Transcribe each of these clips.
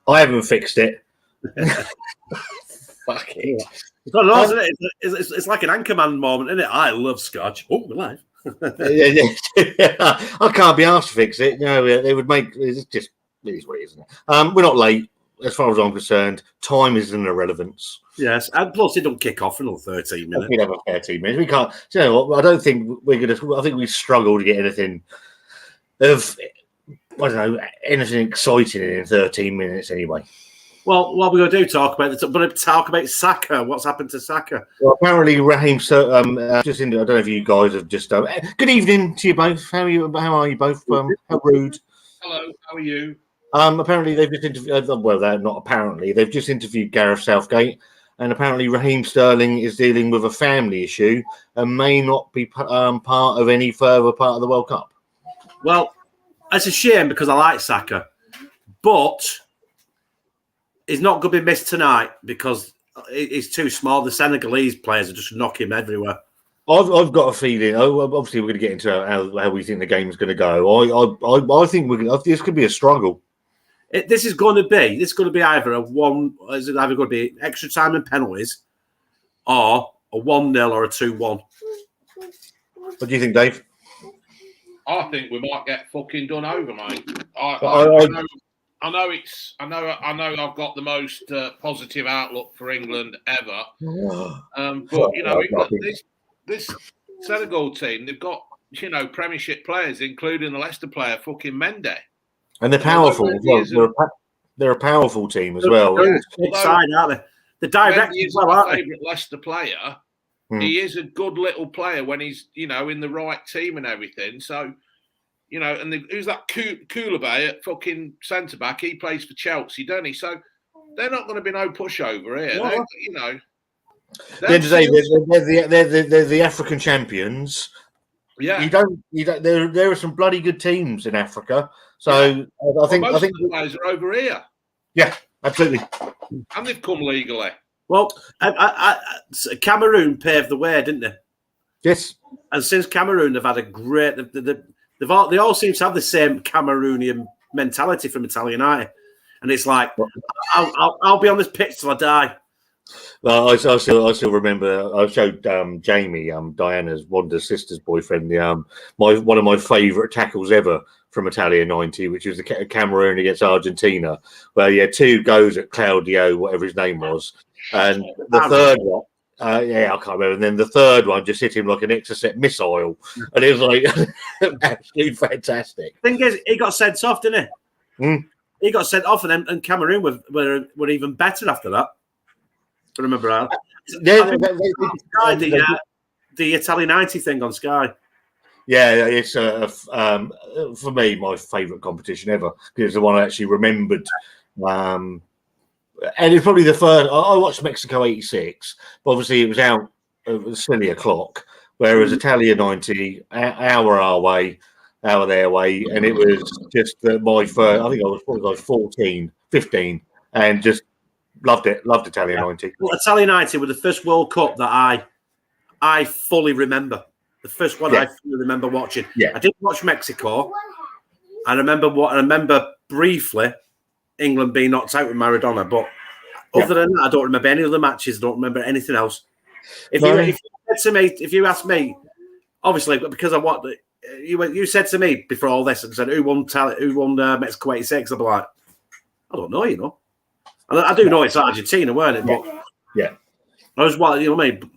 I haven't fixed it. Fuck it. It's not nice, isn't it? It's like an Anchorman moment, isn't it? I love Scotch. Oh, my life. I can't be asked to fix it. No, they would make it's just it is what it is, isn't it? We're not late as far as I'm concerned. Time is an irrelevance. Yes, and plus it don't kick off for another 13 minutes. We'd have a 13 minutes. We can't. You know what? I don't think we're gonna. I think we struggle to get anything of I don't know anything exciting in 13 minutes anyway. Well, what we're going to do talk about Saka. What's happened to Saka? Well, apparently Raheem. Just in. I don't know if you guys have just. Good evening to you both. How are you? How are you both? How rude. Hello. How are you? Apparently they've just interviewed. Well, they're not apparently. They've just interviewed Gareth Southgate, and apparently Raheem Sterling is dealing with a family issue and may not be part of any further part of the World Cup. Well, it's a shame because I like Saka, but he's not going to be missed tonight because he's too small. The Senegalese players are just knocking him everywhere. I've got a feeling. Obviously, we're going to get into how we think the game is going to go. I think this could be a struggle. This is going to be either a one. Is it either going to be extra time and penalties, or a 1-0 or a 2-1? What do you think, Dave? I think we might get fucking done over, mate. I know I've got the most positive outlook for England ever. But you know, this Senegal team, they've got Premiership players, including the Leicester player, fucking Mendy. And they're powerful. They're a powerful team as well. Big side, aren't they? The direct is my favourite Leicester player. He is a good little player when he's in the right team and everything. So. And who's that Koulibaly at fucking centre back? He plays for Chelsea, doesn't he? So they're not going to be no pushover here. No. They're the African champions. Yeah, There are some bloody good teams in Africa. So I think the players are over here. Yeah, absolutely. And they've come legally. Well, Cameroon paved the way, didn't they? Yes. And since Cameroon, they've had a great. They all seem to have the same Cameroonian mentality from Italian United, and it's like I'll be on this pitch till I die. Well, I still remember. I showed Jamie, Wanda's sister's boyfriend, one of my favourite tackles ever from Italia '90, which was the Cameroon against Argentina, where he had two goes at Claudio, whatever his name was, and the third one. I can't remember. And then the third one just hit him like an Exocet missile. And it was like absolutely fantastic. Thing is, he got sent off, didn't he? He got sent off, and Cameroon were even better after that. I remember how. The Italian 90 thing on Sky. Yeah, it's for me my favourite competition ever because it's the one I actually remembered. And it's probably the first. I watched Mexico '86, but obviously it was out. It was silly o'clock. Whereas Italia '90, hour their way, and it was just my first. I think I was 14, 15, and just loved it. Loved Italia '90. Well, Italia '90 was the first World Cup that I fully remember. The first one I fully remember watching. Yeah. I didn't watch Mexico. I remember briefly England being knocked out with Maradona, but other than that, I don't remember any other matches. I don't remember anything else. If you asked me, obviously because of what you said to me before all this and said who won Mexico '86, I'd be like, I don't know, I do know it's Argentina, weren't it? But yeah, I was what I mean.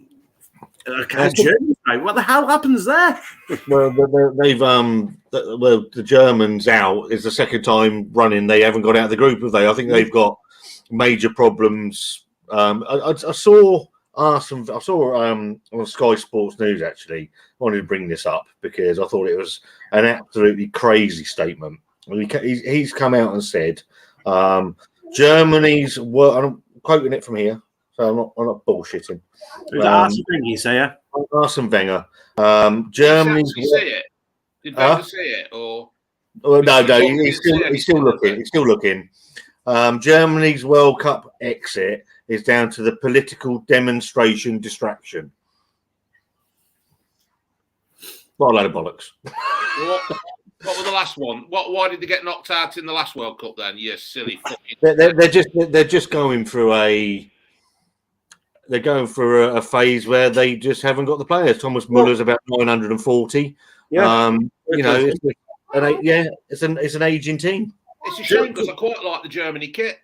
What the hell happens there? Well, they've the Germans out is the second time running. They haven't got out of the group, have they? I think they've got major problems. I saw on Sky Sports News actually. I wanted to bring this up because I thought it was an absolutely crazy statement. He's come out and said Germany's work. I'm quoting it from here. So I'm not bullshitting. Arsene Wenger, you say, yeah? Arsene Wenger. Germany's. Did you see it? Did Wenger see it? Or? Well, no. He's still looking. He's still looking. Germany's World Cup exit is down to the political demonstration distraction. What a load of bollocks. What was the last one? Why did they get knocked out in the last World Cup then? You silly fucking. They're just going through a. They're going through a phase where they just haven't got the players. Thomas Muller's about 940. Yeah. It's an aging team. It's a shame because I quite like the Germany kit.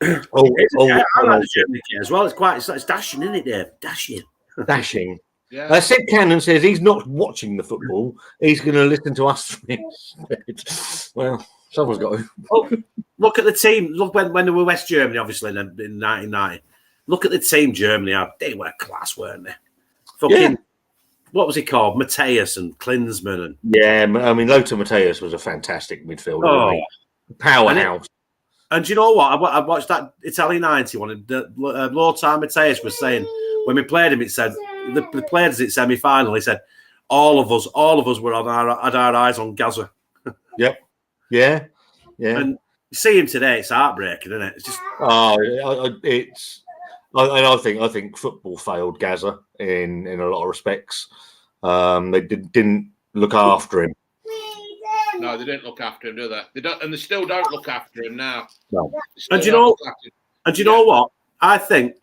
I like the Germany kit as well. It's dashing, isn't it, Dave? Dashing. Yeah. Seb Cannon says he's not watching the football. He's going to listen to us. Well, someone's got to. Oh, look at the team. Look when they were West Germany, obviously, in 1990. Look at the team Germany. They were class, weren't they? Fucking, what was he called? Mateus and Klinsmann. And I mean, Lothar Matthäus was a fantastic midfielder. Oh, powerhouse. And do you know what? I watched that Italy 90 one. Lothar Matthäus was saying when we played him, it said the players at semi-final. He said all of us were had our eyes on Gaza. Yep. Yeah. And you see him today, it's heartbreaking, isn't it? It's just I think football failed Gaza in a lot of respects. They didn't look after him. No, they didn't look after him, do they? They don't, and they still don't look after him now. No. And you know what? I think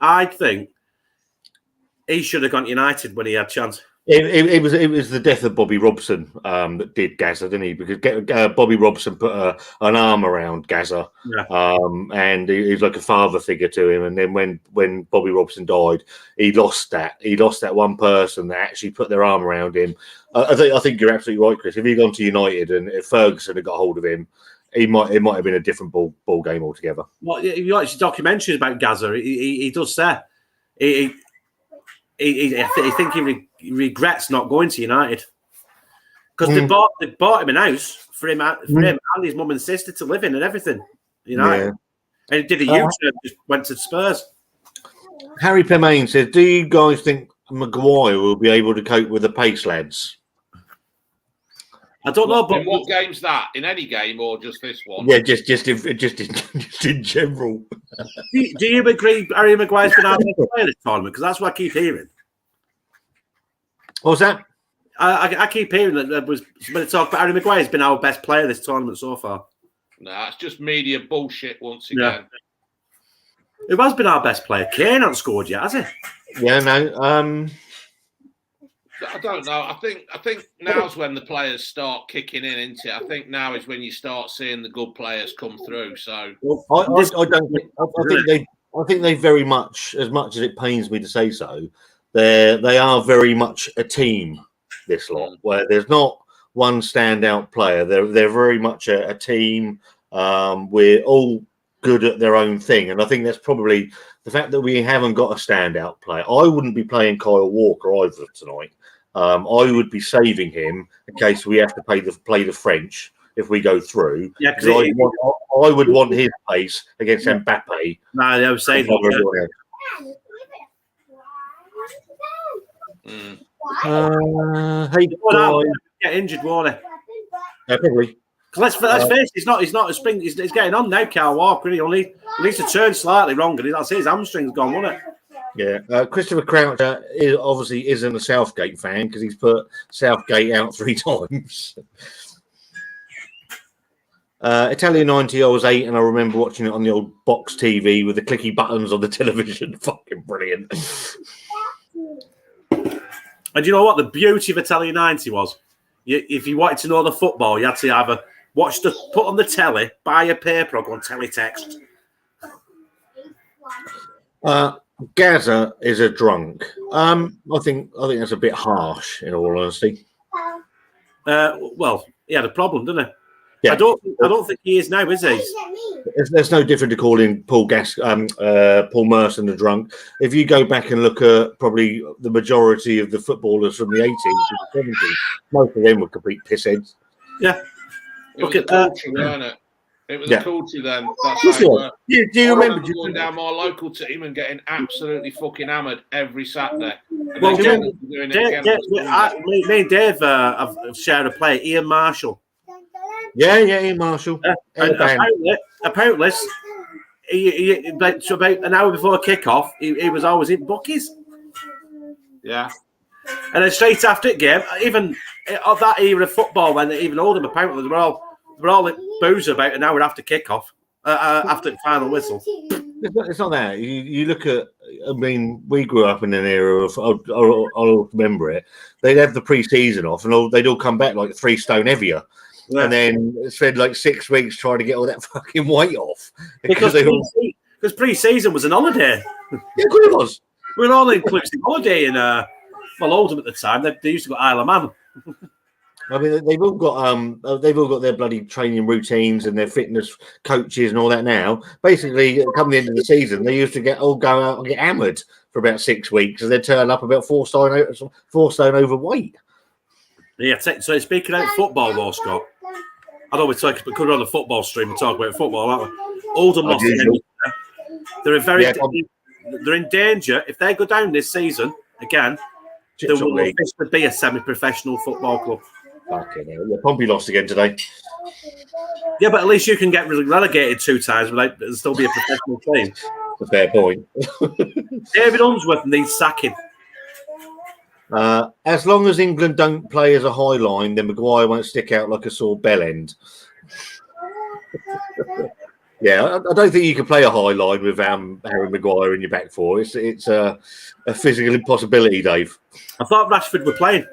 he should have gone to United when he had a chance. It was the death of Bobby Robson that did Gaza, didn't he? Because Bobby Robson put an arm around Gaza, and he was like a father figure to him. And then when Bobby Robson died, he lost that. He lost that one person that actually put their arm around him. I think you're absolutely right, Chris. If he'd gone to United and if Ferguson had got hold of him, it might have been a different ball game altogether. Well, you watch documentaries about Gaza. He does say I think he regrets not going to United because they bought him a house for him and his mum and sister to live in and everything. And he did a U-turn, just went to Spurs. Harry Pemain says, "Do you guys think Maguire will be able to cope with the pace, lads?" I don't know, but in what game's that? In any game or just this one? Yeah, just in general. Do you agree Harry Maguire's been our best player this tournament? Because that's what I keep hearing. What was that? I keep hearing that when they talk about Harry Maguire's been our best player this tournament so far. Nah, it's just media bullshit once again. Who has been our best player? Kane hasn't scored yet, has he? Yeah, no. I don't know. I think now's when the players start kicking in, isn't it? I think now is when you start seeing the good players come through. So I think they very much as it pains me to say so, they are very much a team. This lot where there's not one standout player. They're very much a team. We're all good at their own thing, and I think that's probably the fact that we haven't got a standout player. I wouldn't be playing Kyle Walker either tonight. I would be saving him in case we have to play the French if we go through. Yeah, because I would want his pace against Mbappe. No, I was saying that. Hey, get injured, won't he? Yeah, probably. Let's face it, he's not a spring. He's getting on now, Kyle Walker. He needs to turn slightly wrong, and that's his hamstring's gone, won't it? Yeah, Christopher Crouch obviously isn't a Southgate fan because he's put Southgate out 3 times. Italian 90, I was 8 and I remember watching it on the old box TV with the clicky buttons on the television. Fucking brilliant. And you know what? The beauty of Italian 90 was, if you wanted to know the football, you had to either put on the telly, buy a paper, or go on teletext. Gaza is a drunk. I think that's a bit harsh, in all honesty. Well, he had a problem, didn't he? Yeah. I don't think he is now, is he? There's no different to calling Paul Merson a drunk. If you go back and look at probably the majority of the footballers from the 80s and the 70s, most of them were complete pissheads. Yeah. Look at that. It was a culture then. That's how it worked. Do you remember going down my local team and getting absolutely fucking hammered every Saturday? Well, me and Dave have shared a player, Ian Marshall. Yeah, Ian Marshall. Apparently, so about an hour before kick-off, he was always in bookies. Yeah. And then straight after the game, even of that era of football when even Oldham apparently they were all booze about an hour after kickoff, after the final whistle. It's not that. You look at. I mean, we grew up in an era of. I'll remember it. They'd have the pre-season off, and they'd all come back like 3 stone heavier, and then spend like 6 weeks trying to get all that fucking weight off Because pre-season was an holiday. Yeah, it was. We were all inclusive holiday in Oldham at the time. They used to go Isle of Man. I mean, they've all got their bloody training routines and their fitness coaches and all that now. Basically, come the end of the season, they used to go out and get hammered for about 6 weeks, and they'd turn up about 4 stone overweight. Yeah. So speaking of football, though, Scott, I know we could run on the football stream and talk about football, aren't we? Oldham lost again. They're in danger if they go down this season again. There will officially be a semi-professional football club. Fucking hell. Yeah, Pompey lost again today. Yeah, but at least you can get relegated 2 times without still be a professional team. That's a fair point. David Unsworth needs sacking. As long as England don't play as a high line, then Maguire won't stick out like a sore bell end. Yeah, I don't think you can play a high line with Harry Maguire in your back four. It's a physical impossibility, Dave. I thought Rashford were playing.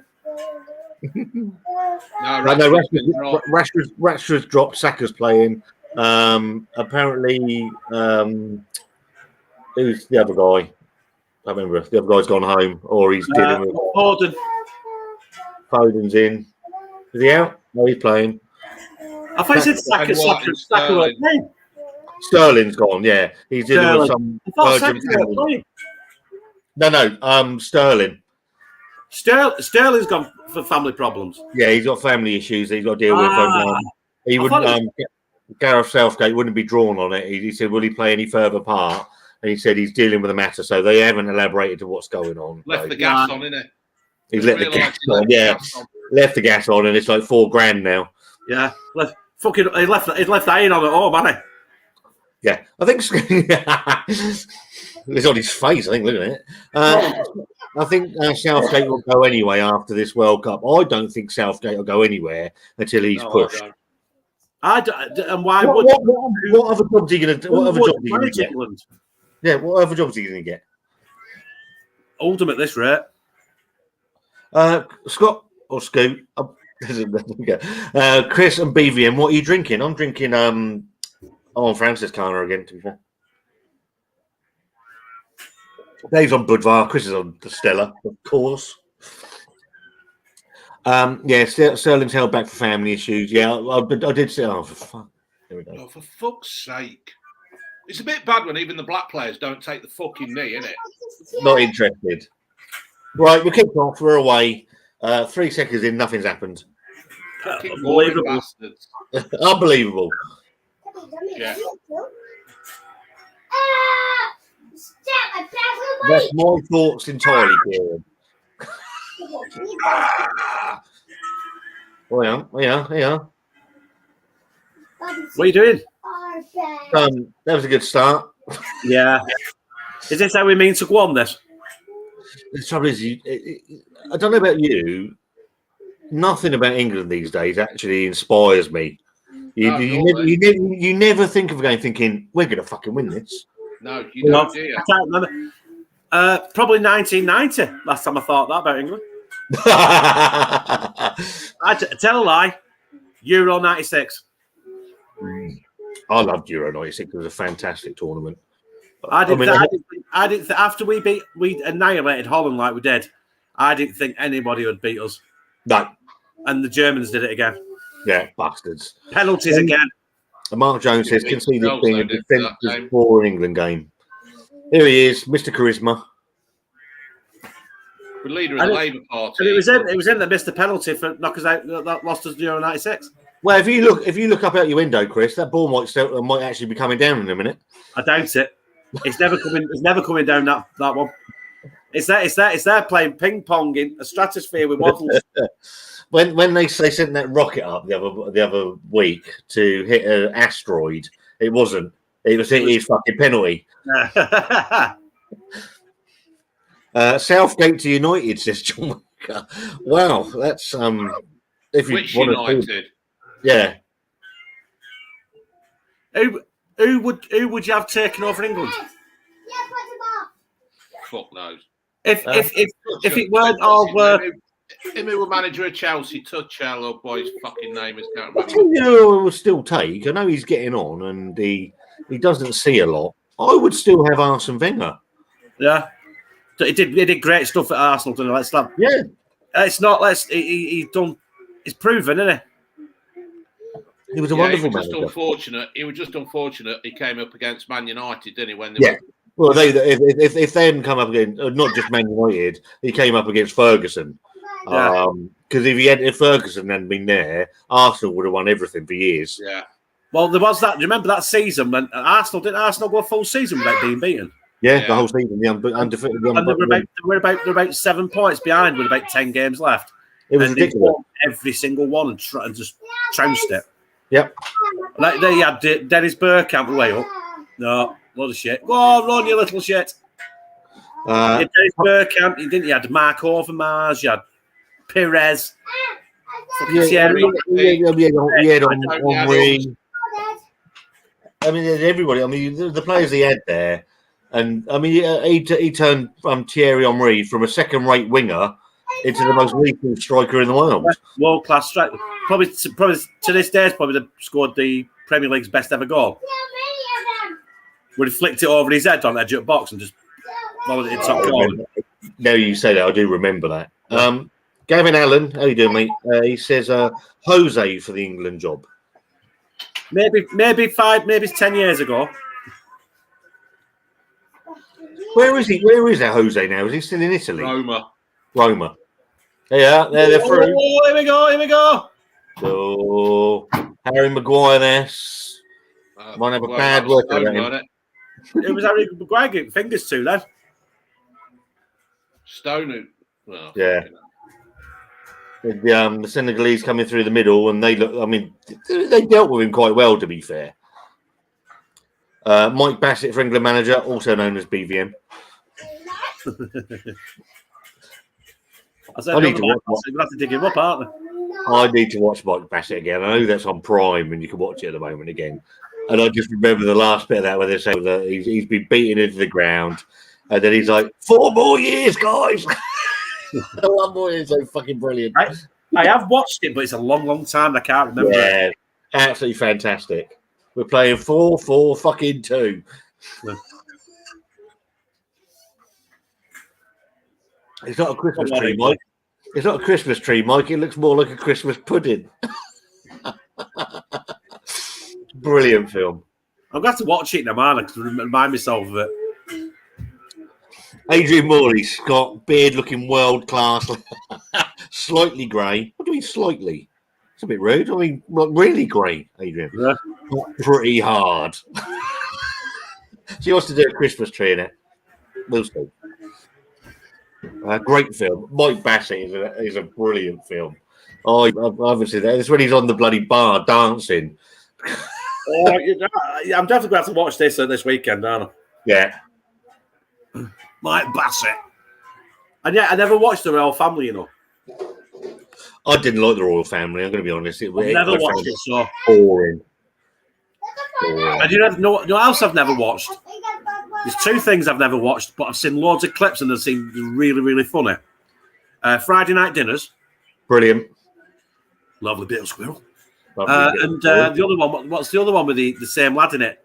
Rashford's dropped. Saka's playing. Apparently, who's the other guy? I remember. The other guy's gone home, or he's dealing with Foden. Foden's in. Is he out? No, he's playing. I thought he said Saka was playing. Sterling's gone. Yeah, he's dealing with some urgent. No, Sterling. Sterling's gone for family problems. Yeah, he's got family issues he's got to deal with. He wouldn't. Gareth Southgate wouldn't be drawn on it. He said, "Will he play any further part?" And he said he's dealing with the matter, so they haven't elaborated to what's going on. Left the gas on, innit? He's let the gas on. Yeah, left the gas on, and it's like $4,000 now. Yeah, he left that in on at home, hasn't he? Yeah, I think it's on his face. I think, look at it. I think Southgate will go anyway after this World Cup. I don't think Southgate will go anywhere until he's pushed. And why? What other jobs are you going to? What other jobs are you going to get? Yeah, what other jobs are you going to get? Oldham at this rate. Scott or Scoot? Chris and BVM. What are you drinking? I'm drinking. On Francis Carner again, to be fair. Dave's on Budvar, Chris is on the Stella, of course. Yeah, Sterling's held back for family issues. Yeah, I did say, oh, for fuck. There we go. Oh, for fuck's sake. It's a bit bad when even the black players don't take the fucking knee, isn't it? Not interested. Right, we kicked off, we're away. 3 seconds in, nothing's happened. Unbelievable. Unbelievable. Yeah. That's my thoughts entirely, Kieran. Yeah. What are you doing? That was a good start. Yeah. Is this how we mean to go on this? The trouble is, I don't know about you, nothing about England these days actually inspires me. You never think of a game thinking, we're going to fucking win this. No, you don't, do you? I can't remember. Probably 1990, last time I thought that about England. I tell a lie, Euro 96. I loved Euro 96. It was a fantastic tournament. I didn't think after we annihilated Holland like we did, I didn't think anybody would beat us. No. And the Germans did it again. Yeah, bastards. Penalties again. And Mark Jones says, conceded being a defensive poor England game. Here he is, Mr. Charisma. The leader of the Labour Party. And it was in that missed the penalty for knock us out that lost us Euro 96. Well, if you look up out your window, Chris, that ball might actually be coming down in a minute. I doubt it. It's never coming down that one. It's there playing ping pong in a stratosphere with waddles. When they sent that rocket up the other week to hit an asteroid, it wasn't. It was his fucking penalty. Southgate Southgate to United, says John. Wow, that's if you Which want United? to, yeah. Who would you have taken over England? Fuck knows. If it weren't all Him who were manager of Chelsea, Tuchel, or boy, his fucking name is can't I remember. think it will still take. I know he's getting on, and he doesn't see a lot. I would still have Arsene Wenger. Yeah, he did great stuff at Arsenal. Didn't he? Let's not. Yeah, It's not. He's done. He's proven, isn't he? he was a wonderful he was just manager. unfortunate. He was just unfortunate. He came up against Man United, didn't he? When they Yeah. Well, if they hadn't come up against not just Man United, he came up against Ferguson. Yeah. Because if Ferguson hadn't been there, Arsenal would have won everything for years. Yeah. Well, there was that. Do you remember that season when Arsenal go a full season without being beaten? Yeah, the whole season, the undefeated. And they were about 7 points behind with about 10 games left. It was and ridiculous. They won every single one and just trounced it. Yep. Like they had Dennis Bergkamp way up. No, load of shit. Go on, run, you little shit. You had Dennis Bergkamp. You had Mark Overmars. You had Perez. Henry. I mean, everybody. I mean, the players he had there, and I mean, he turned Thierry Henry from a second-rate winger into the most lethal striker in the world. World-class striker. Probably to this day, probably scored the Premier League's best ever goal. Would he flicked it over his head on the edge of the box and just followed it in top corner. Now you say that, I do remember that. Gavin Allen, how you doing, mate? He says Jose for the England job. Maybe 10 years ago. Where is he? Where is that Jose now? Is he still in Italy? Roma. Yeah, they're through. Oh, here we go. So Harry Maguire there. Might have a bad work about him. It was Harry Maguire fingers too then. Stone. Well, yeah. The Senegalese coming through the middle, and they look. I mean, they dealt with him quite well, to be fair. Mike Bassett for England manager, also known as BVM. I need to watch. We'll have to dig him up, aren't we? I need to watch Mike Bassett again. I know that's on Prime, and you can watch it at the moment again. And I just remember the last bit of that where they say that he's been beaten into the ground, and then he's like, 4 more years, guys. 1 more year is so fucking brilliant. I have watched it, but it's a long time. I can't remember. Yeah, absolutely fantastic. We're playing 4-4-2. It's not a Christmas tree, Mike. It's not a Christmas tree, Mike. It looks more like a Christmas pudding. Brilliant film. I'm going to have to watch it now, man, to remind myself of it. Adrian Morley, Scott, beard looking world class, slightly grey. What do you mean slightly? It's a bit rude. I mean, really grey, Adrian. Yeah. Pretty hard. She wants to do a Christmas tree in it. We'll see. Great film. Mike Bassett is a brilliant film. Oh, I haven't seen that. It's when he's on the bloody bar dancing. I'm definitely going to have to watch this weekend, aren't I? Yeah. Mike Bassett. And yet, I never watched The Royal Family, you know. I didn't like The Royal Family, I'm going to be honest. I've never watched it, so. Boring. And you know what else I've never watched? There's 2 things I've never watched, but I've seen loads of clips and they seem really, really funny. Friday Night Dinners. Brilliant. Lovely bit of squirrel. The other one, what's the other one with the same lad in it?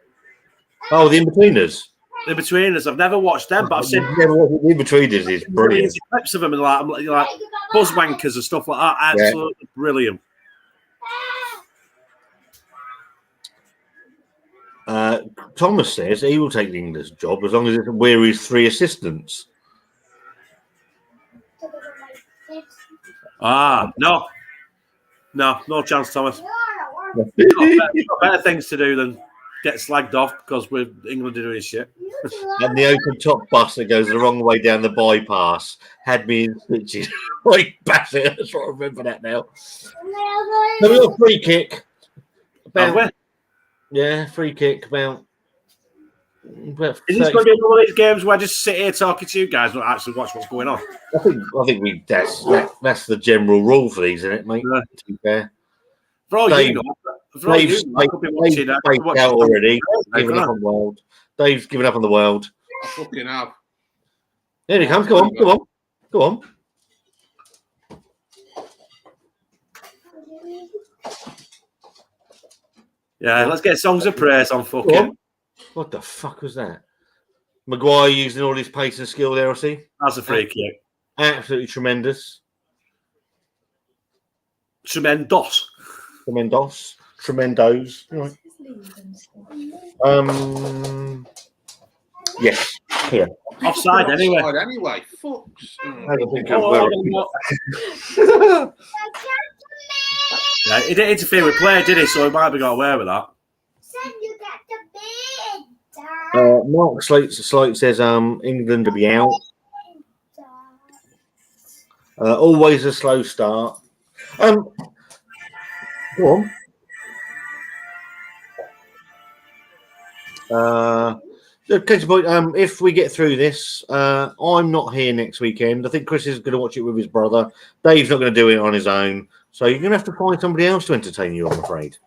Oh, The In-Betweeners. The In-Betweeners. I've never watched them, but I've seen The In-Betweeners is brilliant. Clips of them and like buzzwankers and stuff like that. Absolutely brilliant. Thomas says he will take the English job as long as it's where his 3 assistants. No chance, Thomas. You've got better things to do than get slagged off because England are doing shit. And the open top bus that goes the wrong way down the bypass had me in stitches. Like Bassett, that's what I remember that now. A little free kick. Free kick about But Is this going to be one of these games where I just sit here talking to you guys, not actually watch what's going on? that's the general rule for these, isn't it, mate? Yeah. To be fair. For all you know, Dave's out already. Given up on the world. Dave's given up on the world. I fucking have. Here he comes. Go on. Yeah, let's get songs of praise on fucking. What the fuck was that? Maguire using all his pace and skill there, I see. That's a free kick. Absolutely tremendous. Tremendos. Right. Yes. Here. Offside anyway. Fucks. Yeah, he didn't interfere with play, did he? So he might have got away with that. Mark Slate says England to be out. Always a slow start. Go on. Case in point, if we get through this, I'm not here next weekend. I think Chris is going to watch it with his brother. Dave's not going to do it on his own. So you're going to have to find somebody else to entertain you, I'm afraid.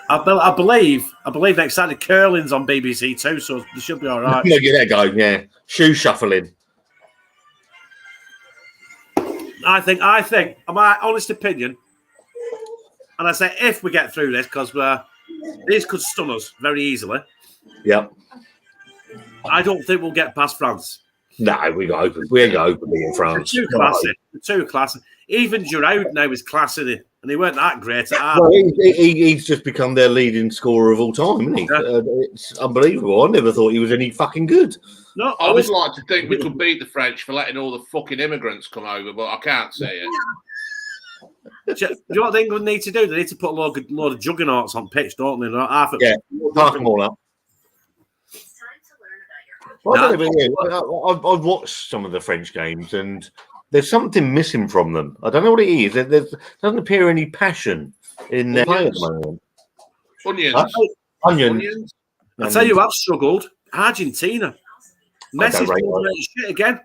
I believe next Saturday curling's on BBC too, so they should be all right. Look at that guy, yeah. Shoe shuffling. I think, my honest opinion, and I say if we get through this, because these could stun us very easily. Yep. I don't think we'll get past France. No, we ain't got openly in France. They're too classy. Even Giroud now is classy, and he weren't that great at well, he's just become their leading scorer of all time, isn't he? Yeah. It's unbelievable. I never thought he was any fucking good. No, I would like to think we could beat the French for letting all the fucking immigrants come over, but I can't see it. Do you know what England need to do? They need to put a load of juggernauts on pitch, don't they? Park them all up. I've watched some of the French games, and there's something missing from them. I don't know what it is. There doesn't appear any passion in their play at the moment. Onions. I tell you, I've struggled. Argentina. Messi's shit again.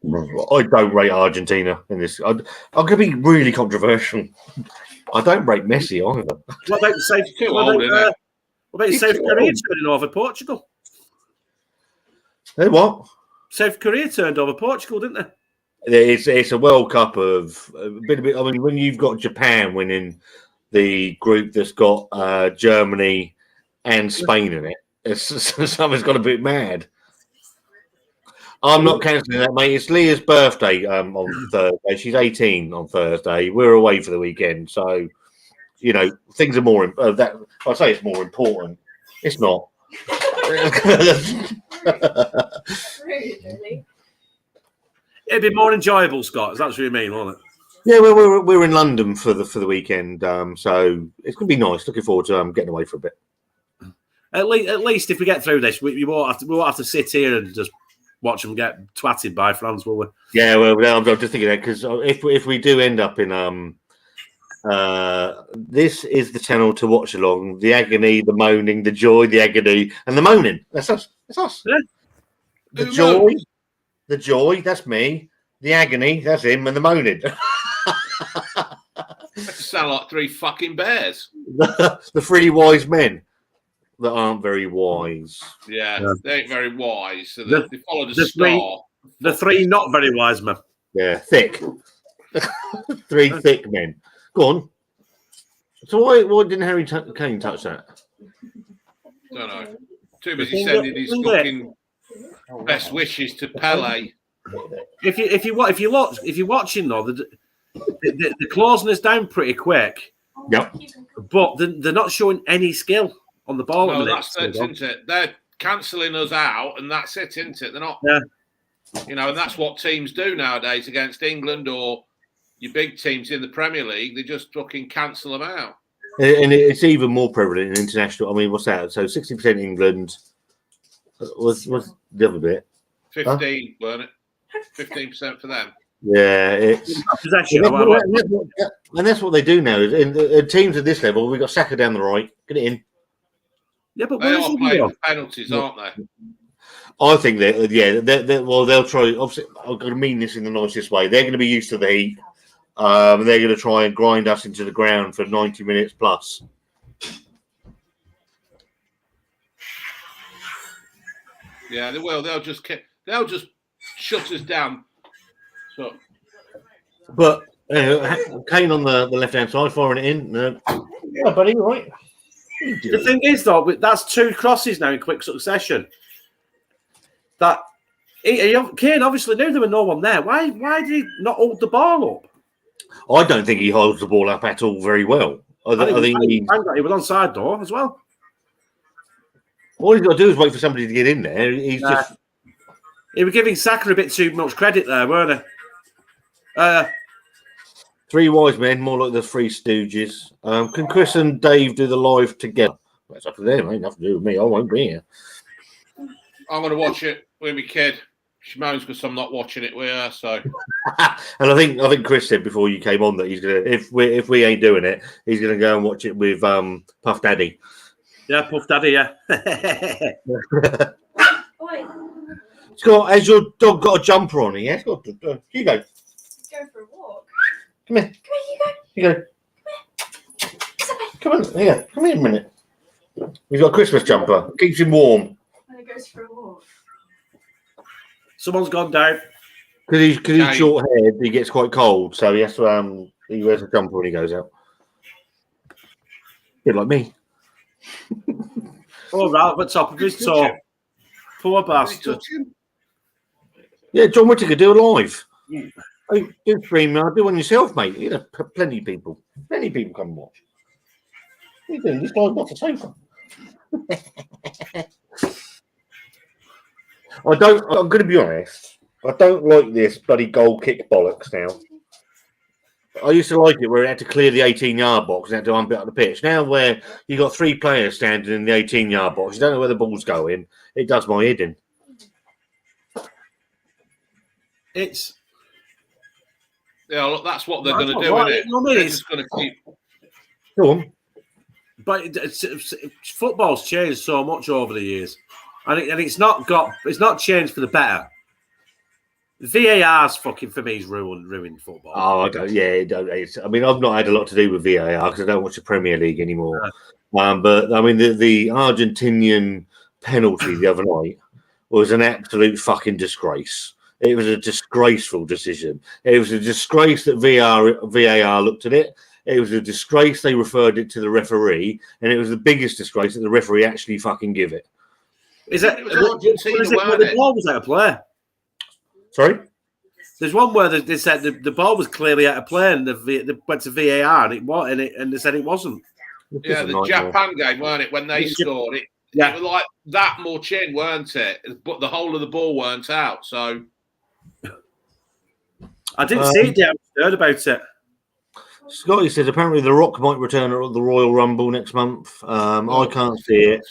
I don't rate Argentina in this. I'm going to be really controversial. I don't rate Messi either. What about South Korea turning over Portugal? Hey, what? South Korea turned over Portugal, didn't they? It's a World Cup of a bit. I mean, when you've got Japan winning the group that's got Germany and Spain in it, something's got a bit mad. I'm not cancelling that, mate. It's Leah's birthday on Thursday. She's 18 on Thursday. We're away for the weekend, so things are more. That I say it's more important. It's not. Really? It'd be more enjoyable, Scott. That's what you mean, won't it? Yeah, we're in London for the weekend, so it's gonna be nice. Looking forward to getting away for a bit. At least if we get through this, we won't have to sit here and just watch them get twatted by France, will we? Yeah, well, I'm just thinking that because if we do end up in this is the channel to watch along. The agony, the moaning, the joy, the agony, and the moaning. That's us. That's us. Yeah. The joy, that's me. The agony, that's him, and the moaning. That sound like three fucking bears. The three wise men that aren't very wise. Yeah. They ain't very wise. So they followed a star. The three not very wise men. Yeah, thick. Three thick men. Go on. So why didn't Harry Kane touch that? Don't know. Too busy sending his fucking best wishes to Pele. If you're watching though, the closing us down pretty quick. Yep. But they're not showing any skill on the ball. No, that's it, isn't it? They're cancelling us out, and that's it, isn't it? They're not. Yeah. And that's what teams do nowadays against England or your big teams in the Premier League. They just fucking cancel them out. And it's even more prevalent in international. I mean, what's that? So 60% England. What's the other bit? 15, weren't it? 15% for them. Yeah, it's possession. And that's what they do now. In teams at this level, we've got Saka down the right. Get it in. Yeah, but they are playing for penalties, aren't they? I think that, yeah, well, they'll try. Obviously, I'm going to mean this in the nicest way. They're going to be used to the heat. They're going to try and grind us into the ground for 90 minutes plus. Yeah, they will. They'll just shut us down. So, but Kane on the left-hand side firing it in. Yeah, buddy, right. The thing is, though, that's 2 crosses now in quick succession. That Kane obviously knew there was no one there. Why did he not hold the ball up? I don't think he holds the ball up at all very well. I think he was on side door as well. All he's got to do is wait for somebody to get in there. He was giving Saka a bit too much credit there, weren't he? 3 wise men, more like the 3 stooges. Can Chris and Dave do the live together? That's up to them. Ain't nothing to do with me. I won't be here. I'm going to watch it with my kid. She moans because I'm not watching it with her. So, and I think Chris said before you came on that he's gonna, if we ain't doing it, he's gonna go and watch it with Puff Daddy. Yeah, Puff Daddy. Yeah. Scott, has your dog got a jumper on? Yes. Got to, you go. Go for a walk. Come here. You go. Come on. Here. Come here a minute. He's got a Christmas jumper. Keeps him warm. And he goes for a walk. Someone's gone down. Because he's short haired, he gets quite cold, so he has to he wears a jumper when he goes out. Bit like me. Oh, right, at top of his toe. Poor bastard. Yeah, John Whittaker, do a live. Oh, do stream, do one yourself, mate. You know, plenty of people come and watch. What are you doing? This guy's got a sofa. I'm going to be honest, I don't like this bloody goal kick bollocks now. I used to like it where it had to clear the 18-yard box and had to unbit up the pitch. Now where you got 3 players standing in the 18-yard box, you don't know where the ball's going, it does my head in. Yeah, look, that's what they're going to do, isn't it? They're just going to keep... Go on. But football's changed so much over the years. And it's not changed for the better. VAR's fucking for me is ruined football. Oh, I don't. Yeah, I mean, I've not had a lot to do with VAR because I don't watch the Premier League anymore. But I mean, the Argentinian penalty the other night was an absolute fucking disgrace. It was a disgraceful decision. It was a disgrace that VAR looked at it. It was a disgrace they referred it to the referee, and it was the biggest disgrace that the referee actually fucking give it. Is it where the ball was out of play? Sorry? There's one where they said the ball was clearly out of play and they went to VAR and they said it wasn't. Yeah, the Japan game, weren't it, when they scored it? Yeah. It was like that much in, weren't it? But the whole of the ball weren't out, so... I didn't see it, I heard about it. Scotty says apparently The Rock might return at the Royal Rumble next month. I can't see it.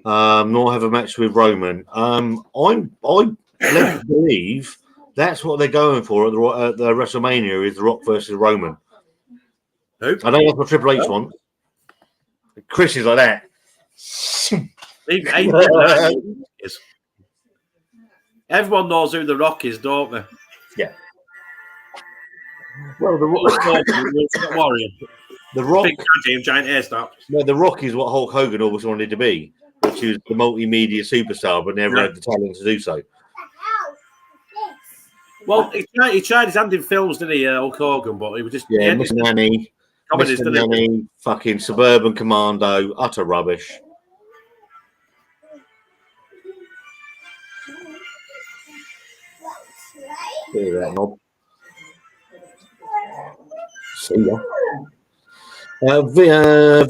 Nor have a match with Roman. I let believe that's what they're going for at the WrestleMania is The Rock versus Roman. Who? I know that's what Triple H wants. Chris is like that. Everyone knows who The Rock is, don't they? Yeah. Well, The Rock, big giant hairstyle. No, The Rock is what Hulk Hogan always wanted to be, which is the multimedia superstar, but never had the talent to do so. Well, he tried his hand in films, didn't he, Hulk Hogan? But he was just Mr. Nanny, fucking Suburban Commando, utter rubbish. See that knob. See ya. VAR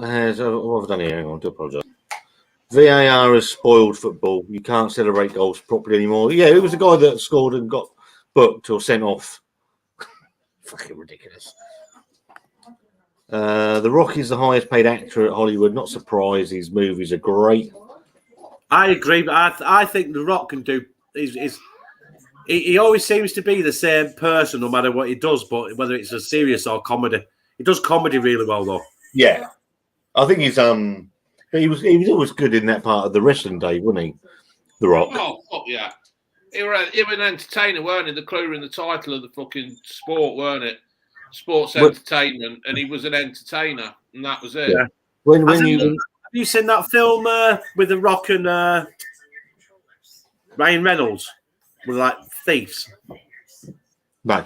has. What have I done here? Hang on, I do apologise. VAR has spoiled football. You can't celebrate goals properly anymore. Yeah, it was the guy that scored and got booked or sent off. Fucking ridiculous. The Rock is the highest paid actor at Hollywood. Not surprised. His movies are great. I agree, but I think The Rock can do. He always seems to be the same person no matter what he does, but whether it's a serious or comedy. He does comedy really well, though. Yeah. I think he's But he was always good in that part of the wrestling day, wasn't he? The Rock. Oh, fuck yeah. He was an entertainer, weren't he? The clue in the title of the fucking sport, weren't it? Sports entertainment, and he was an entertainer, and that was it. Yeah. Have you seen that film with The Rock and Ryan Reynolds with like thieves? No.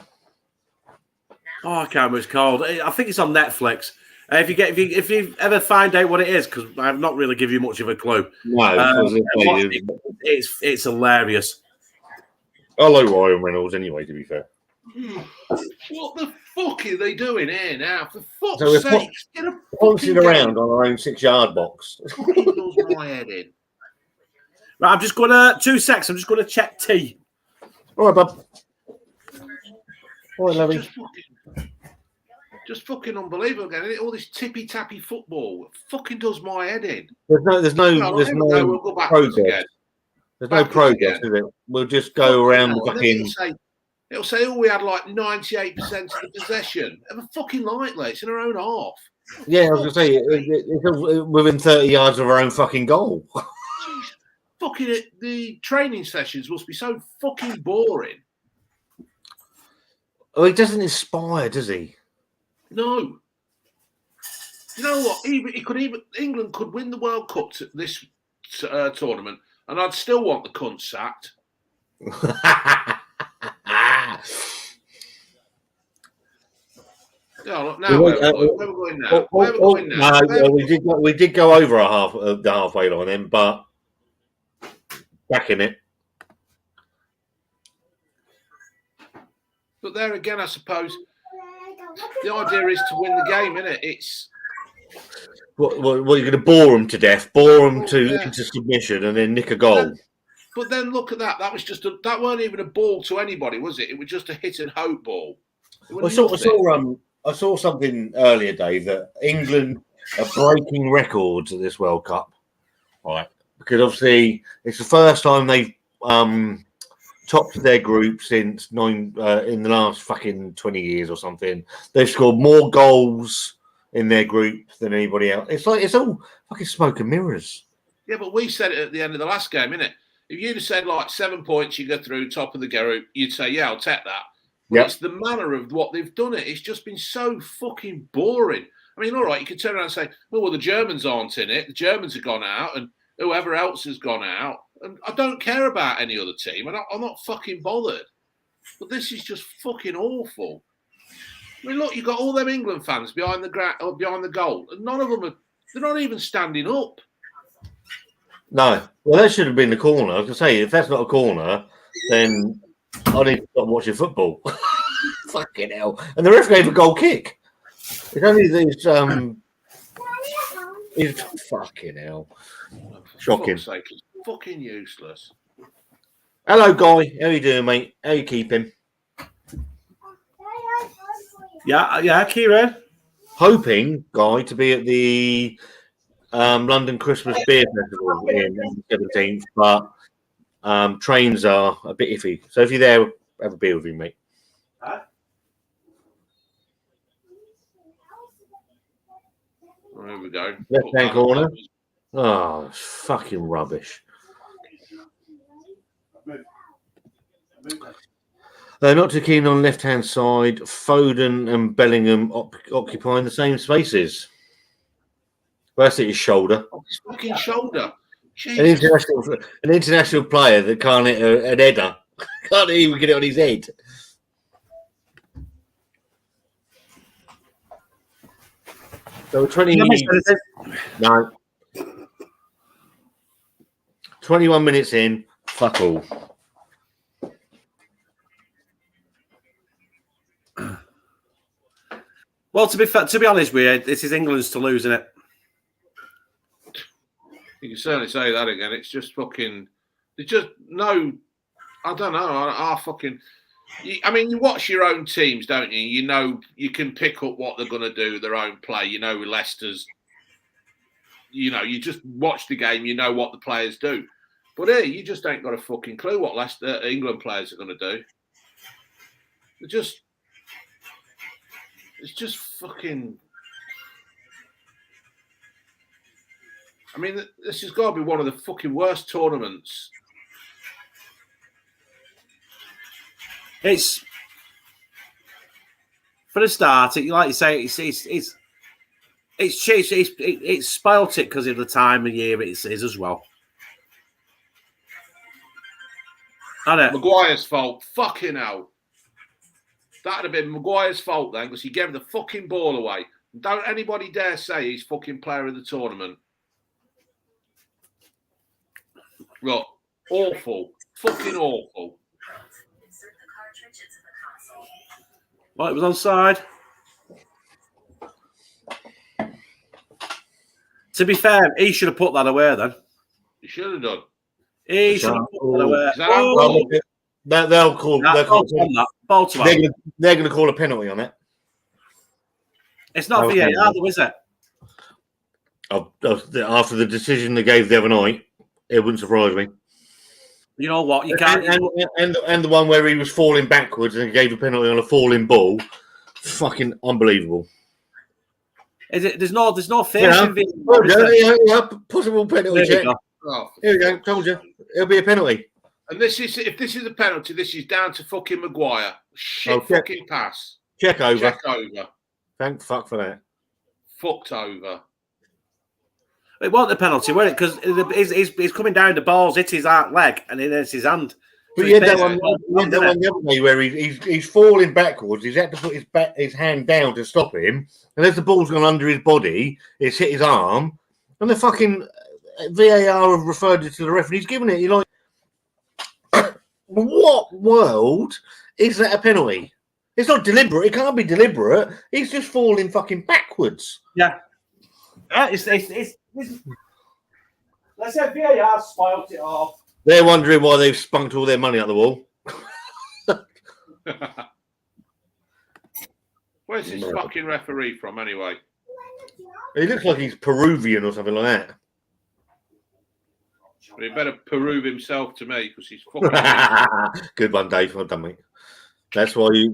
Oh, I can't remember what it's called. I think it's on Netflix. If you ever find out what it is, because I've not really give you much of a clue. No, it's hilarious. I like Ryan Reynolds anyway, to be fair. What the fuck are they doing here now? For fuck's sake, get a pouncing around on our own 6-yard box. Fucking does my head in. Right, I'm just gonna 2 seconds. I'm just gonna check tea. All right, bub. All right, lovey. Just fucking unbelievable again. Isn't it? All this tippy tappy football fucking does my head in. There's no we'll progress. There's no progress, is it? We'll just go around the fucking. It'll say, "Oh, we had like 98% of the possession." Ever fucking lightly, it's in our own half. Yeah, I was gonna say it's within 30 yards of our own fucking goal. Fucking it, the training sessions must be so fucking boring. Oh, he doesn't inspire, does he? No. You know what? England could win the World Cup this tournament, and I'd still want the cunt sacked. Yeah, look, now where we're going now? Where we're going now? We did go over the halfway line then, but back in it. But there again, I suppose the idea is to win the game, isn't it? It's what you're going to bore them to death, bore them into submission, and then nick a goal. But then look at that. That was that weren't even a ball to anybody, was it? It was just a hit and hope ball. I saw something earlier, Dave, that England are breaking records at this World Cup, right? Because obviously it's the first time they've topped their group since in the last fucking 20 years or something. They've scored more goals in their group than anybody else. It's all fucking smoke and mirrors. Yeah, but we said it at the end of the last game, innit? If you'd have said like 7 points, you go through top of the group, you'd say, yeah, I'll take that. But It's the manner of what they've done it. It's just been so fucking boring. I mean, all right, you could turn around and say, oh, well, the Germans aren't in it. The Germans have gone out and whoever else has gone out. And I don't care about any other team. I'm not fucking bothered. But this is just fucking awful. I mean, look, you've got all them England fans behind the goal. And none of them they're not even standing up. No. Well, that should have been the corner. I was going to say, if that's not a corner, then I need to stop watching football. Fucking hell. And the ref gave a goal kick. It's only these it's fucking hell. Shocking. For fuck's sake, it's fucking useless. Hello, Guy. How you doing, mate? How you keeping? Yeah, Kieran. Hoping, Guy, to be at the London Christmas Beer Festival in the 17th, but trains are a bit iffy. So if you're there, have a beer with me, mate. There we go. Left-hand corner. Oh, fucking rubbish. Not too keen on left-hand side. Foden and Bellingham occupying the same spaces. Well, that's at his shoulder. His fucking shoulder. An international player that can't hit an header. Can't even get it on his head. So 21 minutes in, fuck all. Well, to be honest with you, this is England's to lose, isn't it? You can certainly say that again. It's just fucking. It's just no. I don't know. I fucking. I mean, you watch your own teams, don't you? You know, you can pick up what they're going to do, their own play. You know, Leicester's. You know, you just watch the game. You know what the players do. But here, you just ain't got a fucking clue what England players are going to do. They're just. It's just fucking. I mean, this has got to be one of the fucking worst tournaments. It's for the start. Like you say, it's spoilt it because of the time of year it is as well. Maguire's fault. Fucking hell. That'd have been Maguire's fault then, because he gave the fucking ball away. Don't anybody dare say he's fucking player of the tournament. Look, awful. Fucking awful. Well, it was onside. To be fair, he should have put that away then. He should have done. He should have put that away. They'll call that. They're going to call a penalty on it. It's not VAR, though, is it? After the decision they gave the other night, it wouldn't surprise me. You know what? You can't. And the one where he was falling backwards and gave a penalty on a falling ball, fucking unbelievable. Is it? There's no face in VAR. Possible penalty check. Here we go. Told you, it'll be a penalty. And if this is a penalty, this is down to fucking Maguire. Fucking pass. Check over. Check over. Thank fuck for that. Fucked over. It wasn't a penalty, was it? Because he's coming down, the ball's hit his leg, and it hits his hand. But you had that one the other way where he's falling backwards. He's had to put his hand down to stop him, and as the ball's gone under his body, it's hit his arm, and the fucking VAR have referred it to the referee. He's given it. You're like, what world is that a penalty? It's not deliberate. It can't be deliberate. He's just falling fucking backwards. Yeah. Let's say VAR spoiled it off. They're wondering why they've spunked all their money out the wall. Where's this fucking referee from, anyway? He looks like he's Peruvian or something like that. But he better prove himself to me, because he's fucking. Good one, Dave. Well done, mate. That's why you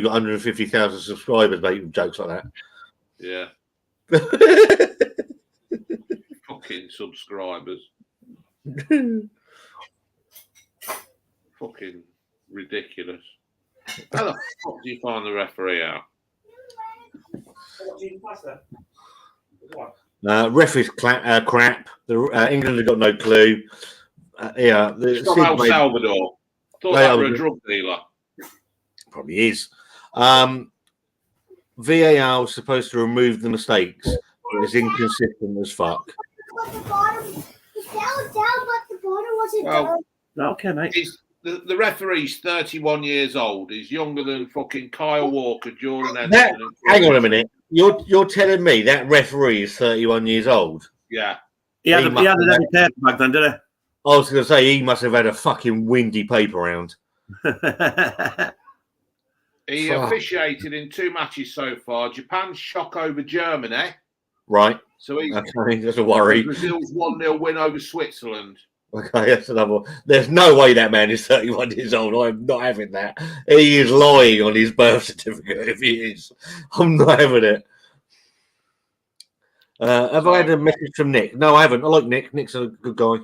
got 150,000 subscribers, mate, with jokes like that. Yeah. Fucking subscribers. Fucking ridiculous. How the fuck do you find the referee out? Ref is crap. England have got no clue. It's from El Salvador. Thought they were a drug dealer. Probably is. VAR was supposed to remove the mistakes, but it's inconsistent as fuck. Okay, mate. The referee's 31 years old. He's younger than fucking Kyle Walker, Jordan Henderson. Hang on a minute. You're telling me that referee is 31 years old? Yeah. He had an heavy paper back then, didn't he? I was going to say he must have had a fucking windy paper round. He officiated in 2 matches so far. Japan's shock over Germany. Right. So that's a worry. Brazil's 1-0 win over Switzerland. Okay, that's another one. There's no way that man is 31 years old. I'm not having that. He is lying on his birth certificate if he is. I'm not having it. Have I had a message from Nick? No, I haven't. I like Nick. Nick's a good guy.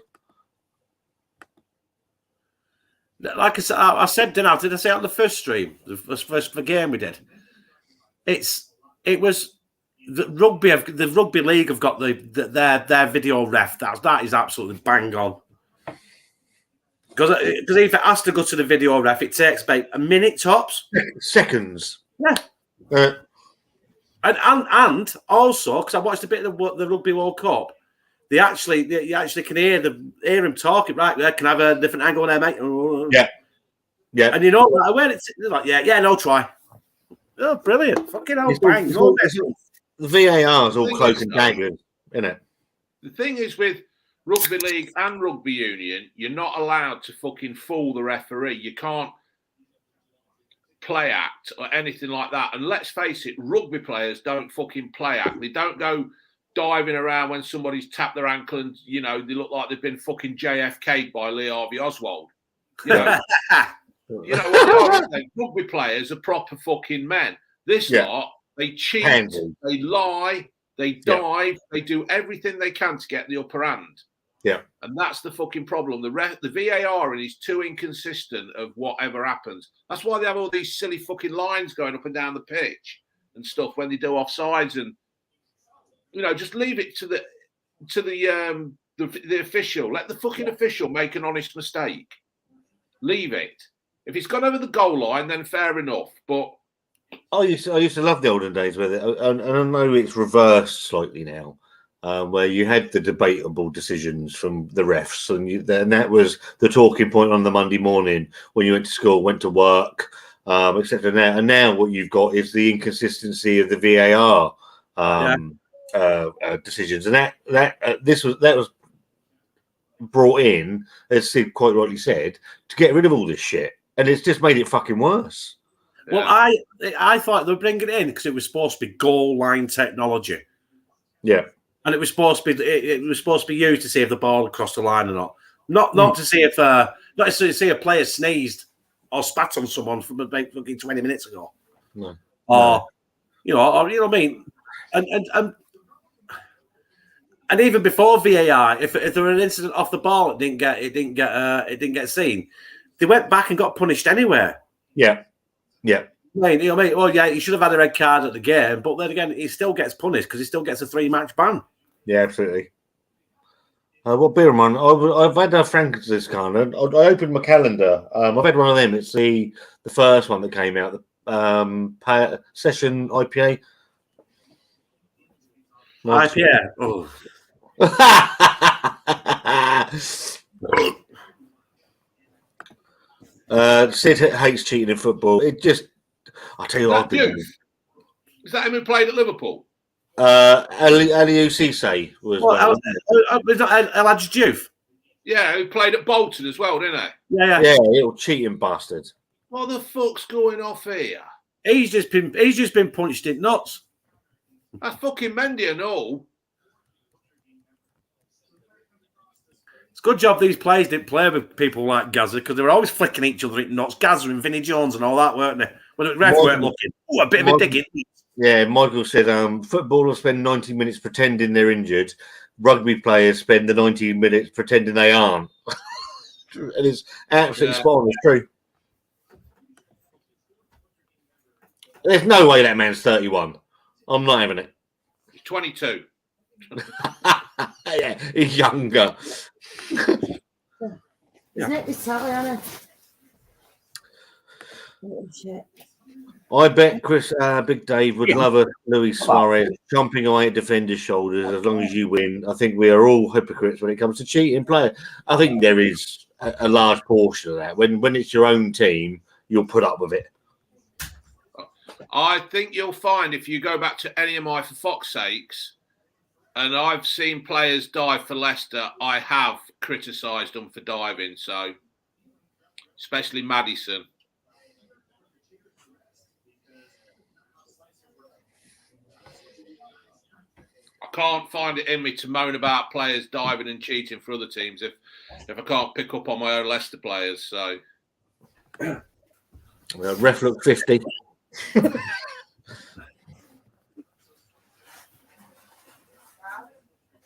Like I said, did I say on the first stream, the first game we did? It was the rugby league have got their video ref. That is absolutely bang on. Because if it has to go to the video ref, it takes about a minute tops. Seconds. Yeah. And also, because I watched a bit of the Rugby World Cup, you actually can hear him talking. Right, there, can I have a different angle there, mate? Yeah. And you know when it's like, no try. Oh, brilliant! Fucking hell, bang! The VAR is all cloak and dagger, isn't it? The thing is with rugby league and rugby union, you're not allowed to fucking fool the referee. You can't play act or anything like that. And let's face it, rugby players don't fucking play act. They don't go diving around when somebody's tapped their ankle and, they look like they've been fucking JFK'd by Lee Harvey Oswald. What I think? Rugby players are proper fucking men. This lot, they cheat, they lie, They dive. They do everything they can to get the upper hand. Yeah. And that's the fucking problem. The VAR is too inconsistent of whatever happens. That's why they have all these silly fucking lines going up and down the pitch and stuff when they do offsides. And just leave it to the official. Let the fucking official make an honest mistake. Leave it. If it's gone over the goal line, then fair enough. But I used to love the olden days with it, and I know it's reversed slightly now, where you had the debatable decisions from the refs, and that was the talking point on the Monday morning when you went to school, went to work, etc. And now what you've got is the inconsistency of the VAR decisions, and that was brought in, as Sid quite rightly said, to get rid of all this shit, and it's just made it fucking worse. Well, I thought they were bringing it in because it was supposed to be goal line technology. Yeah, and it was supposed to be used to see if the ball had crossed the line or not. Not to see if a player sneezed or spat on someone from about fucking 20 minutes ago. No. Or you know what I mean, and even before VAR, if there were an incident off the ball, it didn't get seen. They went back and got punished anyway. Yeah. I mean, well, yeah, he should have had a red card at the game, but then again, he still gets punished because he still gets a 3-match ban. Yeah, absolutely. Well, bear in mind, I've had a Francis kind of. I opened my calendar. I've had one of them. It's the first one that came out, the session IPA. IPA. Oh. Sid hates cheating in football. It just, I tell you what, is that him who played at Liverpool? Aliou Cisse was. El Hadji Diouf. Yeah, who played at Bolton as well, didn't he? Yeah, little cheating bastard. What the fuck's going off here? He's just been punched in nuts. That's fucking Mendy and all. It's a good job these players didn't play with people like Gaza because they were always flicking each other in nuts. Gaza and Vinnie Jones and all that, weren't they? When the ref weren't looking. Oh, a bit of a digging. Yeah, Michael said footballers spend 90 minutes pretending they're injured. Rugby players spend the 90 minutes pretending they aren't. And it's absolutely spot on. It's true. There's no way that man's 31. I'm not having it. He's 22. Yeah, he's younger. Isn't it? It's totally on it. Shit. I bet Chris, Big Dave would love a Luis Suarez jumping away at defenders' shoulders as long as you win. I think we are all hypocrites when it comes to cheating players. I think there is a large portion of that. When it's your own team, you'll put up with it. I think you'll find if you go back to any of my For Fox's Sakes, and I've seen players dive for Leicester, I have criticised them for diving. So, especially Maddison. I can't find it in me to moan about players diving and cheating for other teams if I can't pick up on my own Leicester players. So, well, ref look 50.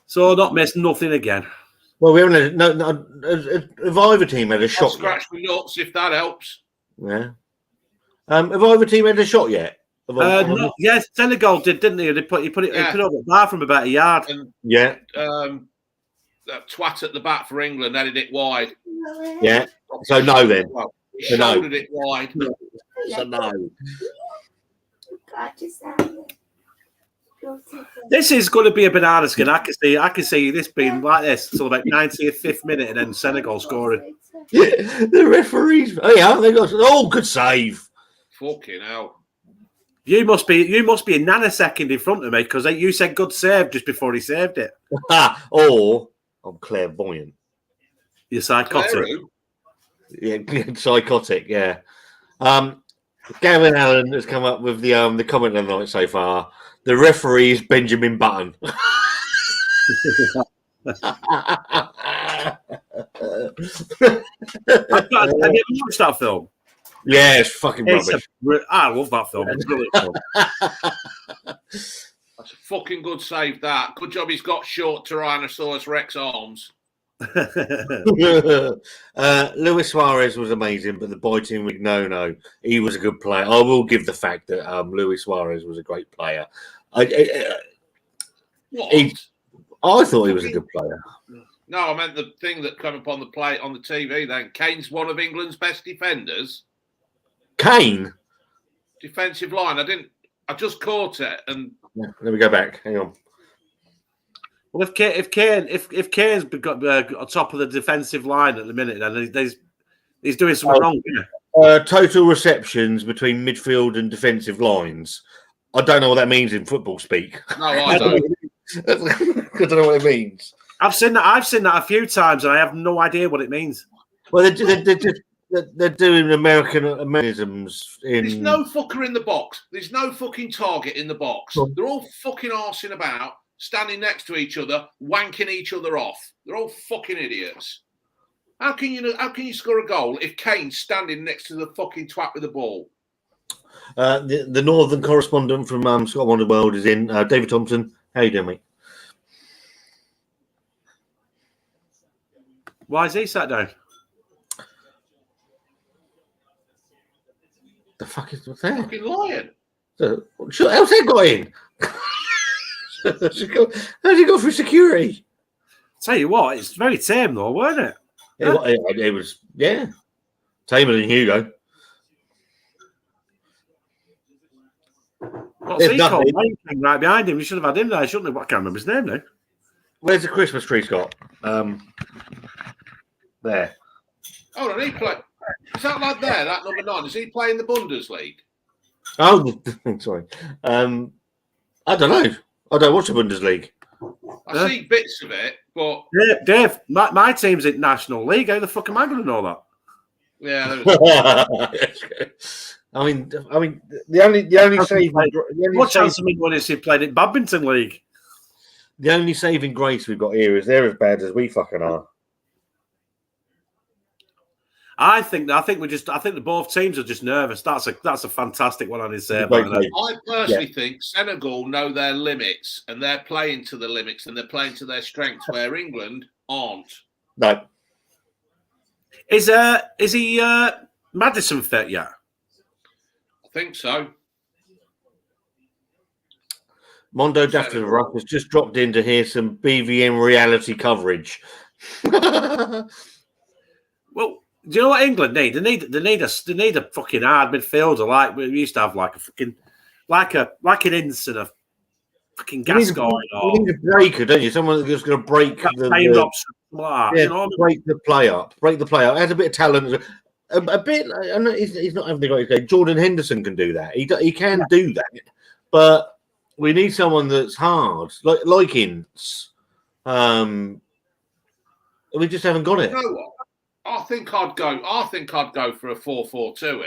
So not missed nothing again. Well, we haven't. Have either team had a shot? I'll scratch my nuts if that helps. Yeah. Have either team had a shot yet? Yes, Senegal did, didn't they? He put it over the bar from about a yard. And, yeah. That twat at the back for England headed it wide. Yeah. So no then. Well, he shouldered it wide. So no. This is going to be a banana skin. I can see this being like this till about 95th minute, and then Senegal scoring. The referees. Oh yeah, they got good save. Fucking hell. You must be a nanosecond in front of me because you said good save just before he saved it. Or I'm clairvoyant. You're psychotic. Yeah, psychotic. Yeah. Gavin Allen has come up with the comment of the night so far. The referee is Benjamin Button. Have you ever watched that film? Yeah, it's fucking rubbish. I love that film. It's brilliant film. I That's a fucking good save, that. Good job he's got short Tyrannosaurus Rex arms. Luis Suarez was amazing, but the biting with no, he was a good player. I will give the fact that Luis Suarez was a great player. What? I thought he was a good player. No, I meant the thing that came up on the plate on the TV then. Kane's one of England's best defenders. Kane? Defensive line. I just caught it and Let me go back. Hang on. Well, if Kane's got on top of the defensive line at the minute, then he's doing something wrong. Total receptions between midfield and defensive lines. I don't know what that means in football speak. No, I don't. I don't know what it means. I've seen that a few times, and I have no idea what it means. Well, they're doing Americanisms. There's no fucker in the box. There's no fucking target in the box. They're all fucking arsing about, standing next to each other, wanking each other off. They're all fucking idiots. How can you score a goal if Kane's standing next to the fucking twat with the ball? The northern correspondent from Scott and Wanda World is in. David Thompson, how you doing, mate? Why is he sat down? The fuck is what's that? Fucking lion. How's that got in? How's he go through security? Tell you what, it's very tame though, weren't it? It was, yeah, tamer than Hugo. What's he called? Right behind him. You should have had him there, shouldn't have? I can't remember his name now. Where's the Christmas tree, Scott? There. Hold on, he play. Is that lad there, that number 9? Is he playing the Bundesliga? Oh, sorry. I don't know. I don't watch the Bundesliga. I see bits of it, but Dave, my team's in National League. How the fuck am I going to know that? Yeah. I mean, the only saving. What chance of me knowing is he played in Badminton League? The only saving grace we've got here is they're as bad as we fucking are. I think the both teams are just nervous. That's a fantastic one on his say. I personally think Senegal know their limits and they're playing to the limits and they're playing to their strengths where England aren't. No. Is he Madison fit yet? I think so. Mondo Daffy has just dropped in to hear some BVM reality coverage. Well, do you know what England need? They need a fucking hard midfielder like we used to have, like a fucking like an Inson, a fucking Gascoigne. You need a breaker, don't you? Someone that's going to break break the play up. Break the play up. Has a bit of talent. A bit. I know he's not having a great game. Jordan Henderson can do that. He can do that, but we need someone that's hard, like Ince. We just haven't got it. You know what? I think I'd go for a 4-4-2 here,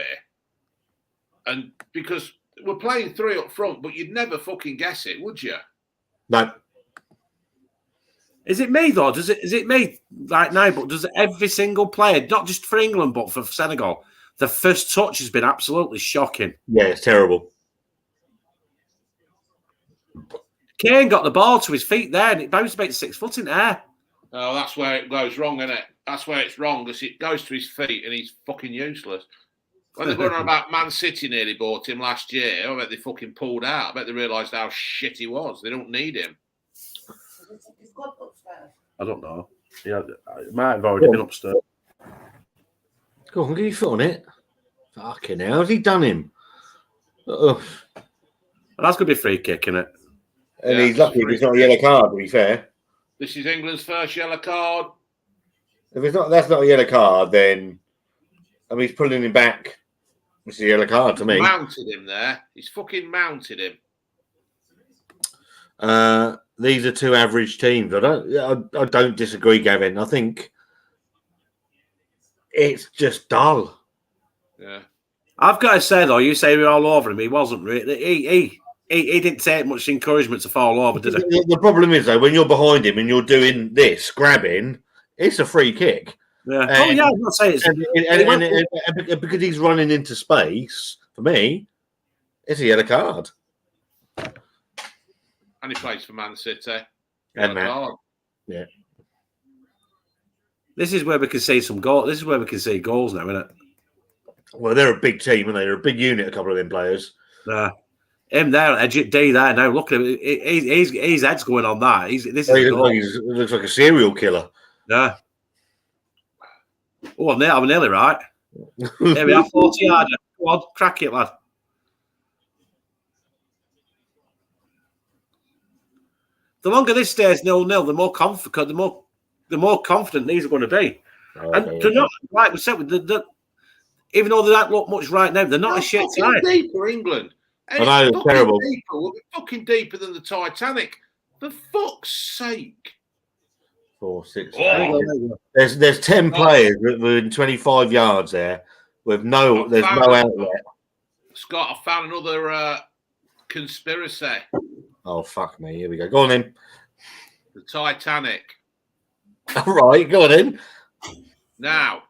and because we're playing 3 up front, but you'd never fucking guess it, would you? No. Is it me though? Is it me right now? But does every single player, not just for England but for Senegal, the first touch has been absolutely shocking. Yeah, it's terrible. Kane got the ball to his feet there, and it bounced about 6 foot in the air. Oh, that's where it goes wrong, isn't it? That's where it's wrong, because it goes to his feet and he's fucking useless. When they're going on about Man City nearly bought him last year, I bet they fucking pulled out. I bet they realised how shit he was. They don't need him. I don't know. Yeah, it might have already been upstairs. Go on, get your foot on it. Fucking hell, has he done him? Well, that's going to be a free kick, isn't it? And he's lucky if it's not a yellow card, to be fair. This is England's first yellow card. If that's not a yellow card, then he's pulling him back. It's a yellow card to me. Mounted him there. He's fucking mounted him. These are 2 average teams. I don't disagree, Gavin. I think it's just dull. Yeah. I've got to say though, you say we're all over him. He wasn't really. He didn't take much encouragement to fall over, did he? The problem is though, when you're behind him and you're doing this, grabbing, it's a free kick. Yeah. I was not saying and because he's running into space, for me, it's a yellow card. And he plays for Man City. And Matt. God. Yeah. This is where we can see some goals. This is where we can see goals now, isn't it? Well, they're a big team, and they're a big unit. A couple of them players. Him there, edge D there now. Look at him. His head's going on that. He looks like a serial killer. Yeah. Oh, I'm nearly right. There we are, 40 yards. Go on, crack it, lad. The longer this stays 0-0, the more confident. The more confident these are going to be. And they're not, like we said, even though they don't look much right now, they're not a shit side. Deep for England. And I know, it's terrible. We're fucking deeper than the Titanic. For fuck's sake. 4, 6. Oh. There's 10 players within 25 yards there with no outlet. Scott, I found another conspiracy. Oh fuck me! Here we go. Go on then. The Titanic. All right, go on then. Now,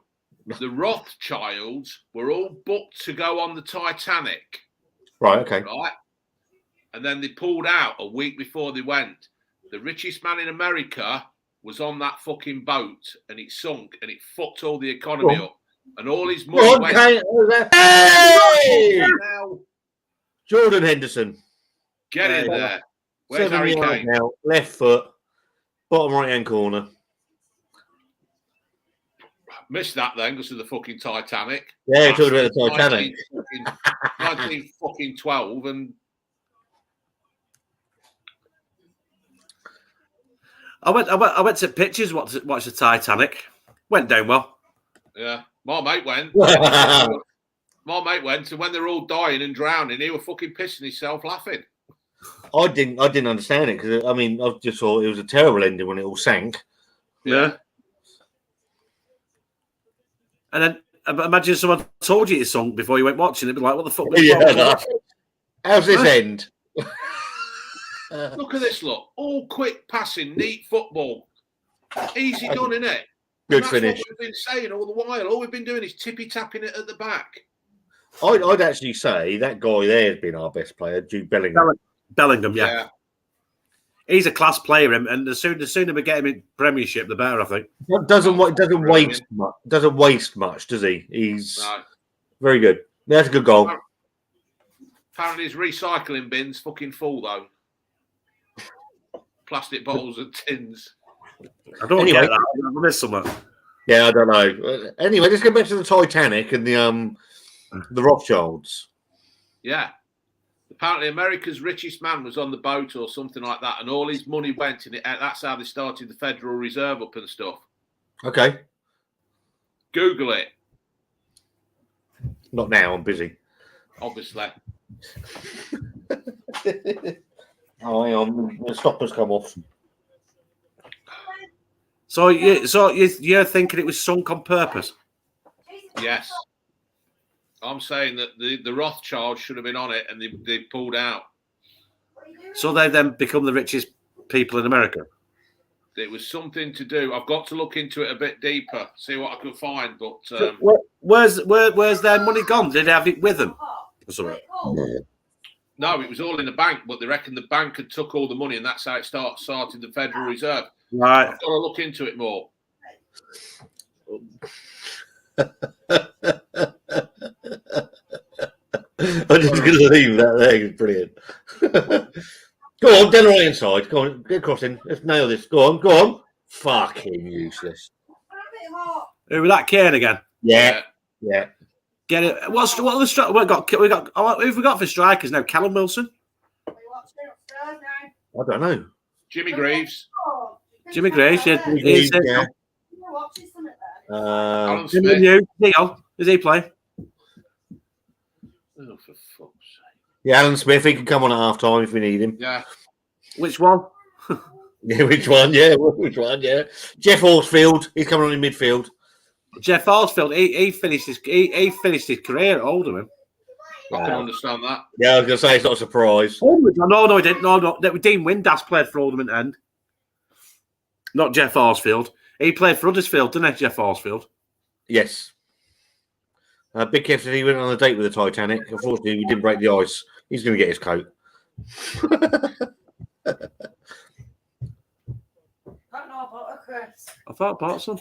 the Rothschilds were all booked to go on the Titanic. Right. Okay. Right. And then they pulled out a week before they went. The richest man in America was on that fucking boat, and it sunk, and it fucked all the economy up, and all his money went. Hey! Jordan Henderson. Get in there. Where's 7 Harry yards Kane? now, left foot, bottom right hand corner. Missed that then because of the fucking Titanic. Yeah, talking about the Titanic. 1912 and I went to pictures, watch the Titanic. Went down well. Yeah. My mate went. And when they're all dying and drowning, he was fucking pissing himself laughing. I didn't understand it because I just thought it was a terrible ending when it all sank. Yeah. And then imagine someone told you it sunk before you went watching it. Be like, what the fuck? How's this end? Look at this, look. All quick passing, neat football. Easy done, innit? Good finish. What we've been saying all the while. All we've been doing is tippy-tapping it at the back. I'd actually say that guy there has been our best player, Jude Bellingham. Bellingham, yeah. He's a class player, and the sooner we get him in Premiership, the better, I think. Doesn't waste much, does he? He's very good. That's a good goal. Apparently his recycling bin's fucking full, though. Plastic bottles and tins. I don't get that. I missed something. Yeah, I don't know. Anyway, let's get back to the Titanic and the Rothschilds. Yeah. Apparently, America's richest man was on the boat or something like that, and all his money went in it. That's how they started the Federal Reserve up and stuff. Okay. Google it. Not now. I'm busy. Obviously. Oh, hang on. The stopper's come off. So you're thinking it was sunk on purpose? Yes. I'm saying that the Rothschilds should have been on it and they pulled out. So they then become the richest people in America? It was something to do. I've got to look into it a bit deeper, see what I can find. But where's their money gone? Did they have it with them? No, it was all in the bank, but they reckon the bank had took all the money, and that's how it started the Federal Reserve. Right. I've got to look into it more. I'm just going to leave that there. It's brilliant. Go on, down the right hand side. Go on, get crossing. Let's nail this. Go on. Fucking useless. Who was that, Kane again? Yeah. Get it. What are the strikers? We got. Who have we got for strikers now? Callum Wilson. I don't know. Jimmy Greaves. Jimmy Greaves. Yeah. Alan Smith. Does he play? Oh, for fuck's sake. Yeah, Alan Smith. He can come on at half time if we need him. Yeah. Which one? Yeah, which one? Yeah, which one? Yeah. Jeff Horsfield. He's coming on in midfield. Jeff Horsfield. He finished his career at Oldham. I can understand that. Yeah, I was going to say it's not a surprise. No, he didn't. No. Dean Windass played for Oldham at the end. Not Jeff Horsfield. He played for Huddersfield, didn't he, Jeff Horsfield? Yes. Big Kev said he went on a date with the Titanic. Unfortunately, we didn't break the ice. He's going to get his coat. I thought I bought some.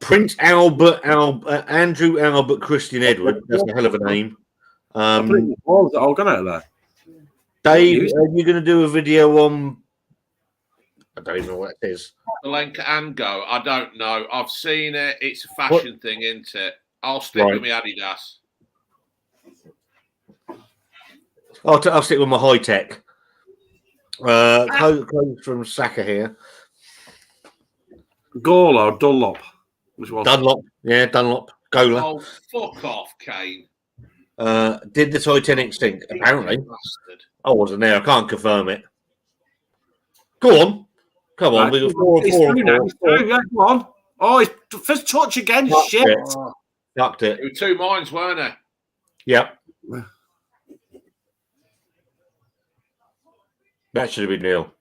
Prince Andrew Albert Christian Edward. That's a hell of a name. I put it in the balls that all gone out of there. Dave, are you going to do a video on? I don't even know what it is. Malenka and Go. I don't know. I've seen it. It's a fashion thing, isn't it? I'll stick with my Adidas. I'll stick with my high tech. Clothes from Saka here. Gola or Dunlop? Which one? Dunlop. Yeah, Dunlop. Gola. Oh, fuck off, Kane. Did the Titanic sink? Apparently. Bastard. I wasn't there. I can't confirm it. Go on. Come on. Right. We got four. Yeah, come on. Oh, his first touch again. Shit. Fucked it. There were two minds, weren't there? Yep. That should have been nil.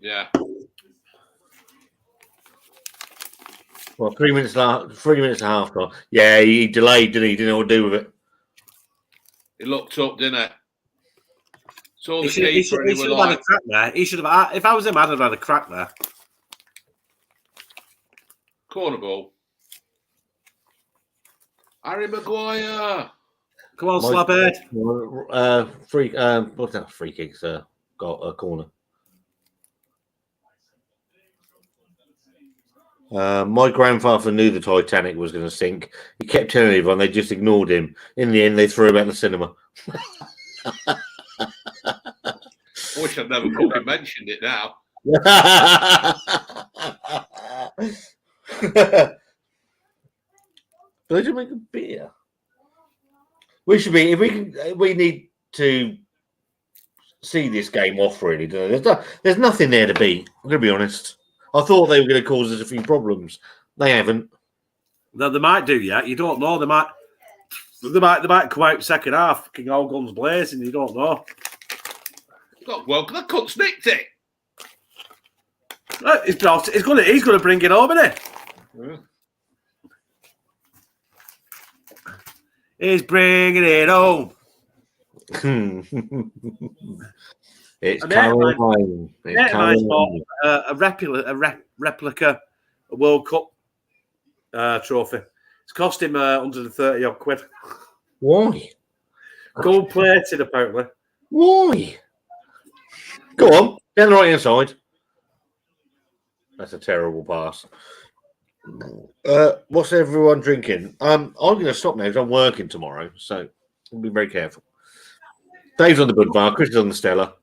Yeah. Well, 3 minutes and a half gone. Yeah, he delayed, didn't he? Didn't know what to do with it. He looked up, didn't he? Saw He the should keeper and he have was had a like, crack there. He should have. If I was him, I'd have had a crack there. corner ball. Harry Maguire. Come on, slabhead. What's that? Free kicks. Got a corner. My grandfather knew the Titanic was going to sink. He kept telling everyone. They just ignored him. In the end, they threw him out the cinema. I wish I'd never fucking mentioned it now. They should make a beer. We should be. If we can, we need to see this game off. Really, there's nothing there to beat. I'm going to be honest. I thought they were going to cause us a few problems. They haven't. No, they might do. Yeah, you don't know. They might come out second half, fucking all guns blazing. You don't know. Well, the cunt's nicked it. He's going to bring it home, isn't he? Yeah. He's bringing it home. It's coming home. A replica World Cup trophy. It's cost him 130 odd quid. Why? Gold plated, apparently. Why? Go on, down the right hand side. That's a terrible pass. What's everyone drinking? I'm going to stop now because I'm working tomorrow, so I'll be very careful. Dave's on the Bud Bar, Chris is on the Stella.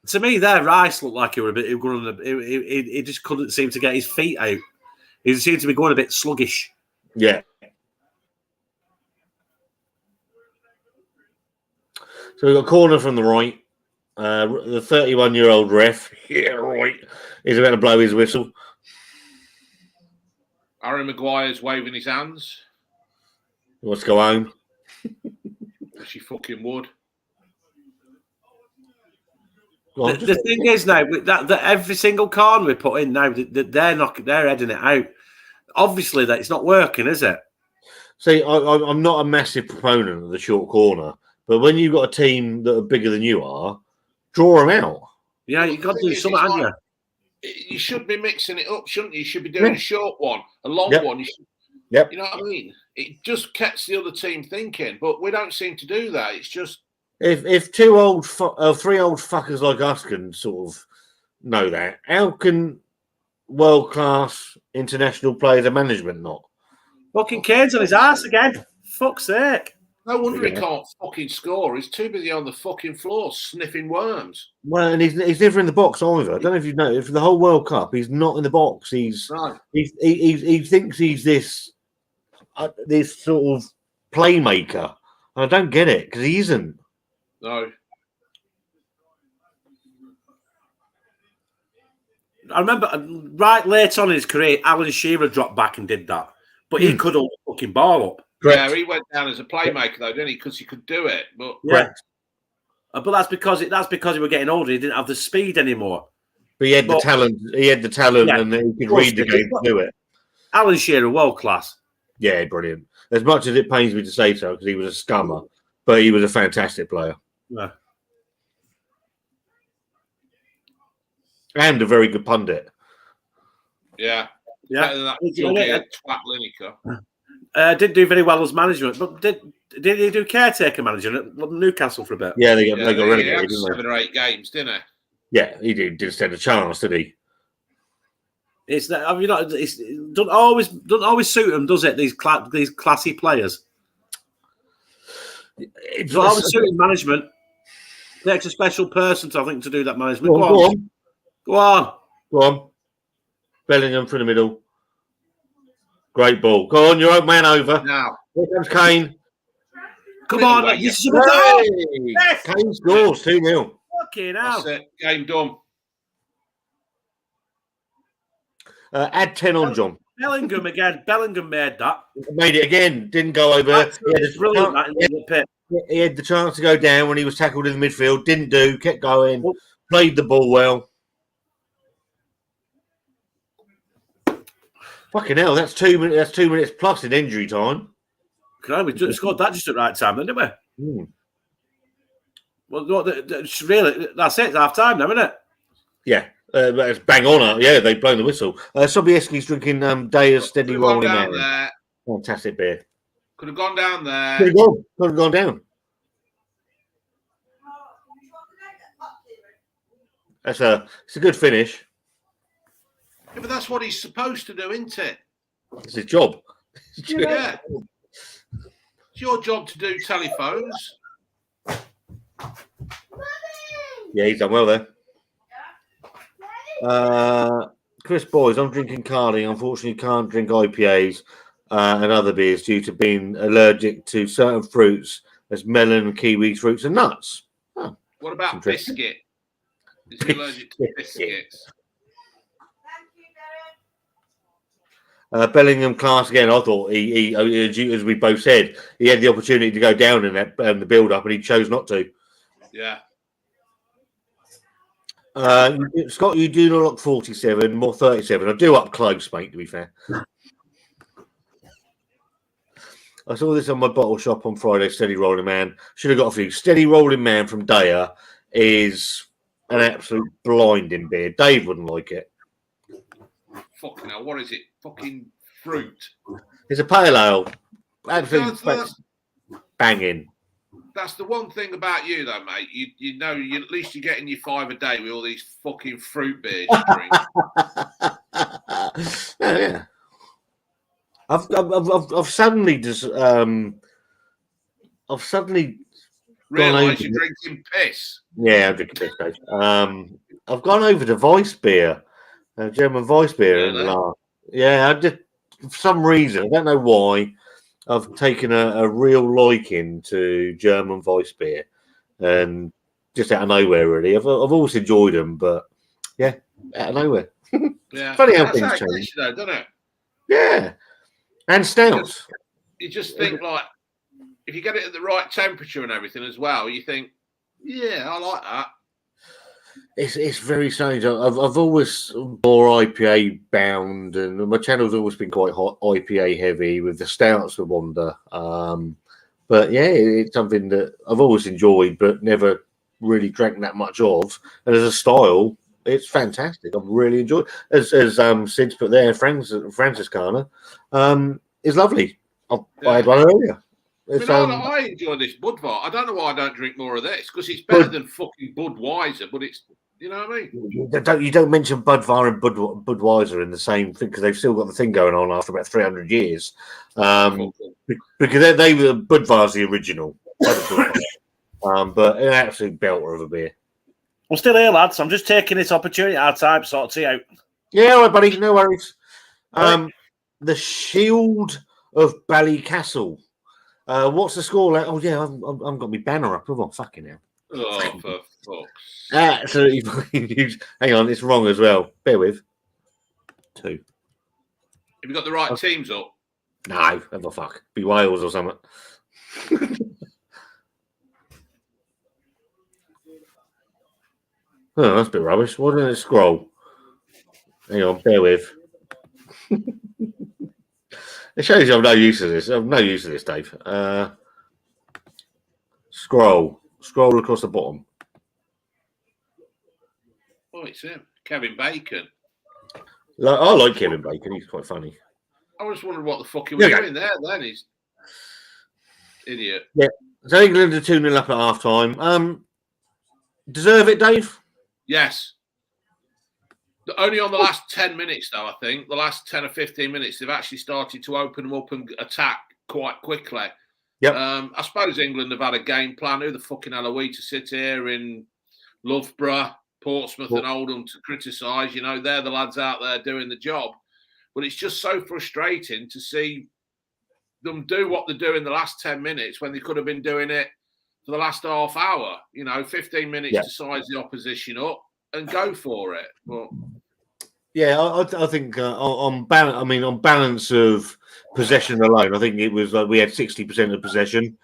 To me, their Rice looked like he just couldn't seem to get his feet out. He seemed to be going a bit sluggish. Yeah. So we've got a corner from the right. The 31-year-old ref, yeah, right, is about to blow his whistle. Harry Maguire's waving his hands. He wants to go home. Wish he fucking would. The thing is now that every single corner we put in now, they're heading it out. Obviously, that it's not working, is it? See, I'm not a massive proponent of the short corner, but when you've got a team that are bigger than you are, draw them out. Yeah, you've got to do something, haven't you? You should be mixing it up, shouldn't you? You should be doing a short one, a long one. You know what I mean? It just gets the other team thinking, but we don't seem to do that. It's just if three old fuckers like us can sort of know that, how can world-class international players and management not? Fucking Kane's on his ass again. Fuck's sake. No wonder he can't fucking score. He's too busy on the fucking floor sniffing worms. Well, and he's never in the box either. I don't know if you know. For the whole World Cup, he's not in the box. He thinks he's this sort of playmaker, and I don't get it because he isn't. No. I remember right late on in his career, Alan Shearer dropped back and did that, but he could hold the fucking ball up. Correct. Yeah, he went down as a playmaker though, didn't he? Because he could do it. But but that's because he was getting older. He didn't have the speed anymore. But he had the talent. He had the talent, and he could read the game to do it. Alan Shearer, world class. Yeah, brilliant. As much as it pains me to say so, because he was a scummer, but he was a fantastic player. Yeah. And a very good pundit. Yeah. Yeah. Better than that juggy twat Lineker. Didn't do very well as management, but did he do caretaker manager at Newcastle for a bit? Yeah, they got He relegated, had didn't they? 7 or 8 games, didn't he? Yeah, he didn't stand a chance, did he? It's that it doesn't always suit them, does it? These classy players. It's not always suiting management. It takes a special person, I think, to do that management. Go on. Bellingham from the middle. Great ball. Go on, your old man over. Now. Here comes Kane. Come on. Kane scores 2-0. Fucking hell. That's it. Game done. Add 10 on, John. Bellingham again. Bellingham made that. Made it again. Didn't go over. He had the chance to go down when he was tackled in the midfield. Didn't do. Kept going. Played the ball well. Fucking hell, that's 2 minutes. That's 2 minutes plus in injury time. We scored that just at the right time, then, didn't we? Well, really, that's it. It's half time now, isn't it? Yeah, it's bang on. Yeah, they've blown the whistle. Sobieski's drinking Daya's Steady Rolling Man. Fantastic beer. Could have gone down there. Could have gone down. It's a good finish. Yeah, but that's what he's supposed to do, isn't it? It's his job. Yeah. It's your job to do telephones. Yeah, he's done well there. Chris Boys, I'm drinking Carling. Unfortunately, can't drink IPAs and other beers due to being allergic to certain fruits as melon, kiwi fruits, and nuts. Oh, what about biscuit? Is he allergic to biscuits? Bellingham class again. I thought he, as we both said, he had the opportunity to go down in that the build-up, and he chose not to. Yeah. Scott, you do not look 47, more 37. I do up close, mate, to be fair. I saw this on my bottle shop on Friday, Steady Rolling Man. Should have got a few. Steady Rolling Man from Daya is an absolute blinding beer. Dave wouldn't like it. Fucking hell, what is it? Fucking fruit. It's a pale ale. Absolutely banging. That's the one thing about you, though, mate. You know, at least you're getting your 5 a day with all these fucking fruit beers you drink. Yeah. I've suddenly just realised you're drinking piss. Yeah, I'm drinking piss, Dave. I've gone over to Weiss beer, German Weiss beer in the last. Yeah, I just for some reason I don't know why. I've taken a real liking to German Weiss beer, and just out of nowhere, really. I've always enjoyed them, but yeah, out of nowhere. Yeah, funny how things change, though, doesn't it? Yeah, and stouts. You just think like if you get it at the right temperature and everything as well, you think, yeah, I like that. It's very strange. I've always more IPA bound, and my channel's always been quite hot IPA heavy with the stouts of Wanda. But yeah, it's something that I've always enjoyed, but never really drank that much of. And as a style, it's fantastic. I've really enjoyed. As Sid's put there, Franciscana is lovely. I had one earlier. I enjoy this Budvar. I don't know why I don't drink more of this because it's better than fucking Budweiser, but it's, you know what I mean? You don't mention Budvar and Budweiser in the same thing because they've still got the thing going on after about 300 years. Because they were Budvar's the original. But an absolute belter of a beer. I'm still here, lads. I'm just taking this opportunity at our time to sort of see out. Yeah, all right, buddy. No worries. The Shield of Ballycastle. What's the score? Oh, yeah, I've got my banner up. Oh, fucking hell. Oh, for fuck's sake. Absolutely fucking huge. Hang on, it's wrong as well. Bear with. 2. Have you got the right teams up? No, have a fuck. Be Wales or something. Oh, that's a bit rubbish. Why didn't it scroll? Hang on, bear with. It shows you I'm no use to this. I'm no use to this, Dave. Scroll across the bottom. Oh, it's him. Kevin Bacon. I like Kevin Bacon. He's quite funny. I was wondering what the fuck he was doing there. Then he's idiot. Yeah. So England are 2-0 up at half time. Deserve it, Dave? Yes. Only on the last 10 minutes, though, I think. The last 10 or 15 minutes, they've actually started to open them up and attack quite quickly. Yep. I suppose England have had a game plan. Who the fucking hell are we to sit here in Loughborough, Portsmouth and Oldham to criticise? You know, they're the lads out there doing the job. But it's just so frustrating to see them do what they do in the last 10 minutes when they could have been doing it for the last half hour. You know, 15 minutes to size the opposition up and go for it. But yeah, I think on balance, on balance of possession alone, I think it was like we had 60% of possession.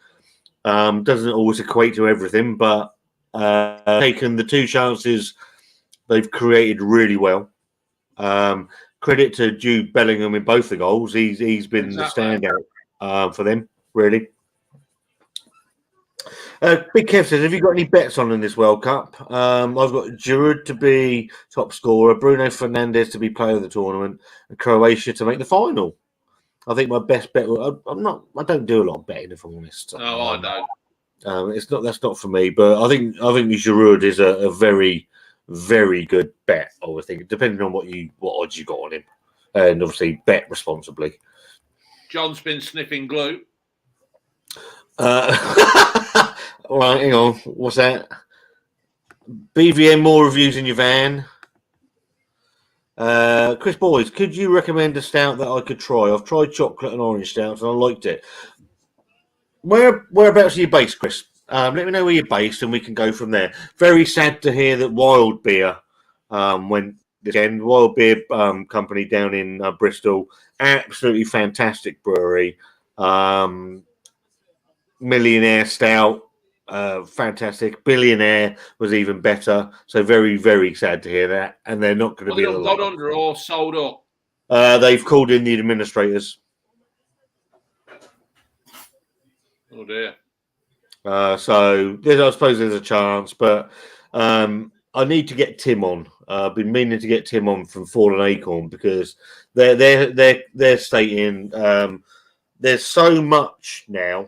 Doesn't always equate to everything, but taken the 2 chances they've created really well. Credit to Jude Bellingham in both the goals. He's been the standout for them, really. Big Kev says, have you got any bets on in this World Cup? I've got Giroud to be top scorer, Bruno Fernandes to be player of the tournament, and Croatia to make the final. I think my best bet. I don't do a lot of betting, if I'm honest. No, I don't. That's not for me. But I think Giroud is a very, very good bet. I would think, depending on what odds you got on him, and obviously bet responsibly. John's been sniffing glue. Right, hang on. What's that? BVM, more reviews in your van. Chris Boys, could you recommend a stout that I could try? I've tried chocolate and orange stouts and I liked it. Whereabouts are you based, Chris? Let me know where you're based and we can go from there. Very sad to hear that Wild Beer went again. Wild Beer Company down in Bristol. Absolutely fantastic brewery. Millionaire stout. Fantastic. Billionaire was even better. So very, very sad to hear that. And they're not going to be got under or sold up. They've called in the administrators. Oh dear. So I suppose there's a chance, but I need to get Tim on. I've been meaning to get Tim on from Fallen Acorn because they're stating there's so much now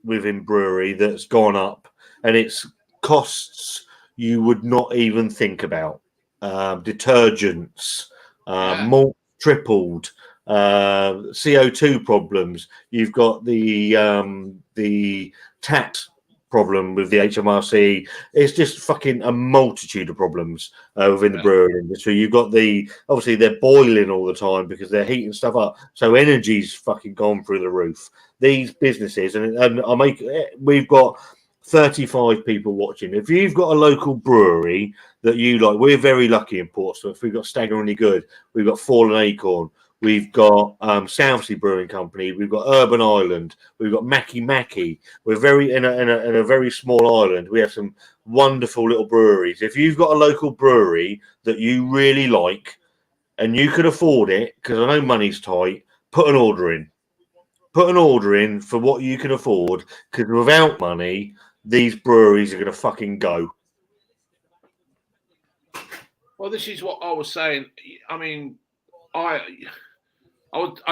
within brewery that's gone up, and it's costs you would not even think about. Detergents, malt tripled, CO2 problems. You've got the tax problem with the HMRC. It's just fucking a multitude of problems within the brewing industry. You've got obviously they're boiling all the time because they're heating stuff up. So energy's fucking gone through the roof. These businesses, and we've got 35 people watching. If you've got a local brewery that you like, we're very lucky in Portsmouth. We've got Staggeringly Good. We've got Fallen Acorn. We've got Southsea Brewing Company. We've got Urban Island. We've got Mackie. We're very in a very small island. We have some wonderful little breweries. If you've got a local brewery that you really like and you can afford it, because I know money's tight, put an order in. Put an order in for what you can afford, because without money, these breweries are going to fucking go. Well, this is what I was saying. I mean, I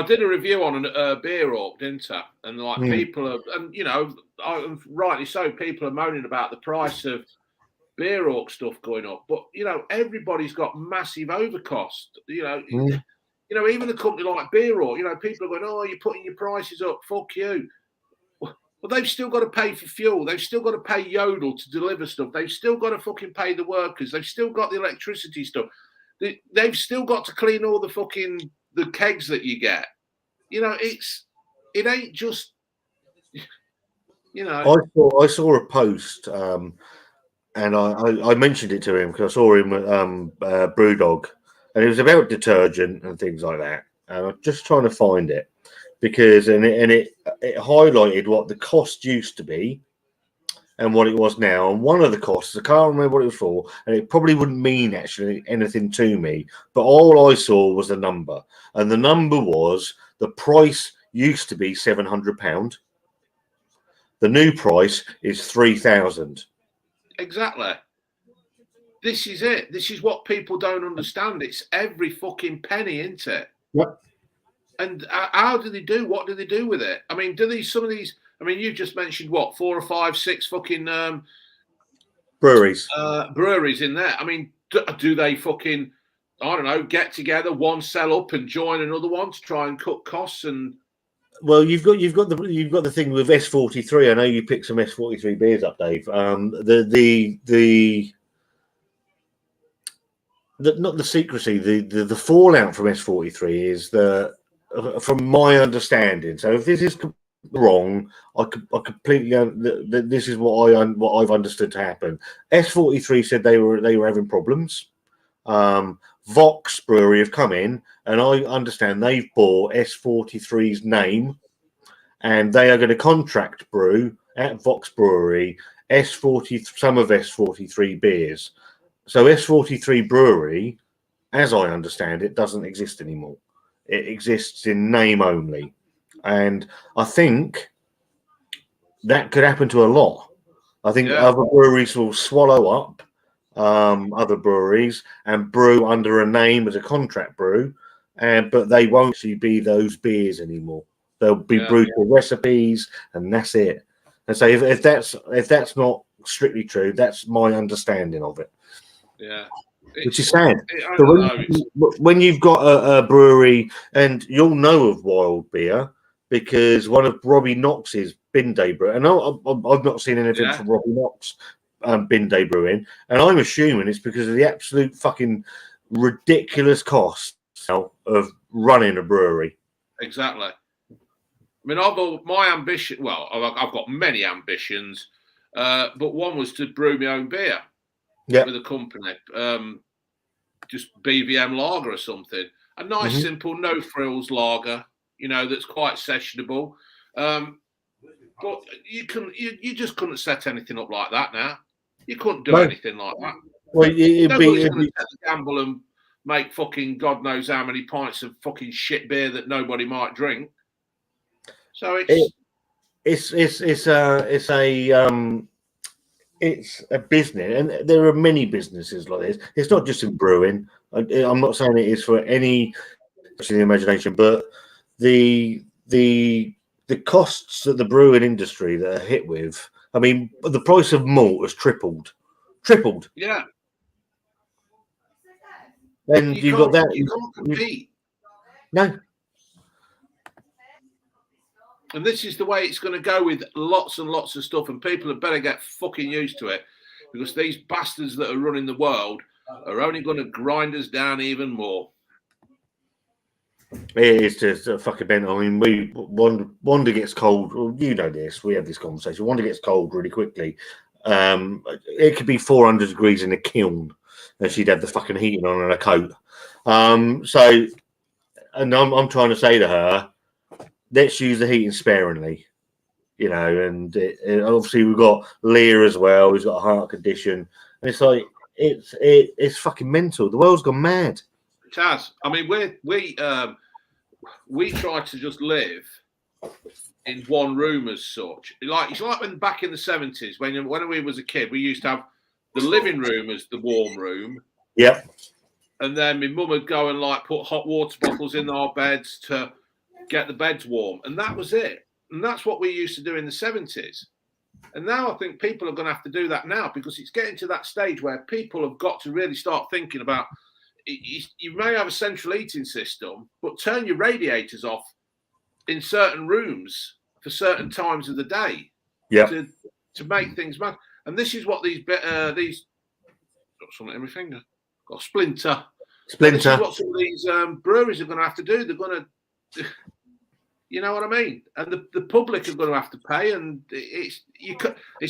did a review on a beer org, didn't I? And like people are, and you know, rightly so, people are moaning about the price of beer org stuff going up. But you know, everybody's got massive overcost. You know, even a company like Beer Org, you know, people are going, oh, you're putting your prices up, fuck you. Well, they've still got to pay for fuel. They've still got to pay Yodel to deliver stuff. They've still got to fucking pay the workers. They've still got the electricity stuff. They've still got to clean all the kegs that you get. You know, it ain't just, you know. I saw a post, and I mentioned it to him because I saw him at Brewdog. And it was about detergent and things like that. And I'm just trying to find it because it highlighted what the cost used to be and what it was now. And one of the costs, I can't remember what it was for, and it probably wouldn't mean actually anything to me. But all I saw was the number. And the number was the price used to be £700. The new price is 3,000. Exactly. this is it. This is what people don't understand. It's every fucking penny, isn't it? Yep. And how do they do? What do they do with it? I mean, some of these? I mean, you just mentioned what 4 or 5, 6 fucking breweries. Breweries in there. I mean, do they fucking, I don't know, get together, one sell up and join another one to try and cut costs? And well, you've got the thing with S43. I know you picked some S43 beers up, Dave. Not the secrecy, the fallout from S43 is the, from my understanding. So if this is wrong, I completely. This is what I've understood to happen. S43 said they were having problems. Vox Brewery have come in, and I understand they've bought S43's name, and they are going to contract brew at Vox Brewery some of S43 beers. So S43 Brewery, as I understand it, doesn't exist anymore. It exists in name only. And I think that could happen to a lot. I think other breweries will swallow up other breweries and brew under a name as a contract brew, but they won't actually be those beers anymore. They'll be brewed for recipes, and that's it. And so if that's not strictly true, that's my understanding of it. Yeah. Which is sad. When you've got a brewery, and you'll know of Wild Beer because one of Robbie Knox's bin day brew, and I've not seen anything from Robbie Knox bin day brewing, and I'm assuming it's because of the absolute fucking ridiculous cost of running a brewery. Exactly. I mean, my ambition. Well, I've got many ambitions, but one was to brew my own beer. With a company, just BVM lager or something, a nice, simple, no frills lager, that's quite sessionable. But you just couldn't set anything up like that now. You couldn't do anything like that. Well, nobody's going to take the gamble and make fucking God knows how many pints of fucking shit beer that nobody might drink. So it's a business, and there are many businesses like this. It's not just in brewing. I'm not saying it is for any in the imagination, but the costs that the brewing industry that are hit with. I mean, the price of malt has tripled. Yeah. Then you've got that. You can't compete. No. And this is the way it's going to go with lots and lots of stuff, and people had better get fucking used to it, because these bastards that are running the world are only going to grind us down even more. It is just a fucking bent. I mean, Wanda gets cold. Well, you know this. We have this conversation. Wanda gets cold really quickly. It could be 400 degrees in a kiln, and she'd have the fucking heating on and a coat. So, and I'm trying to say to her, let's use the heating sparingly, and obviously we've got Leah as well, who's got a heart condition. And it's like, it's fucking mental. The world's gone mad. It has. I mean, we try to just live in one room as such. It's like when back in the 70s, when we was a kid, we used to have the living room as the warm room. Yep. And then my mum would go and put hot water bottles in our beds to get the beds warm, and that was it. And that's what we used to do in the 70s. And now I think people are going to have to do that now, because it's getting to that stage where people have got to really start thinking about, you may have a central heating system, but turn your radiators off in certain rooms for certain times of the day. To make things mad. And this is what these got something in my finger, got a splinter. This is what some of these breweries are going to have to do. They're going to, you know what I mean? And the public are going to have to pay. And it's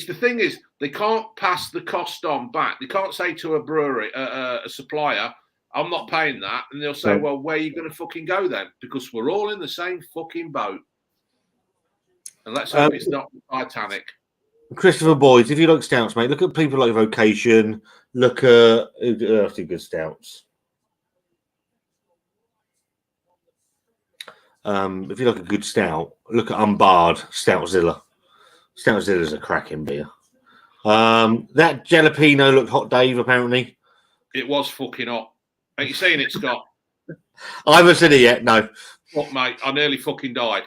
the thing is, they can't pass the cost on back. They can't say to a brewery, a supplier, I'm not paying that. And they'll say, well, where are you going to fucking go then? Because we're all in the same fucking boat. And let's hope it's not Titanic. Christopher Boyd, if you like stouts, mate, look at people like Vocation. Look at good stouts. If you like a good stout, look at Unbarred Stoutzilla. Stoutzilla's a cracking beer. That jalapeno looked hot, Dave, apparently. It was fucking hot. Ain't you seen it, Scott? I haven't seen it yet. No. Fuck, mate, I nearly fucking died.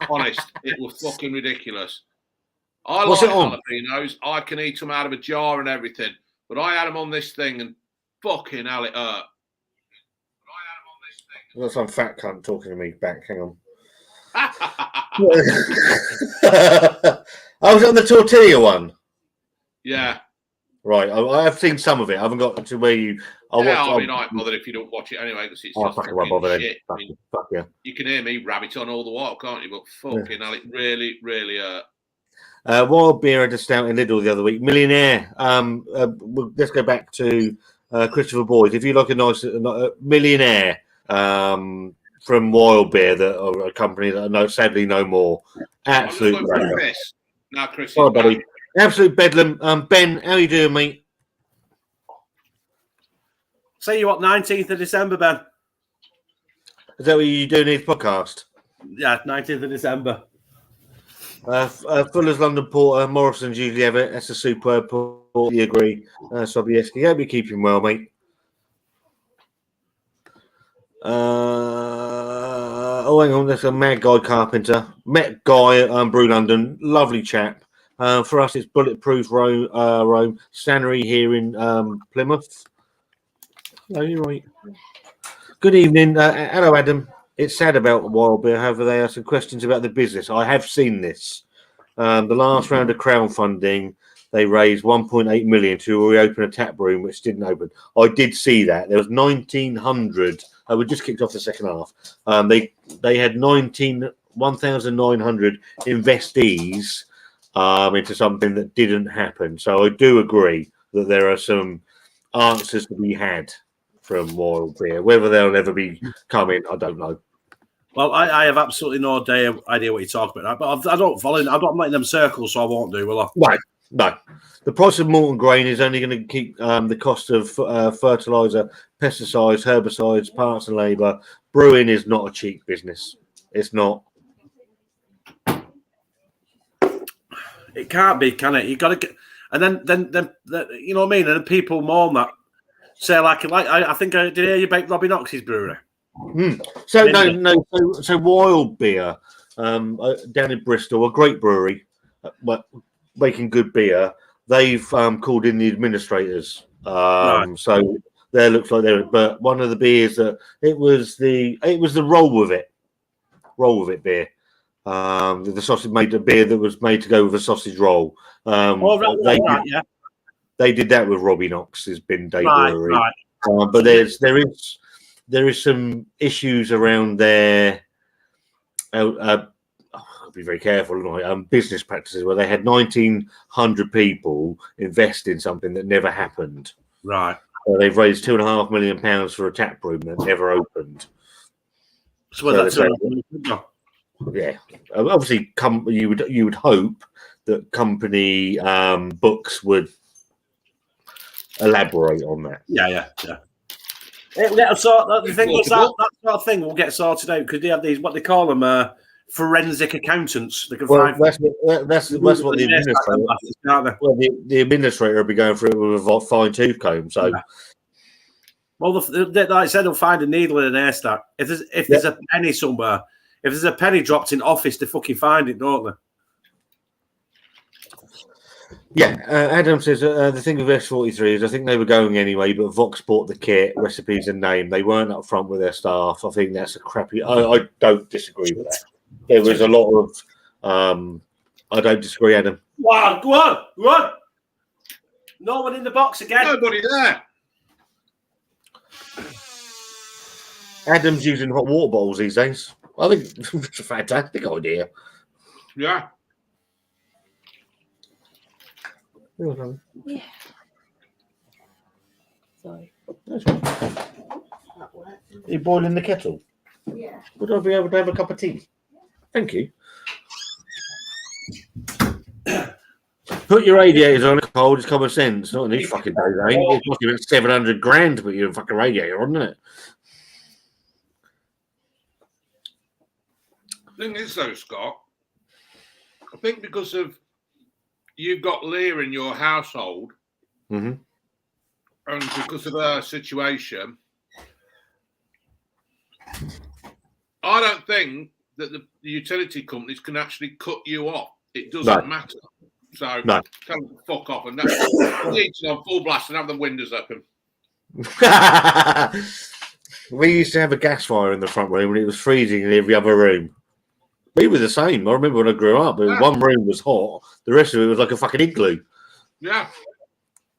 Honest, it was fucking ridiculous. I What's like it on? jalapenos. I can eat them out of a jar and everything. But I had them on this thing and fucking hell, it hurt. I've got some fat cunt talking to me back. Hang on. I was on the tortilla one. Yeah. Right. I've seen some of it. I haven't got to where you. I mean, I ain't bothered if you don't watch it anyway because it's just fucking shit. I mean, fuck yeah. You can hear me rabbit on all the while, can't you? But fucking hell, it really, really hurt. Wild beer had a stout in Lidl the other week. Millionaire. Let's go back to Christopher Boyd. If you like a nice Millionaire from Wild Beer, that are a company that I know sadly no more. Absolute. Chris. Now, Chris. Hi, buddy. Absolute bedlam. Ben, how you doing, mate? See you what, 19th of December, Ben. Is that what you doing this podcast? Yeah, 19th of December. Fuller's London Porter, Morrison's usually have it. That's a superb port. You agree? Sobieski, hope you're keeping well, mate. Hang on, there's a Mad Guy Carpenter. Met Guy at Brew London, lovely chap. For us, it's Bulletproof Rome, Stannery here in Plymouth. No, you're right. Good evening. Hello, Adam. It's sad about Wild Beer. However, they have some questions about the business. I have seen this. The last round of crowdfunding, they raised 1.8 million to reopen a tap room, which didn't open. I did see that. There was 1,900. We just kicked off the second half. They had 1,900 investees into something that didn't happen. So I do agree that there are some answers to be had from Wild Beer. Whether they'll ever be coming, I don't know. Well, I have absolutely no idea what you're talking about. But I don't follow. I'm not making them circles, so I won't do, will I? No. The price of malt and grain is only going to keep the cost of fertilizer, pesticides, herbicides, parts and labour. Brewing is not a cheap business. It's not. It can't be, can it? You got to get, and then you know what I mean. And people moan that. Say like I think I did hear you about Robbie Knox's brewery. So So Wild Beer down in Bristol, a great brewery, making good beer. They've called in the administrators. Right. So there looks like they're. But one of the beers that it was the roll with it beer. The sausage made a beer that was made to go with a sausage roll. They did that with Robbie Knox's Bin Day Brewery. Right. But there is some issues around their I'll be very careful, business practices where they had 1,900 people invest in something that never happened. Right. They've raised £2.5 million for a tap room that never opened. Yeah, obviously, you would hope that company books would elaborate on that. Yeah. The thing is that sort of thing will get sorted out because they have these what they call them forensic accountants. They can find that's what the administrator. Well, the administrator will be going through it with a fine tooth comb. So, well, like I said, they'll find a needle in an haystack. If there's a penny somewhere, if there's a penny dropped in office, they fucking find it, don't they? Yeah, Adam says the thing with S43 is I think they were going anyway, but Vox bought the kit, recipes, and name. They weren't up front with their staff. I think that's a crappy. I don't disagree with that. There was a lot of. I don't disagree, Adam. Wow, go on! No one in the box again. Nobody there. Adam's using hot water bottles these days. I think it's a fantastic idea. Yeah. Yeah. Sorry. Are you boiling the kettle? Yeah. Would I be able to have a cup of tea? Thank you. Put your radiators on it cold. It's common sense. Not in these fucking days, eh? It must be about 700 grand to put your fucking radiator on, isn't it? Thing is, though, Scott, I think because of you've got Leah in your household, mm-hmm. And because of her situation, I don't think that the utility companies can actually cut you off. It doesn't matter. So tell them to fuck off and that's on full blast and have the windows open. We used to have a gas fire in the front room and it was freezing in every other room. We were the same. I remember when I grew up, one room was hot, the rest of it was like a fucking igloo. Yeah.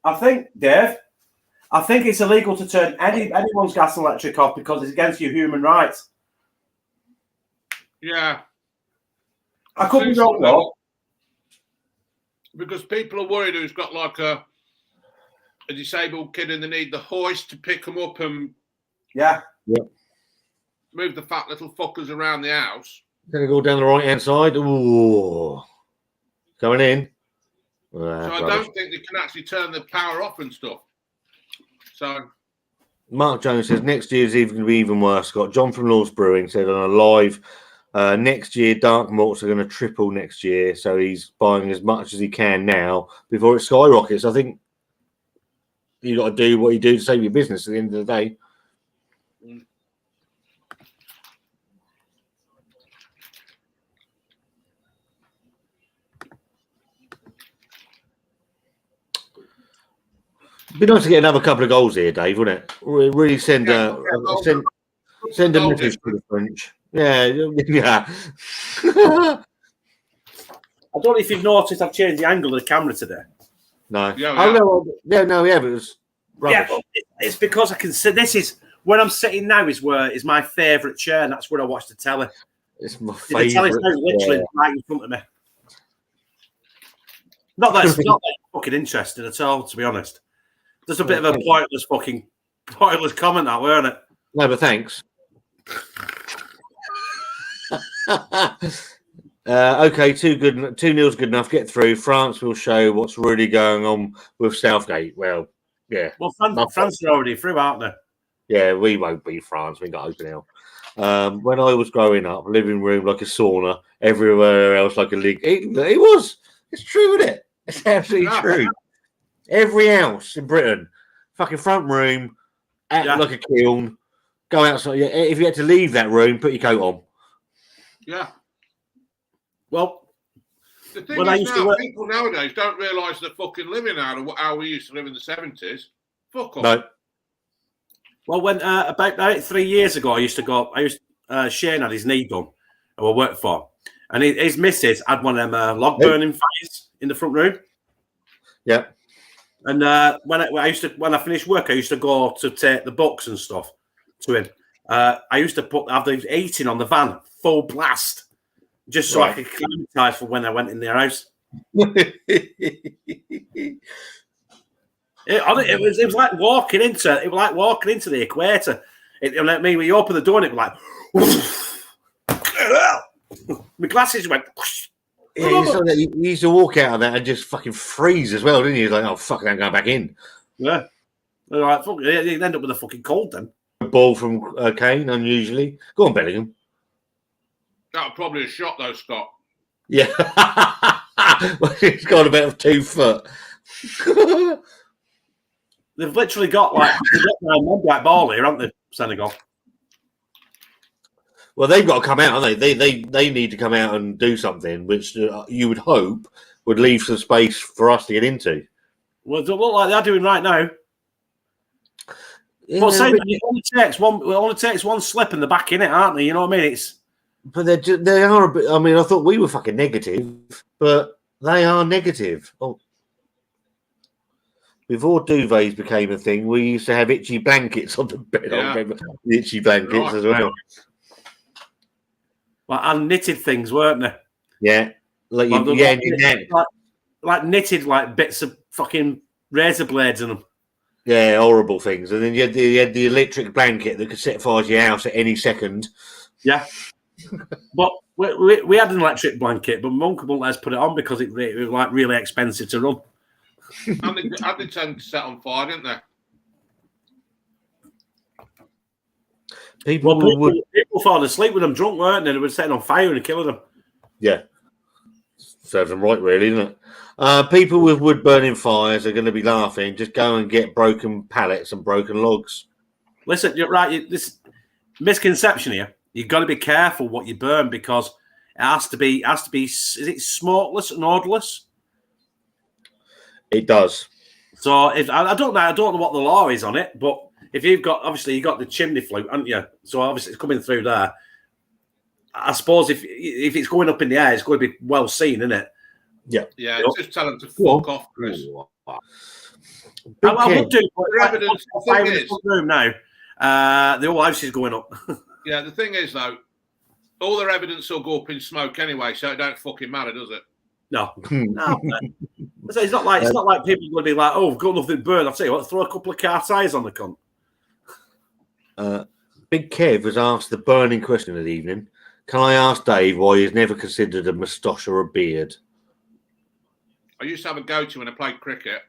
I think, Dave, it's illegal to turn anyone's gas and electric off because it's against your human rights. Yeah. I could be wrong, though. Because people are worried who's got like a disabled kid and they need the hoist to pick them up and move the fat little fuckers around the house. Gonna go down the right hand side. Ooh, going in. So I don't think they can actually turn the power off and stuff. So Mark Jones says next year's even going to be even worse. Scott John from Lord's Brewing said on a live next year dark malts are going to triple next year, so he's buying as much as he can now before it skyrockets. I think you got to do what you do to save your business at the end of the day. It'd be nice to get another couple of goals here, Dave, wouldn't it? Really send a message to the French. Yeah. I don't know if you've noticed I've changed the angle of the camera today. No. Yeah, But it was rubbish. Yeah, it's because I can see. This is where I'm sitting now. Is my favourite chair, and that's where I watch the telly. It's my The telly's favourite. now literally right in front of me. Not that it's not fucking interesting at all, to be honest. There's a bit of a pointless comment, that weren't it? No, but thanks. Okay, 2-0's good enough. Get through. France will show what's really going on with Southgate. Well, yeah. Well, France are already through, aren't they? Yeah, we won't beat France. We got open hell. When I was growing up, living room like a sauna, everywhere else like a league. It was. It's true, isn't it? It's absolutely true. Every house in Britain, fucking front room, like a kiln. Go outside. If you had to leave that room, put your coat on. Yeah. Well, the thing is now, people nowadays don't realise they're fucking living out of how we used to live in the 70s. Fuck off. No. Well, when about 3 years ago, Shane had his knee done, who I worked for, and his missus had one of them log burning fires in the front room. Yeah. And when I finished work, I used to go to take the books and stuff to him. I used to have the heating on the van full blast, just so I could acclimatise for when I went in their house. It was like walking into the equator. When you open the door, and it was like my glasses went. Yeah, you used to walk out of that and just fucking freeze as well, didn't you? Like, oh fuck, I'm going back in. Yeah, they're like, fuck, you end up with a fucking cold then. A ball from Kane, unusually. Go on, Bellingham. That was probably a shot, though, Scott. Yeah, he's got about 2 foot. They've literally got a black ball here, haven't they, Senegal? Well, they've got to come out, haven't they? They need to come out and do something, which you would hope would leave some space for us to get into. Well, it doesn't look like they're doing right now. Yeah, but saying that it only takes one slip and they're back in it, aren't they? You know what I mean? But they are a bit. I mean, I thought we were fucking negative, but they are negative. Oh. Before duvets became a thing, we used to have itchy blankets on the bed. Yeah. I remember the itchy blankets as well. Like unknitted things, weren't they? Yeah, like knitted like bits of fucking razor blades in them. Yeah, horrible things. And then you had the electric blanket that could set fire to your house at any second. Yeah, but we had an electric blanket, but Mum wouldn't let us put it on because it was like really expensive to run. And they tend to set on fire, didn't they? People fall asleep with them drunk, weren't they? They were setting on fire and killing them. Yeah. serves them right, really, isn't it? People with wood burning fires are going to be laughing. Just go and get broken pallets and broken logs. Listen, you're right. This misconception here. You've got to be careful what you burn because it has to be. Is it smokeless and odorless? It does. So if I don't know what the law is on it, but if you've got the chimney flute, haven't you? So obviously it's coming through there. I suppose if it's going up in the air, it's going to be well seen, isn't it? Yeah. Yeah, just tell them to fuck off, Chris. I would do. The evidence, the thing is, room now. The whole house is going up. Yeah, the thing is though, all their evidence will go up in smoke anyway, so it don't fucking matter, does it? No. It's not like people are going to be like, "Oh, we've got nothing burned." I'll tell you what, throw a couple of car tires on the cunt. Big Kev was asked the burning question of the evening. Can I ask Dave why he's never considered a moustache or a beard? I used to have a go-to when I played cricket.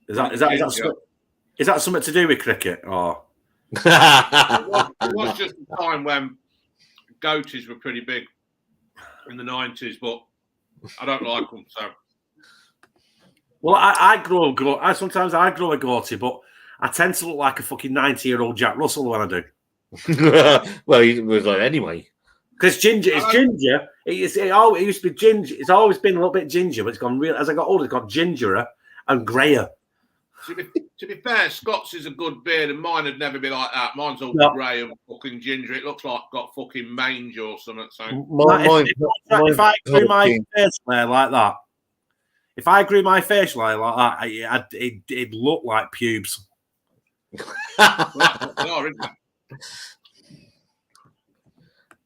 Is that something to do with cricket? Or It was just a time when goatees were pretty big in the 90s, but I don't like them. So, well, sometimes I grow a goatee, but I tend to look like a fucking 90-year-old Jack Russell when I do. Well, he was like anyway. Because ginger. It used to be ginger. It's always been a little bit ginger, but it's gone real. As I got older, it's got gingerer and greyer. To be fair, Scott's is a good beard, and mine would never be like that. Mine's all grey and fucking ginger. It looks like I've got fucking mange or something. So if I grew my facial hair like that, it'd look like pubes.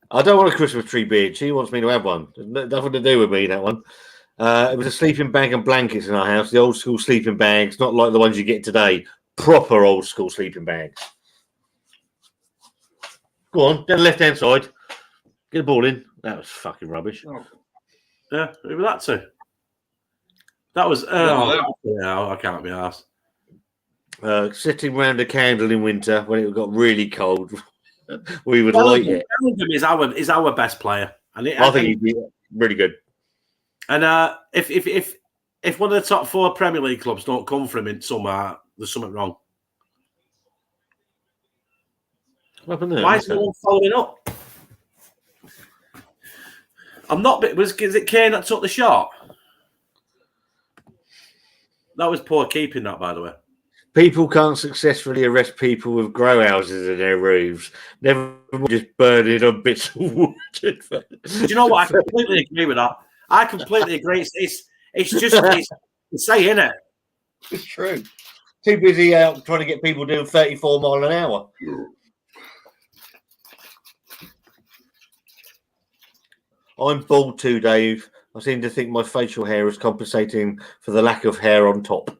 I don't want a Christmas tree beard. She wants me to have one. There's nothing to do with me, that one. It was a sleeping bag and blankets in our house, the old school sleeping bags, not like the ones you get today. Proper old school sleeping bags. Go on, down the left-hand side. Get the ball in. That was fucking rubbish. Yeah, who was that to? That was... I can't be asked. Sitting round a candle in winter when it got really cold. We would light it. Bellingham is our best player. I think he'd be really good. And if one of the top 4 Premier League clubs don't come from him in summer, there's something wrong. What happened there? Why is no one following up? Is it Kane that took the shot? That was poor keeping, that, by the way. People can't successfully arrest people with grow houses in their roofs. Never mind just burning on bits of wood. Do you know what? I completely agree with that. I completely agree. It's saying it. It's true. Too busy out trying to get people doing 34 mile an hour. I'm bald too, Dave. I seem to think my facial hair is compensating for the lack of hair on top.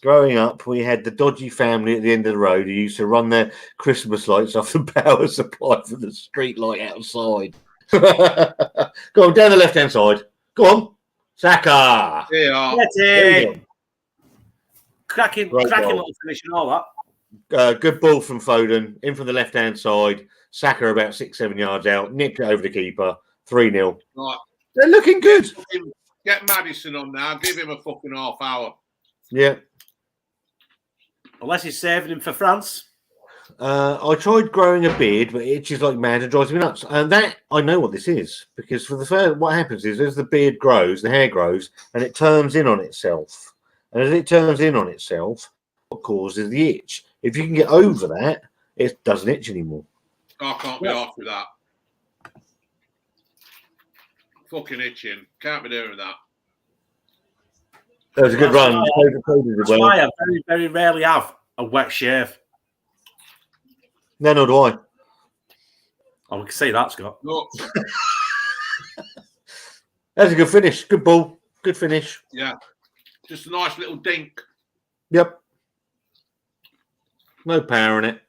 Growing up, we had the dodgy family at the end of the road who used to run their Christmas lights off the power supply from the street light outside. Go on, down the left-hand side. Go on. Saka. Yeah. Cracking little finish and all that. Good ball from Foden. In from the left-hand side. Saka about 6-7 yards out. Nipped it over the keeper. 3-0. Right. They're looking good. Get Maddison on now. Give him a fucking half hour. Yeah. Unless he's saving him for France. I tried growing a beard, but it itches like mad and drives me nuts. And that, I know what this is. Because for the first, what happens is as the beard grows, the hair grows, and it turns in on itself. And as it turns in on itself, what causes the itch? If you can get over that, it doesn't itch anymore. I can't be off with that. Fucking itching. Can't be doing that. That was a good run. That's why I very, very rarely have a wet shave. No, nor do I. Oh, we can see that, Scott. Look. That's a good finish. Good ball. Good finish. Yeah. Just a nice little dink. Yep. No power in it.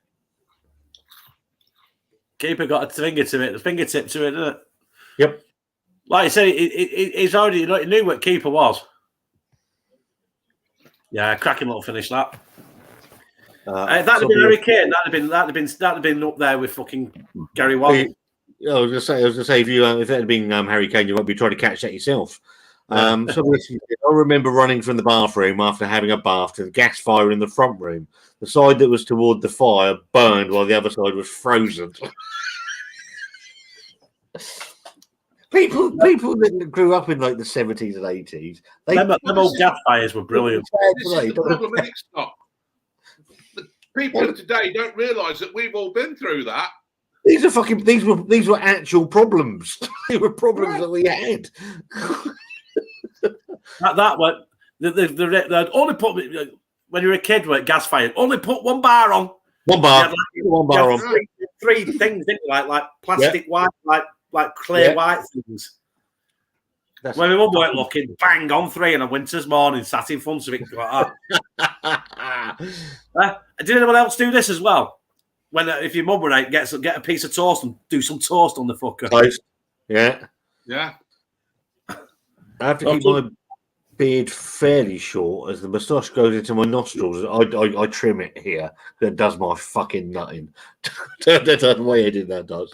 Keeper got a fingertip to it, didn't it? Yep. Like I said, he's already he knew what keeper was. Yeah, cracking little finish that. That'd have been Harry Kane. That'd have been up there with fucking Gary Watt. I was going to say, if it had been Harry Kane, you might be trying to catch that yourself. So I remember running from the bathroom after having a bath to the gas fire in the front room. The side that was toward the fire burned while the other side was frozen. People that grew up in like the 70s and 80s, them old gas fires were brilliant. This is the problem, isn't it, Scott? The people of today don't realise that we've all been through that. These were actual problems. They were problems that we had. that one, the only put when you were a kid with gas fire, only put one bar on. One bar on. Three things, didn't you? Like plastic white, like clear white things. When my mum weren't looking, bang on 3 on a winter's morning, sat in front of it like that. Did anyone else do this as well? When if your mum were out, get a piece of toast and do some toast on the fucker. Toast. Yeah. Yeah. I have to keep my beard fairly short as the moustache goes into my nostrils. I trim it here. That does my fucking nutting. That's the way I did that does.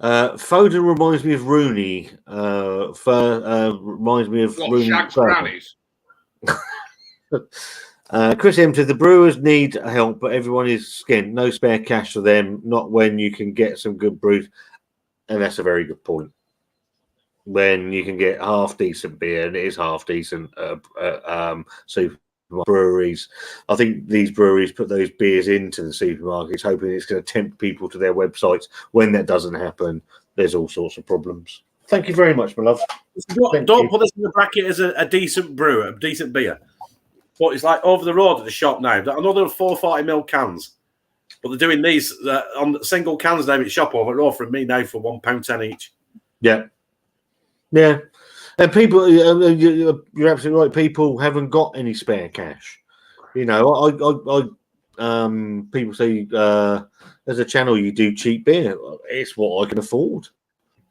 Foden reminds me of Rooney. Reminds me of Rooney. Shag's grannies. Chris M said the Brewers need help, but everyone is skint. No spare cash for them. Not when you can get some good brews, and that's a very good point. When you can get half decent beer, and it is half decent supermarket breweries. I think these breweries put those beers into the supermarkets, hoping it's going to tempt people to their websites. When that doesn't happen, there's all sorts of problems. Thank you very much, my love. Don't put this in the bracket as a decent brew, a decent beer. But it's like over the road at the shop now. I know there are 440ml cans, but they're doing these on single cans now at shop over the road from me now for £1.10 each. Yeah. Yeah. And people, you're absolutely right. People haven't got any spare cash. You know, people say as a channel you do cheap beer. It's what I can afford.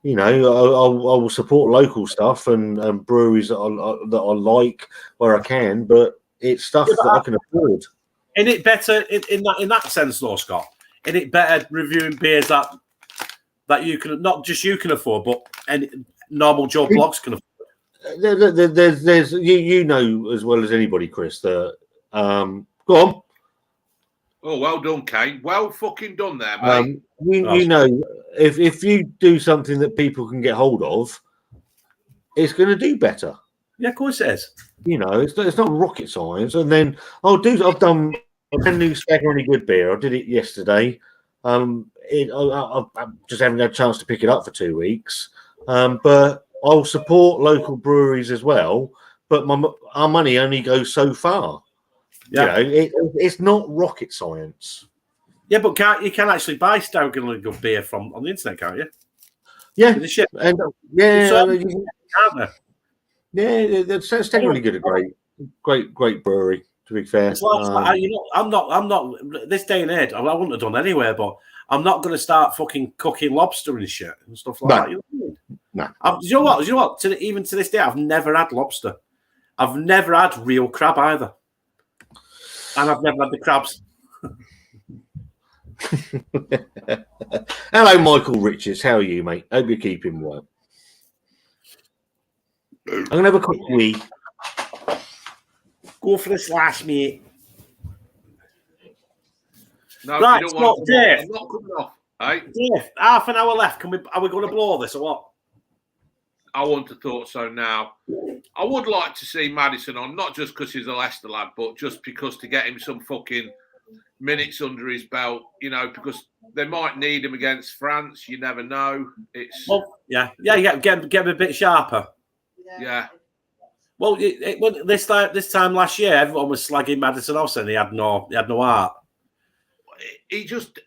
You know, I will support local stuff and breweries that I like where I can, but it's stuff that I can afford. Isn't it better in that sense, though, Scott? Isn't it better reviewing beers that you can not just you can afford, but any normal Joe Blogs can afford? There's you know as well as anybody, Chris, that go on. Oh, well done, Kane. Well fucking done there, mate. You know, if you do something that people can get hold of, it's going to do better. Yeah, of course it is. You know, it's not rocket science. And then I've done a new Staggeringly Good beer. I did it yesterday. I just haven't had a chance to pick it up for 2 weeks. But I'll support local breweries as well. But our money only goes so far. Yeah, you know, it's not rocket science. Yeah, but you can actually buy Staggeringly Good beer on the internet, can't you? Yeah, and Staggeringly Good, a great brewery. To be fair, I'm not. This day and age, I wouldn't have done anywhere, but I'm not going to start fucking cooking lobster and shit and stuff like that. You know what I mean? No. Do you know what? Even to this day, I've never had lobster. I've never had real crab either, and I've never had the crabs. Hello, Michael Richards. How are you, mate? Hope you're keeping well. I'm gonna have a quick wee. Go for the slash, mate. No, right, Scott, Dave. I'm not coming off. Hey? Dave, half an hour left. Are we going to blow this or what? I wouldn't have thought so now. I would like to see Maddison on, not just because he's a Leicester lad, but just because to get him some fucking minutes under his belt, you know, because they might need him against France. You never know. It's you get him a bit sharper. Yeah. Well, this time last year, everyone was slagging Maddison off, saying he had no heart. He just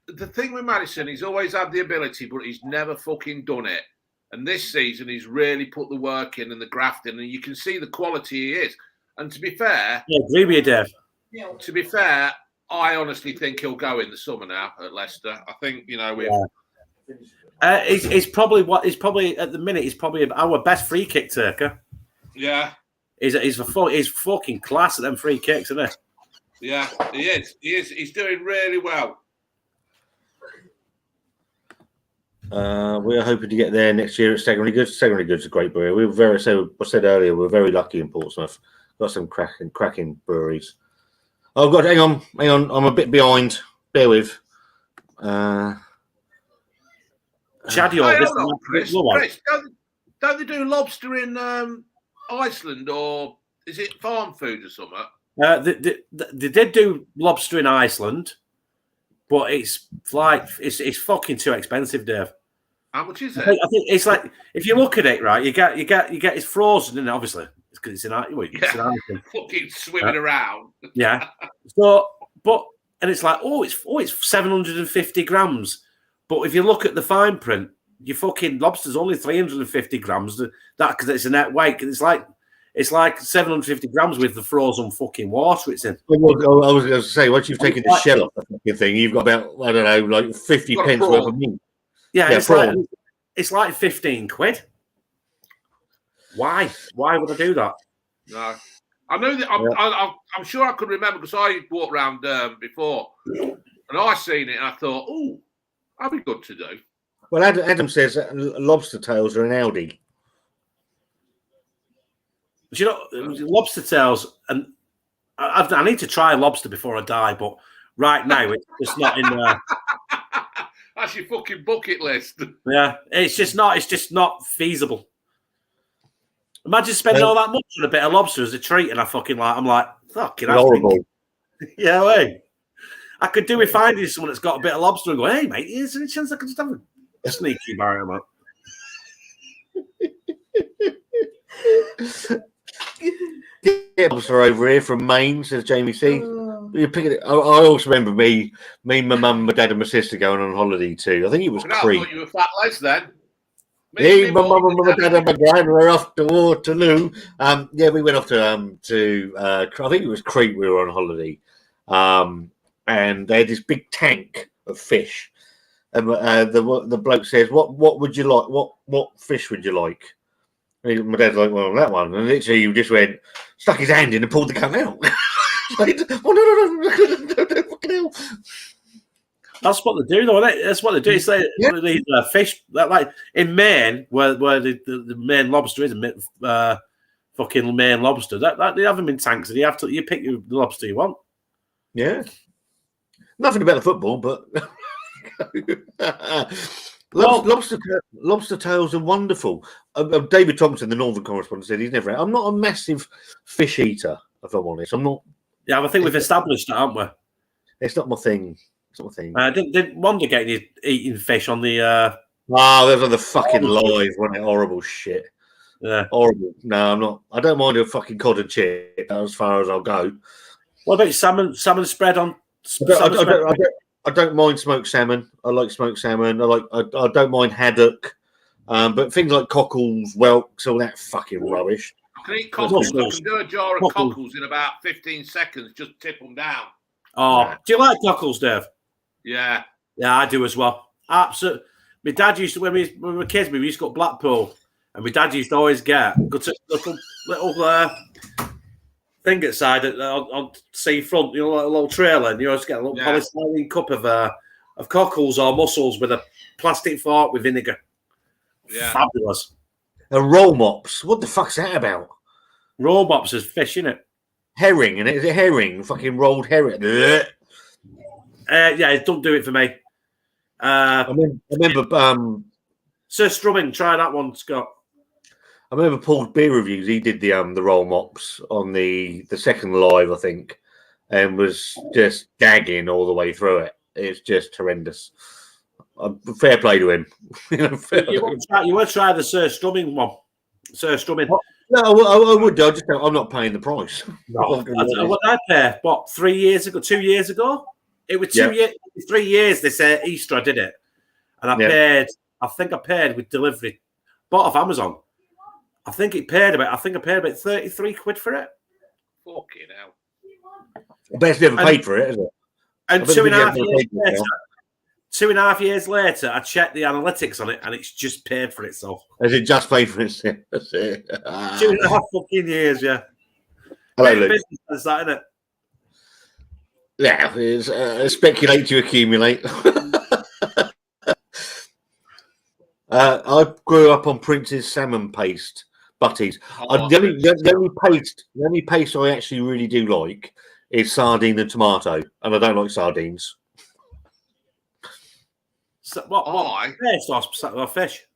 the thing with Maddison, he's always had the ability, but he's never fucking done it. And this season, he's really put the work in and the graft in, and you can see the quality he is. And to be fair, agree with you, Dave. To be fair, I honestly think he'll go in the summer now at Leicester. I think he's probably at the minute he's probably our best free kick taker. Yeah, he's fucking class at them free kicks, isn't he? Yeah, he is. He's doing really well. We are hoping to get there next year at Secondary Goods. Secondary Goods is a great brewery. We were very, so I said earlier, we're very lucky in Portsmouth. Got some cracking breweries. Oh God, hang on. I'm a bit behind. Bear with. Chaddy, Hey, or this hold on, Chris. Chris, don't they do lobster in Iceland, or is it farm food or something? They did do lobster in Iceland, but it's fucking too expensive, Dave. How much is it? I think it's like, if you look at it, right, you get it's frozen, and obviously it's because it's in Iceland. Fucking swimming around. Yeah. So, and it's like, it's 750 grams. But if you look at the fine print, your fucking lobster's only 350 grams. That because it's a net weight. It's like 750 grams with the frozen fucking water it's in. Well, I was going to say, once you've taken the shell off the fucking thing, you've got about, I don't know, like 50 pence worth of meat. Yeah, it's like 15 quid. Why? Why would I do that? No, I know that. I'm sure I could remember because I walked around before, and I seen it, and I thought, oh, that'd be good to do. Well, Adam says that lobster tails are an Aldi. You know, lobster tails, and I need to try lobster before I die, but right now it's just not in there. That's your fucking bucket list. Yeah, it's just not feasible. Imagine spending all that much on a bit of lobster as a treat, and I'm like, fucking horrible. Yeah, way. I could do with finding someone that's got a bit of lobster and go, hey, mate, is there any chance I could just have a sneaky barrier, mate? Yeah, lobster over here from Maine, says Jamie C. You're picking it. I also remember me, my mum, my dad, and my sister going on holiday too. I think it was Crete. I thought you were fat Les then. Me, my mum, and my dad, and my gran were off to Waterloo. Yeah, we went off to I think it was Crete. We were on holiday, and they had this big tank of fish. And the bloke says, "What would you like? What fish would you like?" And my dad's like, "Well, that one." And literally, he just went, stuck his hand in and pulled the cunt out. Like, oh no, fucking hell. That's what they do, though. Isn't it? That's what they do. It's like these fish, like in Maine, where the Maine lobster is, fucking Maine lobster. That they have them in tanks, and you pick the lobster you want. Yeah, nothing about the football, but lobster tails are wonderful. David Thompson, the Northern correspondent, said he's never. I'm not a massive fish eater, if I'm honest. I'm not. Yeah, I think we've established that, haven't we? It's not my thing. Didn't Wanda get you eating fish on the? That was on the fucking live, wasn't it? Horrible shit. Yeah, horrible. No, I'm not. I don't mind a fucking cod and chip. As far as I'll go. What about salmon spread on? I don't mind smoked salmon. I like smoked salmon. I don't mind haddock. But things like cockles, whelks, all that fucking rubbish. I can eat cockles. I can do a jar of cockles in about 15 seconds. Just tip them down. Oh, do you like cockles, Dave? Yeah. Yeah, I do as well. Absolutely. My dad used to, when we were kids, we used to go to Blackpool, and my dad used to always go to little thing outside on seafront, you know, like a little trailer, and you always get a little polystyrene cup of cockles or mussels with a plastic fork with vinegar. Yeah. Fabulous. Roll mops. What the fuck's that about? Roll mops is fish, isn't it? Herring, and is it herring? Fucking rolled herring. Yeah, don't do it for me. I remember Sir Strumming, try that one, Scott. I remember Paul's beer reviews. He did the roll mops on the second live, I think, and was just gagging all the way through it. It's just horrendous. Fair play to him. You would try the Sir Strumming one. Sir Strumming. No, I would. I'm not paying the price. No, what I paid, 3 years ago, 2 years ago? It was 2 years, 3 years this Easter I did it. And I think I paid with delivery. Bought off Amazon. I think I paid about 33 quid for it. Fucking hell. I bet you never paid for it, is it? And 2.5 years later, I checked the analytics on it, and it's just paid for itself. Has it just paid for itself? That's it. 2.5 fucking years, yeah. Hello, Luke. Business, that, isn't it? Yeah, it's speculate to accumulate. I grew up on Prince's salmon paste butties. The only paste I actually really do like is sardine and tomato, and I don't like sardines. So, what paste or fish?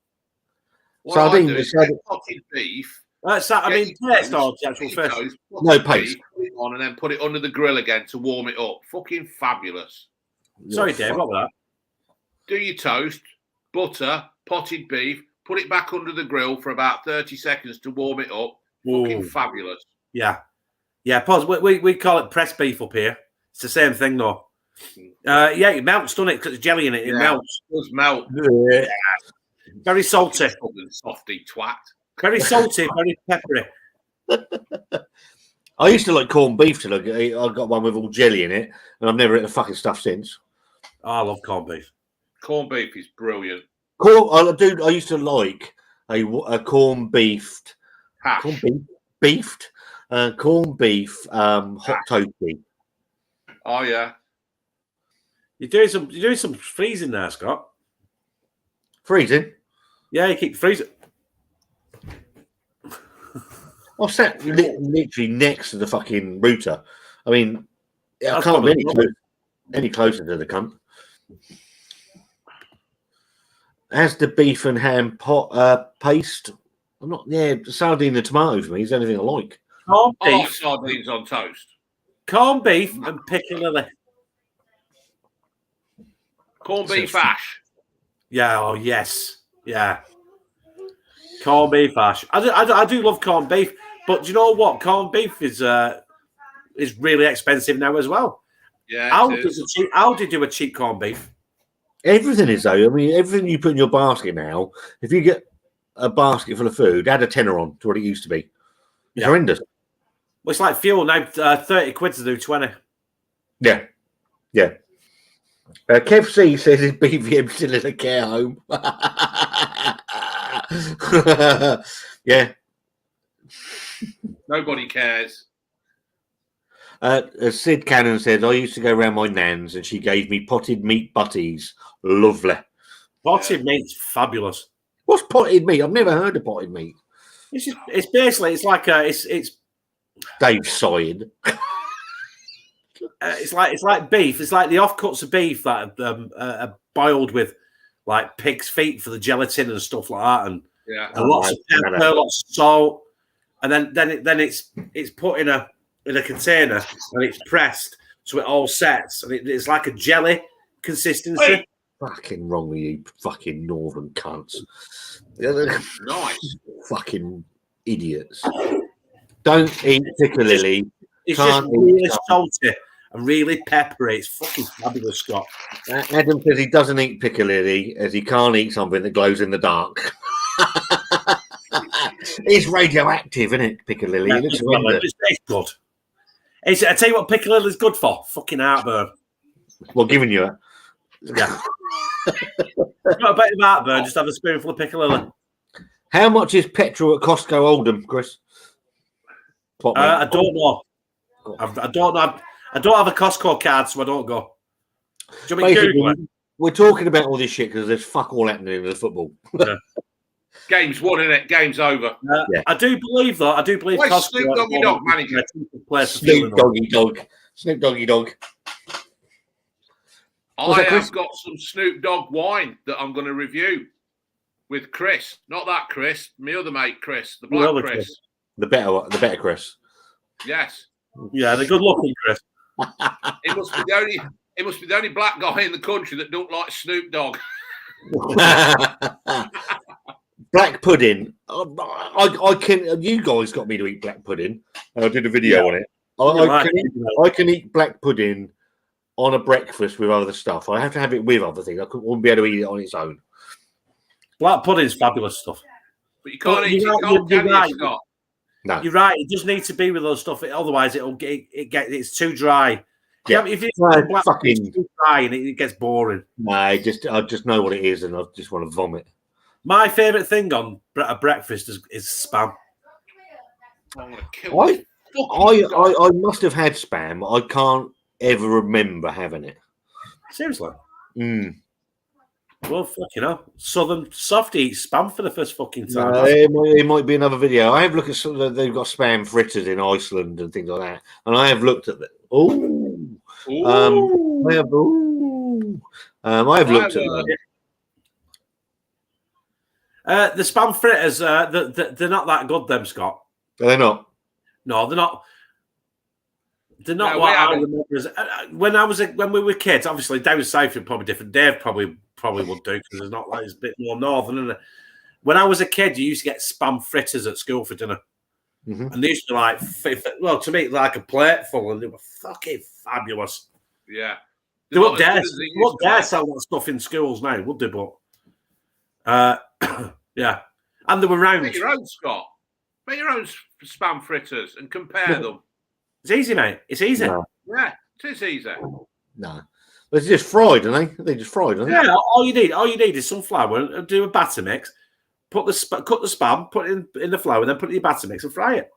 Sardines. Potted beef. Paste or the actual fish? No paste. Put it on and then put it under the grill again to warm it up. Fucking fabulous. Sorry, Dave, what was that? Do your toast, butter, potted beef, put it back under the grill for about 30 seconds to warm it up. Fucking fabulous. Yeah. Yeah, pause. We call it pressed beef up here. It's the same thing, though. Yeah, it melts, doesn't it? Because there's jelly in it. It melts. It does melt. Yeah. Very salty. Softy twat. Very salty, very peppery. I used to like corned beef till I got one with all jelly in it, and I've never eaten the fucking stuff since. Oh, I love corned beef. Corned beef is brilliant. I used to like a corned beef, Hash. corned beef hot toasty. Oh yeah. You're doing some freezing there, Scott. Freezing? Yeah, you keep freezing. I sat literally next to the fucking router. I mean, I can't be any closer to the cunt. As the beef and ham paste, I'm not. Yeah, sardine and tomato for me is anything I like. Corned beef, sardines on toast. Corned beef and piccalilli. Corned beef hash. Yeah. Oh yes. Yeah. Corned beef hash. I do love corned beef, but do you know what? Corned beef is really expensive now as well. Yeah. How do you do a cheap corned beef? Everything is though. I mean, everything you put in your basket now. If you get a basket full of food, add a tenner on to what it used to be. It's horrendous. Well, it's like fuel now. 30 quid to do 20. Yeah. Kev C says his BVM still in a care home. Yeah. Nobody cares. As Sid Cannon said, I used to go around my nan's and she gave me potted meat butties. Lovely. Potted meat's fabulous. What's potted meat? I've never heard of potted meat. It's basically it's Dave's sighing. It's like beef. It's like the offcuts of beef that are boiled with like pig's feet for the gelatin and stuff like that, and lots of pepper, lots of salt, and then it's put in a container and it's pressed so it all sets, and it's like a jelly consistency. Wait. Fucking wrong with you, fucking northern cunts. Nice. Fucking idiots. Don't eat piccalilli. It's just really salty and really peppery. It's fucking fabulous, Scott. Adam says he doesn't eat piccalilli as he can't eat something that glows in the dark. It's radioactive, isn't it, piccalilli? Yeah, It looks it's good. I tell you what piccalilli is good for. Fucking heartburn. well, giving you it. Yeah. Not a bit of heartburn, just have a spoonful of piccalilli. How much is petrol at Costco Oldham, Chris? I don't know. I don't know. I don't have a Costco card, so I don't go. Do you want me to Google it? We're talking about all this shit because there's fuck all happening in the football. Yeah. Game's won, isn't it? Game's over. I do believe Costco. Snoop Doggy Dog manager. Snoop Doggy Dog. Snoop Doggy Dog. I have got some Snoop Dogg wine that I'm going to review with Chris. Not that Chris, my other mate Chris, the black Chris. The better Chris. Yes. Yeah, the good looking Chris. It must be the only black guy in the country that don't like Snoop Dogg. Black pudding. I can. You guys got me to eat black pudding. I did a video on it. I can eat black pudding on a breakfast with other stuff. I have to have it with other things. I wouldn't be able to eat it on its own. Black pudding's fabulous stuff. But you can't eat it cold, can you, Scott? No. You're right. It just needs to be with other stuff. Otherwise, it's too dry. Yeah. If it's black, it's too dry and it gets boring. No, I just know what it is and I just want to vomit. My favourite thing on a breakfast is spam. I'm gonna kill I must have had spam. I can't ever remember having it. Seriously? Mm. Well, fucking hell. Southern Softy eats spam for the first fucking time. No, it might be another video. I have looked at some. They've got spam fritters in Iceland and things like that, and I have looked at them. Oh, I have. Ooh. I have looked at them. The spam fritters, they're not that good, them, Scott. They're not. No, they're not. They're not No, what I remember. When we were kids, obviously down south you're probably different. Dave probably would do because it's not like it's a bit more northern, isn't it? When I was a kid, you used to get spam fritters at school for dinner, and they used to like, to me, like a plate full, and they were fucking fabulous. Yeah, They won't dare sell that stuff in schools now, would they? But yeah, and they were round. Make your own, Scott. Make your own spam fritters and compare them. It's easy, mate. It's easy. No. Yeah, it is easy. No, they're just fried, aren't they? They're just fried, aren't they? Yeah, all you need is some flour. Do a batter mix. Cut the spam, put it in the flour, then put it in your batter mix and fry it.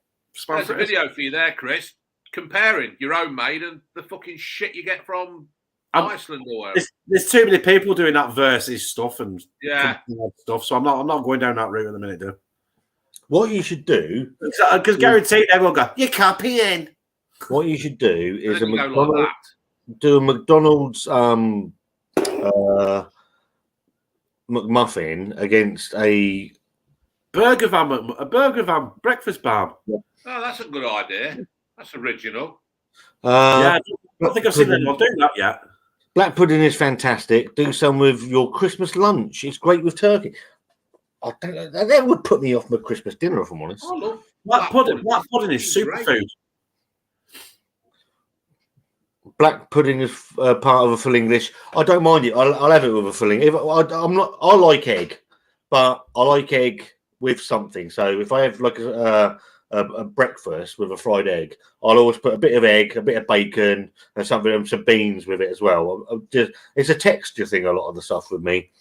There's a video for you there, Chris, comparing your own made and the fucking shit you get from Iceland or whatever. There's too many people doing that versus stuff and stuff, so I'm not going down that route at the minute, dude. What you should do, because guaranteed everyone go, you copying. What you should do is do a McDonald's McMuffin against a burger van breakfast bar. Oh, that's a good idea. That's original. I don't think I've seen anyone do that yet. Black pudding is fantastic. Do some with your Christmas lunch. It's great with turkey. I don't know. That would put me off my Christmas dinner, if I'm honest. Oh, look. Black pudding is superfood. Black pudding is part of a full English. I don't mind it. I'll have it with a filling. I like egg, but I like egg with something. So if I have like a breakfast with a fried egg, I'll always put a bit of egg, a bit of bacon, and some beans with it as well. It's a texture thing. A lot of the stuff with me.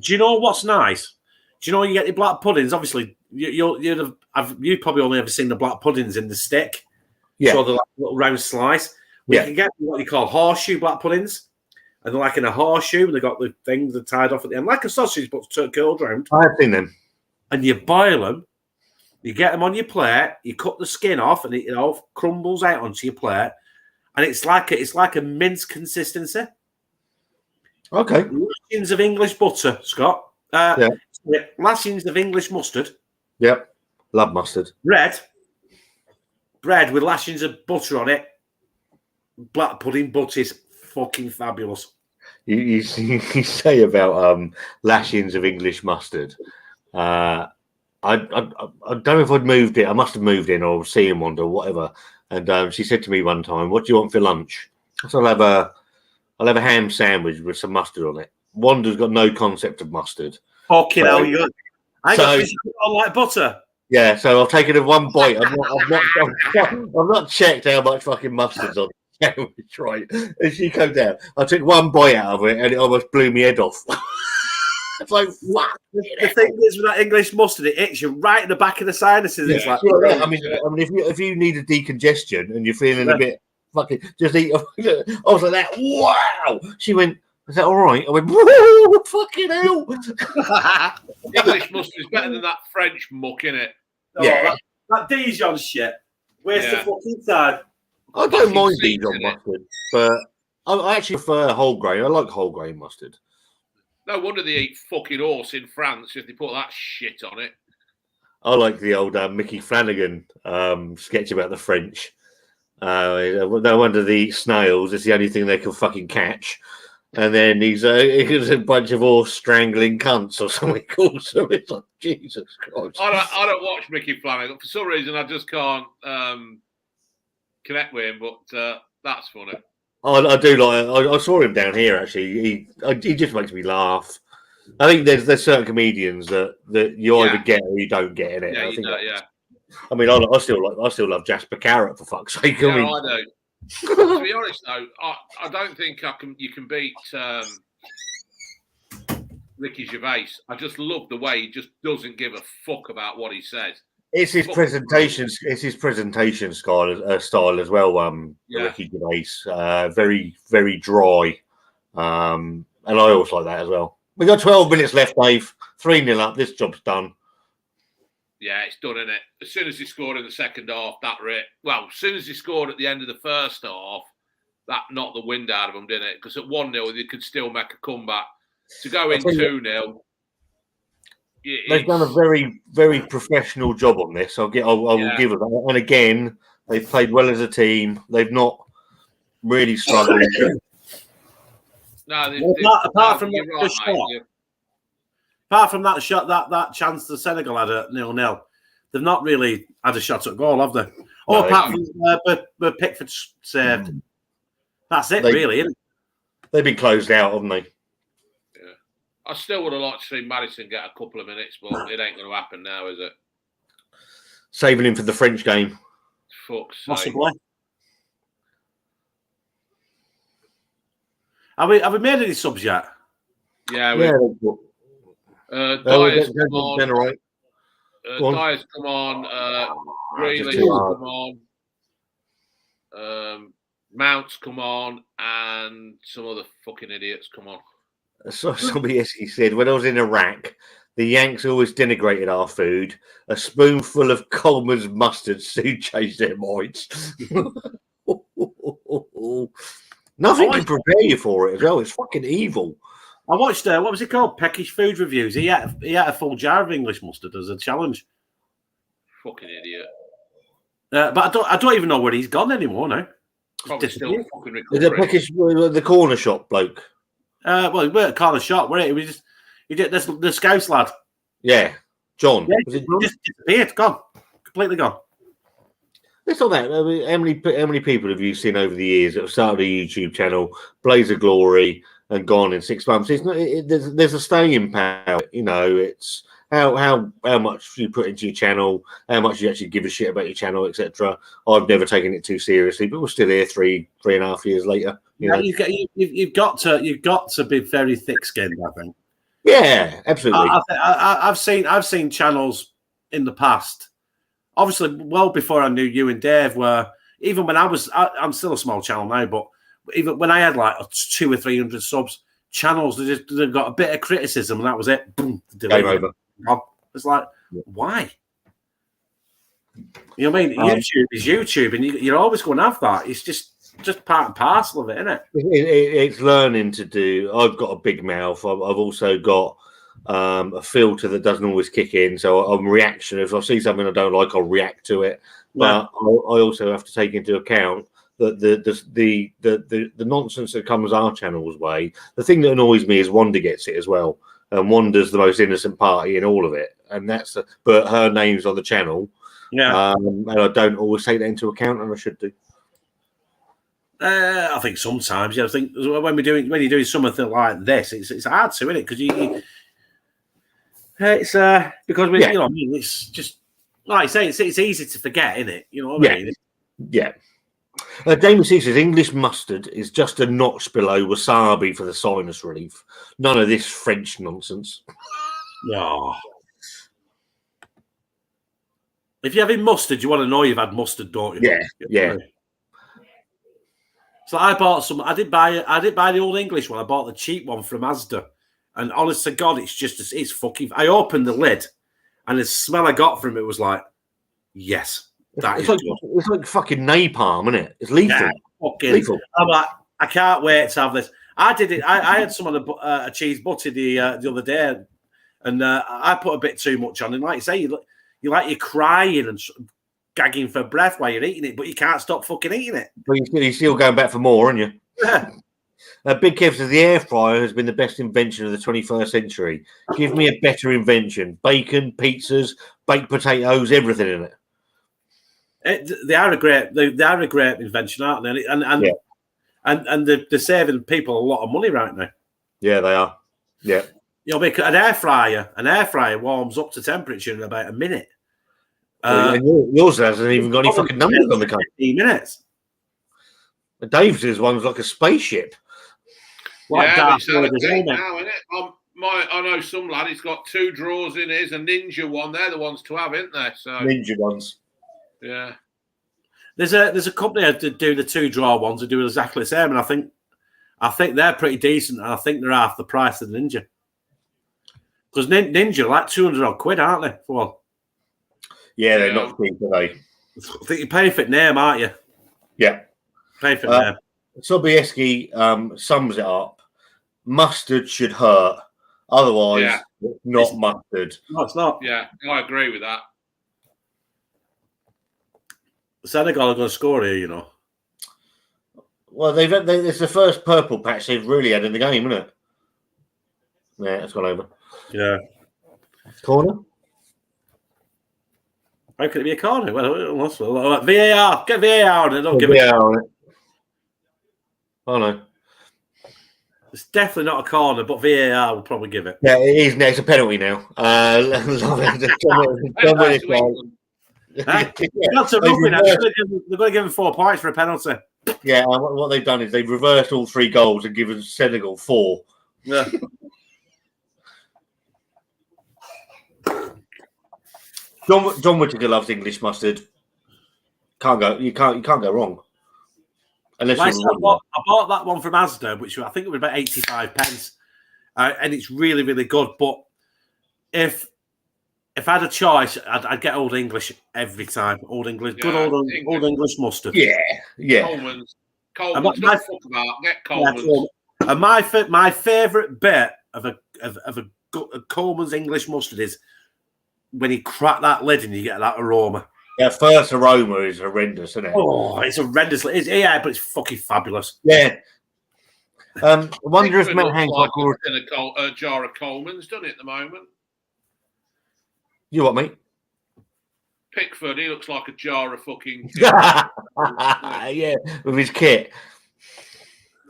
Do you know what's nice? Do you know when you get the black puddings? Obviously, you've probably only ever seen the black puddings in the stick. Yeah. So they're like a little round slice. You can get what you call horseshoe black puddings. And they're like in a horseshoe, and they've got the things that are tied off at the end, like a sausage, but curled round. I've seen them. And you boil them, you get them on your plate, you cut the skin off, and it all crumbles out onto your plate. And it's like a mince consistency. Okay. Lashings of English butter, Scott. Lashings of English mustard. Yep. Love mustard. Bread with lashings of butter on it. Black pudding butter is fucking fabulous. You say about lashings of English mustard. I don't know if I'd moved it. I must have moved in or seen one or whatever. And she said to me one time, "What do you want for lunch?" So I'll have a ham sandwich with some mustard on it. Wanda's got no concept of mustard. Fucking hell, I don't like butter. Yeah, so I've taken one bite. I've not checked how much fucking mustard's on the sandwich, right? And she came down. I took one bite out of it, and it almost blew my head off. It's like, what? The thing is with that English mustard, it hits you right in the back of the sinuses. Yeah. It's like, I mean, if you need a decongestion and you're feeling a bit fucking, just eat. I was like that. Wow. She went, "Is that all right?" I went, "Whoa, fucking hell!" English mustard is better than that French muck, innit? Yeah, that Dijon shit. Where's the fucking time? I don't mind Dijon mustard, but I actually prefer whole grain. I like whole grain mustard. No wonder they eat fucking horse in France if they put that shit on it. I like the old Mickey Flanagan sketch about the French. No wonder they eat snails. It's the only thing they can fucking catch. And then he's a bunch of horse strangling cunts or something he calls them. It's like, Jesus Christ. I don't watch Mickey Flanagan. For some reason, I just can't connect with him, but that's funny. I do like. I saw him down here actually. He just makes me laugh. I think there's certain comedians that you either get or you don't get in it. Yeah, I mean, I still love Jasper Carrot, for fuck's sake. Yeah, I do. To be honest, though, I don't think you can beat Ricky Gervais. I just love the way he just doesn't give a fuck about what he says. It's his presentation. It's his presentation style as well. Ricky Gervais, very very dry, and I always like that as well. We got 12 minutes left, Dave. 3-0 up. This job's done. Yeah, it's done, isn't it? As soon as he scored in the second half, as soon as he scored at the end of the first half, that knocked the wind out of them, didn't it? Because at 1-0, they could still make a comeback. To go in 2-0, they've done a very, very professional job on this. I will give it that. And again, they've played well as a team. They've not really struggled. Apart from that shot, that chance the Senegal had at 0-0, they've not really had a shot at goal, have they? Apart from where Pickford saved. That's it, really, isn't it? They've been closed out, haven't they? Yeah. I still would have liked to see Maddison get a couple of minutes, but it ain't going to happen now, is it? Saving him for the French game. Fuck's sake. Possibly. Have we made any subs yet? Yeah. Dyer's come on. Dyer's come on. Grealish come on. Mount's come on, and some other fucking idiots come on. So somebody said, when I was in Iraq, the Yanks always denigrated our food. A spoonful of Coleman's mustard soon changed their minds. Nothing can prepare you for it as well. It's fucking evil. I watched, what was it called? Peckish Food Reviews. He had a full jar of English mustard as a challenge. Fucking idiot. But I don't even know where he's gone anymore now. Probably still fucking recovering. Is it Peckish, the corner shop bloke? Well, we're at a corner shop, weren't it? He did this, the Scouse lad. Yeah, John. Yeah, he just disappeared, gone, completely gone. It's not that. I mean, how many people have you seen over the years that have started a YouTube channel, Blaze of Glory, and gone in 6 months? It's not. There's a staying power. You know, it's how much you put into your channel, how much you actually give a shit about your channel, etc. I've never taken it too seriously, but we're still here 3.5 years later. You've got to be very thick-skinned, I think. Yeah, absolutely. I've seen channels in the past. Obviously, well before I knew you and Dave, where even when I'm still a small channel now, but even when I had like 200 or 300 subs, channels they've got a bit of criticism and that was it. Boom, game over. It's like, why? You know what I mean? YouTube is YouTube, and you're always going to have that. It's just part and parcel of it, isn't it? It's learning to do. I've got a big mouth. I've also got a filter that doesn't always kick in, so I'm reaction. If I see something I don't like, I'll react to it. But I also have to take into account that the nonsense that comes our channel's way. The thing that annoys me is Wanda gets it as well, and Wanda's the most innocent party in all of it, and but her name's on the channel. Yeah, and I don't always take that into account, and I should do. I think sometimes, I think when you're doing something like this, it's hard to, isn't it? Because it's just like I say, it's easy to forget, isn't it? You know what I mean? Yeah. Damien C says English mustard is just a notch below wasabi for the sinus relief. None of this French nonsense. No. If you're having mustard, you want to know you've had mustard, don't you? Yeah. So I bought some. I did buy the old English one. I bought the cheap one from Asda, and honest to God, it's fucking. I opened the lid, and the smell I got from it was like, yes, it's like fucking napalm, isn't it? It's lethal. Yeah, fucking lethal. I'm like, I can't wait to have this. I did it. I had some of the cheese butter the other day, and I put a bit too much on. And like you say, you're crying and gagging for breath while you're eating it, but you can't stop fucking eating it. But you're still going back for more, aren't you? Yeah. Big Kev says the air fryer has been the best invention of the 21st century. Give me a better invention: bacon, pizzas, baked potatoes, everything in it. They are a great invention, aren't they? And they're saving people a lot of money right now. Yeah, they are. Yeah. You know, because an air fryer warms up to temperature in about a minute. Yours hasn't even got any fucking numbers on the code. 15 minutes. Dave's one's like a spaceship. Now, isn't it? I know some lad. He's got 2 drawers in his, a Ninja one. They're the ones to have, isn't they? So Ninja ones. Yeah. There's a company that do the 2-drawer ones that do exactly the same, and I think they're pretty decent, and I think they're half the price of the Ninja. Because Ninja are like 200 odd quid, aren't they? For one. Yeah, they're not cheap, are they? I think you're paying for it name, aren't you? Yeah. Paying for it name. Sobieski sums it up. Mustard should hurt. Otherwise, it's not mustard. No, it's not. Yeah, I agree with that. Senegal are going to score here, you know. Well, it's the first purple patch they've really had in the game, isn't it? Yeah, it's gone over. Yeah. Corner? How could it be a corner? Well, VAR. Get VAR on it. Don't give it. On it. Oh, no. It's definitely not a corner, but VAR will probably give it. Yeah, it is. It's a penalty now. That's a rugby now. They're going to give him 4 points for a penalty. Yeah, what they've done is they've reversed all 3 goals and given Senegal 4. Yeah. John Whittaker loves English mustard. You can't go wrong. Unless I bought that one from Asda, which I think it was about 85 pence, and it's really, really good. But if I had a choice, I'd get Old English every time. Old English, good old English mustard. Yeah. Coleman's don't fuck about. Get Coleman's. And my favourite bit of a Coleman's English mustard is when you crack that lid and you get that aroma. Yeah, first aroma is horrendous, isn't it? Oh, it's horrendous. But it's fucking fabulous. Yeah. I wonder if Matt Hancock will... a jar of Coleman's, doesn't it, at the moment? You what, mate? Pickford, he looks like a jar of fucking... Yeah, with his kit.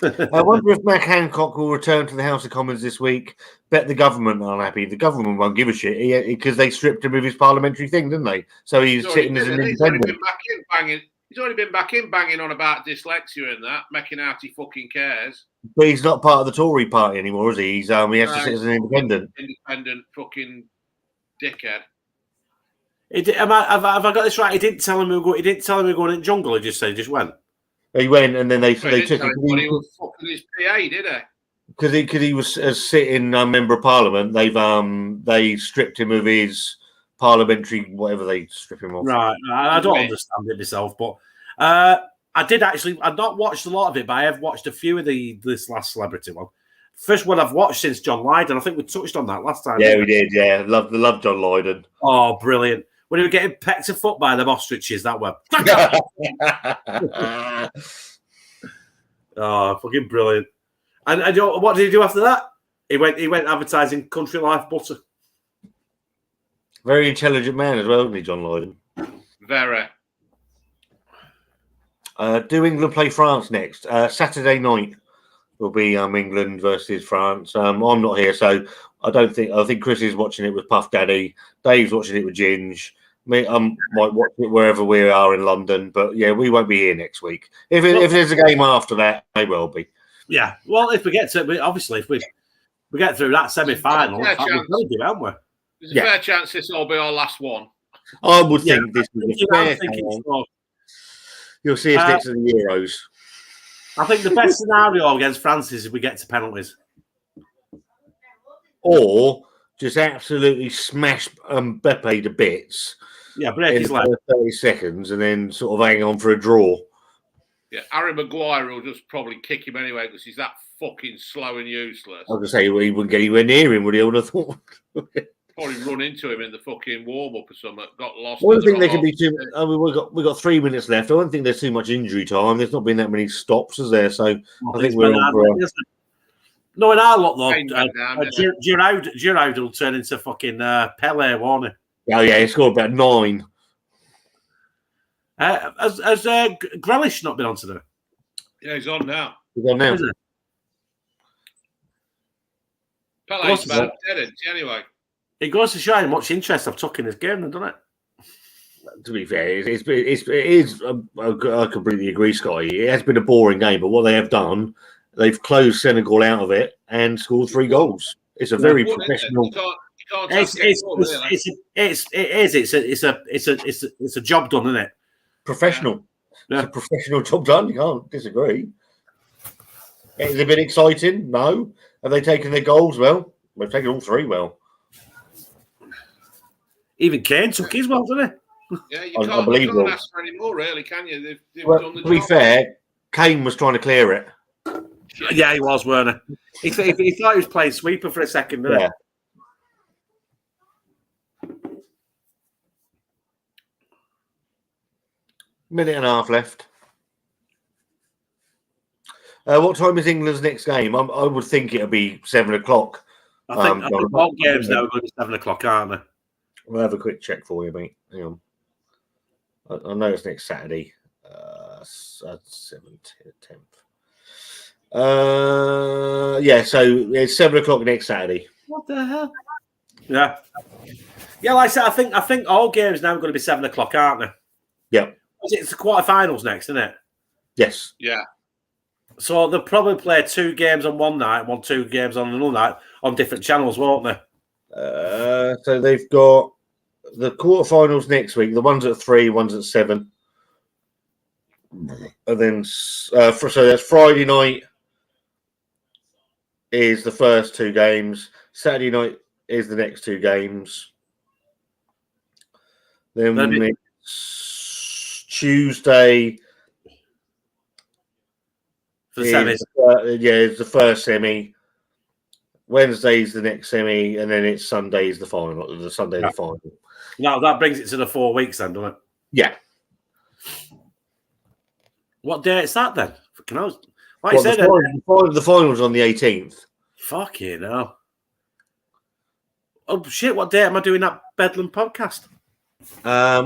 I wonder if Matt Hancock will return to the House of Commons this week. Bet the government aren't happy. The government won't give a shit because they stripped him of his parliamentary thing, didn't they? So he's sitting as an independent. He's already been back in banging on about dyslexia and that, making out he fucking cares. But he's not part of the Tory party anymore, is he? He has to sit as an independent. Independent fucking dickhead. Have I got this right? He didn't tell him we were going in the jungle. He just said he just went. He went, and then they took him. He was fucking his PA, did he? Because he was a sitting member of Parliament. They stripped him of his parliamentary whatever they strip him of. Right, I don't understand it myself, but I did actually. I've not watched a lot of it, but I have watched a few of this last celebrity one. First one I've watched since John Lydon. I think we touched on that last time. Yeah, we did. Yeah, love John Lydon. Oh, brilliant! When he was getting pecked to foot by them ostriches, that one. Oh, fucking brilliant! And what did he do after that? He went advertising Country Life butter. Very intelligent man as well, isn't he, John Lydon? Very. Do England play France next? Saturday night will be England versus France. I'm not here, so I think Chris is watching it with Puff Daddy. Dave's watching it with Ginge. I might watch it wherever we are in London, but yeah, we won't be here next week. If there's a game after that, may well be. Yeah, well, if we get to if we get through that semi-final, we'll do, haven't we? There's a fair chance this will be our last one. I would think this is a fair chance. You'll see us next to the Euros. I think the best scenario against France is if we get to penalties. Or just absolutely smash Mbappe to bits. Yeah, break his leg. 30 seconds and then sort of hang on for a draw. Yeah, Harry Maguire will just probably kick him anyway because he's that fucking slow and useless. I was going to say, he wouldn't get anywhere near him, would he? I would have thought. Probably run into him in the fucking warm-up or something. Got lost. I don't think there can be too. I mean, we've got 3 minutes left. I don't think there's too much injury time. There's not been that many stops, is there? So I think we're on for. No, in our lot, though, Giroud will turn into fucking Pele, won't he? Oh, yeah, he scored about 9. Has Grealish not been on today? Yeah, he's on now. He's on now. Pele's about dead, anyway. It goes to show how much interest I've took in this game, doesn't it? To be fair, it is. I completely agree, Scotty. It has been a boring game, but what they have done, they've closed Senegal out of it and scored 3 goals. It's a very professional. It's a job done, isn't it? Professional. Yeah. It's a professional job done. You can't disagree. Has it been exciting? No. Have they taken their goals well? They've taken all 3 well. Even Kane took his well, didn't he? Yeah, you can't ask for any more, really, can you? They've done the to be job. fair, Kane was trying to clear it. Yeah, he was, weren't he? He thought he was playing sweeper for a second, didn't he? Minute and a half left. What time is England's next game? I would think it'll be 7 o'clock. I think all games now are going to be 7 o'clock, aren't they? We'll have a quick check for you, mate. Hang on. I know it's next Saturday. 7th, 10th. Yeah, so it's 7 o'clock next Saturday. What the hell? Yeah. Yeah, like I said, I think all games now are going to be 7 o'clock, aren't they? Yeah. It's the quarterfinals next, isn't it? Yes. Yeah. So they'll probably play 2 games on one night, 2 games on another night on different channels, won't they? So they've got the quarterfinals next week. The one's at 3, one's at 7. And then, so that's Friday night is the first 2 games. Saturday night is the next 2 games. Then it's Tuesday. For the semis. It's the first semi. Wednesday's the next semi, and then it's Sunday's the final. The Sunday the final. Now that brings it to the 4 weeks, then, doesn't it? Yeah. What day is that then? The final's on the 18th. Fucking hell. Oh shit! What day am I doing that Bedlam podcast?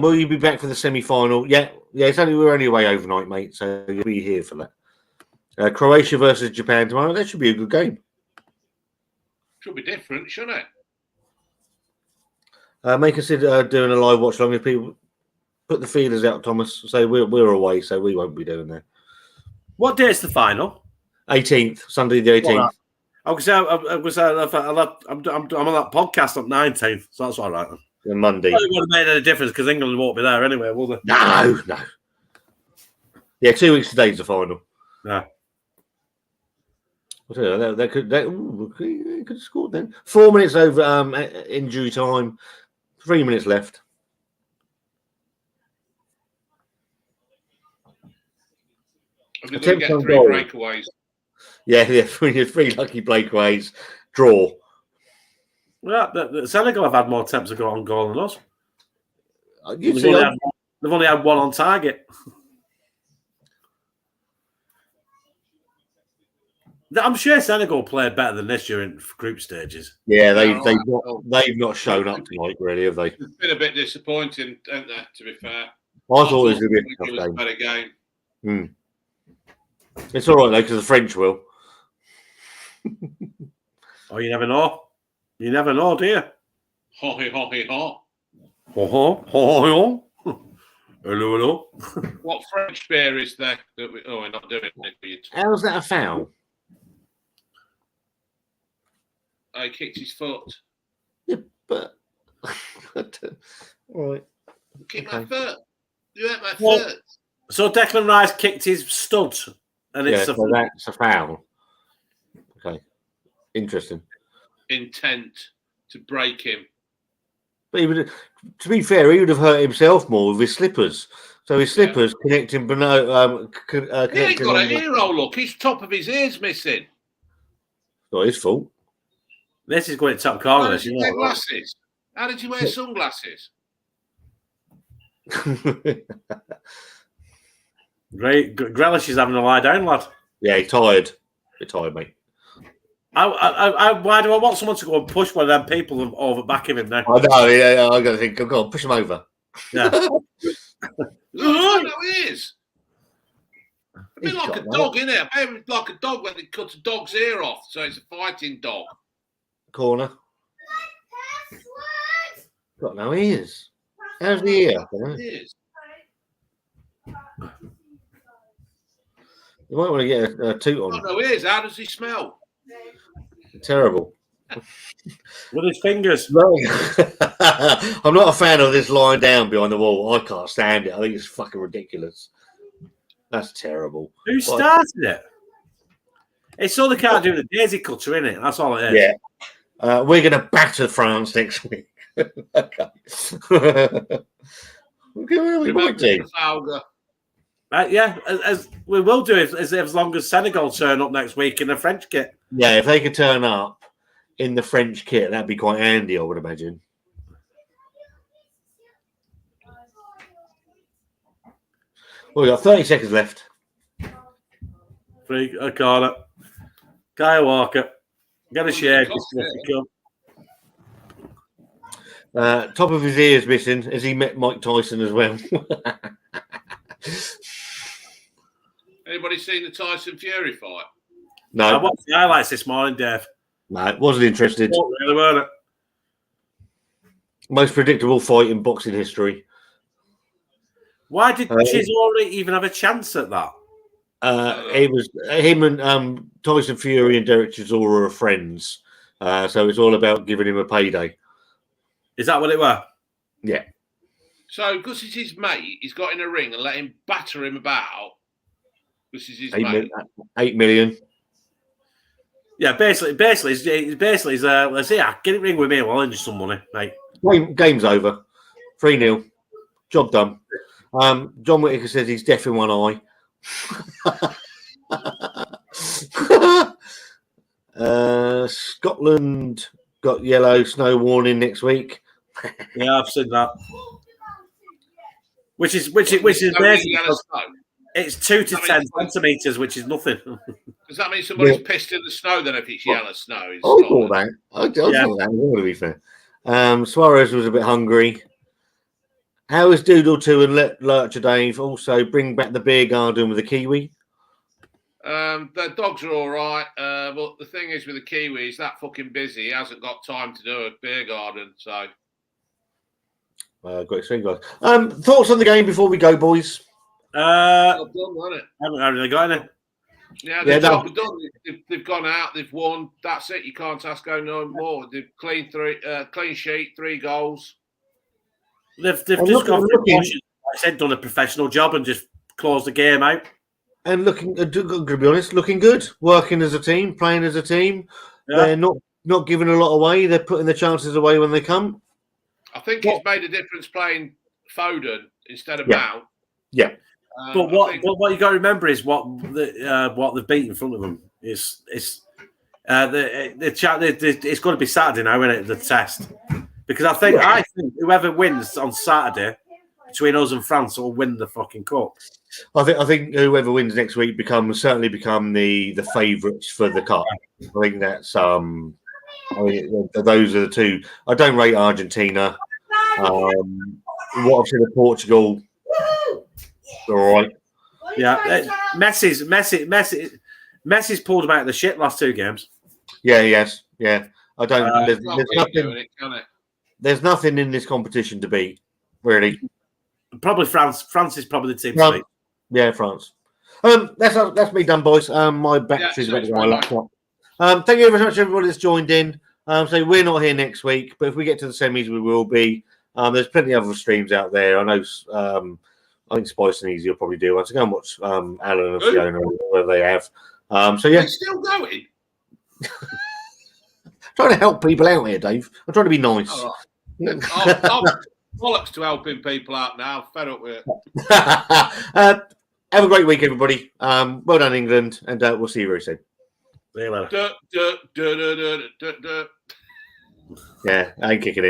Will you be back for the semi-final? Yeah. We're only away overnight, mate. So you'll be here for that. Croatia versus Japan tomorrow. That should be a good game. Should be different, shouldn't it? May consider doing a live watch along if people put the feelers out, Thomas. Say we're away, so we won't be doing that. What day is the final? 18th, Sunday the 18th. I'm on that podcast on 19th, so that's all right. On Monday. It wouldn't have made any difference because England won't be there anyway, will they? No. Yeah, 2 weeks today's the final. Yeah. They could have scored then. 4 minutes over injury time. 3 minutes left. Are we going to get 3 breakaways? Yeah, 3 lucky breakaways. Draw. Well, the Senegal have had more attempts to go on goal than us. They've only had 1 on target. I'm sure Senegal played better than this year in group stages. Yeah, they've not shown up tonight, really, have they? It's been a bit disappointing, hasn't it, to be fair. I thought it was going to be a better game. It's all right, though, because the French will. Oh, you never know. You never know, do you? Ho. Hello. What French beer is there that we're not doing it? How's that a foul? I kicked his foot. Yeah, but all right. Kick my foot. You hurt my foot. So Declan Rice kicked his stud, and that's a foul. Okay, interesting. Intent to break him. But to be fair, he would have hurt himself more with his slippers. So his slippers connecting below. He ain't got a hero look. His top of his ear's missing. Not his fault. This is going to top corner. How did you wear glasses? How did you wear sunglasses? Great. Grealish is having a lie down, lad. Yeah, he's tired. You're tired, mate. Why do I want someone to go and push one of them people over back of him now? I know. Yeah, I got to think. Go on, push him over. Yeah. No, he is. A bit like a dog, isn't it? A bit like a dog when they cut a dog's ear off, so it's a fighting dog. Corner. Got no ears. How's the ear? Ears. You might want to get a toot on. No ears. How does he smell? Terrible. With his fingers. I'm not a fan of this lying down behind the wall. I can't stand it. I think it's fucking ridiculous. That's terrible. Who started it? It's so they can't do the daisy cutter, innit? That's all it is. Yeah. We're going to batter France next week. Okay. We might do. Trafalgar. Yeah, as we will do as long as Senegal turn up next week in the French kit. Yeah, if they could turn up in the French kit, that'd be quite handy, I would imagine. Well, we've got 30 seconds left. Free a corner. Kyle Walker. Get a share. Top of his ears missing. Has he met Mike Tyson as well? Anybody seen the Tyson Fury fight? No. I watched the highlights this morning, Dave. No, wasn't interested. Not really, weren't it? Most predictable fight in boxing history. Why did Chisora even have a chance at that? It was him and Tyson Fury and Derek Chisora are friends. So it's all about giving him a payday. Is that what it was? Yeah. So, because it's his mate, he's got in a ring and let him batter him about. This is his 8 million. Yeah, basically, let's say, get it ring with me. Well, I'll some money, mate. Game's over. 3-0. Job done. John Whittaker says he's deaf in one eye. Scotland got yellow snow warning next week. Yeah, I've seen that. Which is amazing. It's 2 to 10 centimeters, which is nothing. Does that mean somebody's pissed in the snow then if it's yellow snow? I thought that. I thought that, to be fair. Suarez was a bit hungry. How is Doodle 2 and Lurcher Dave also bring back the beer garden with the Kiwi? The dogs are all right. But the thing is with the Kiwi, he's that fucking busy. He hasn't got time to do a beer garden. So, great swing, guys. Thoughts on the game before we go, boys? Well done, wasn't it? Haven't really got any. Yeah, they've done. They've gone out. They've won. That's it. You can't ask go no more. They've clean sheet, 3 goals. They've just gone through motions. I said, done a professional job and just closed the game out. And looking, to be honest, looking good. Working as a team, playing as a team. Yeah. They're not giving a lot away. They're putting the chances away when they come. I think it's made a difference playing Foden instead of Mount. Yeah. But what you got to remember is what they've beat in front of them is it's going to be Saturday now, isn't it? The test, because I think whoever wins on Saturday between us and France will win the fucking cup. I think whoever wins next week certainly become the favourites for the cup. I think that's those are the two. I don't rate Argentina. What I've seen of Portugal. All right. Yeah, Messi's pulled him out of the shit last 2 games. Yeah, yes, yeah. I don't. There's nothing in this competition to beat, really. Probably France. France is probably the team to beat. Yeah, France. That's me done, boys. My battery's about to go on my laptop. Thank you very much, everybody that's joined in. So we're not here next week, but if we get to the semis, we will be. There's plenty of other streams out there. I know. I think Spice and Easy will probably do one. So go and watch Alan and Fiona, whatever they have. So yeah, it's still going. Trying to help people out here, Dave. I'm trying to be nice. All right. I'm bollocks to helping people out now. Fed up with it. Have a great week, everybody. Well done, England, and we'll see you very soon. See you later. Yeah, I ain't kicking in.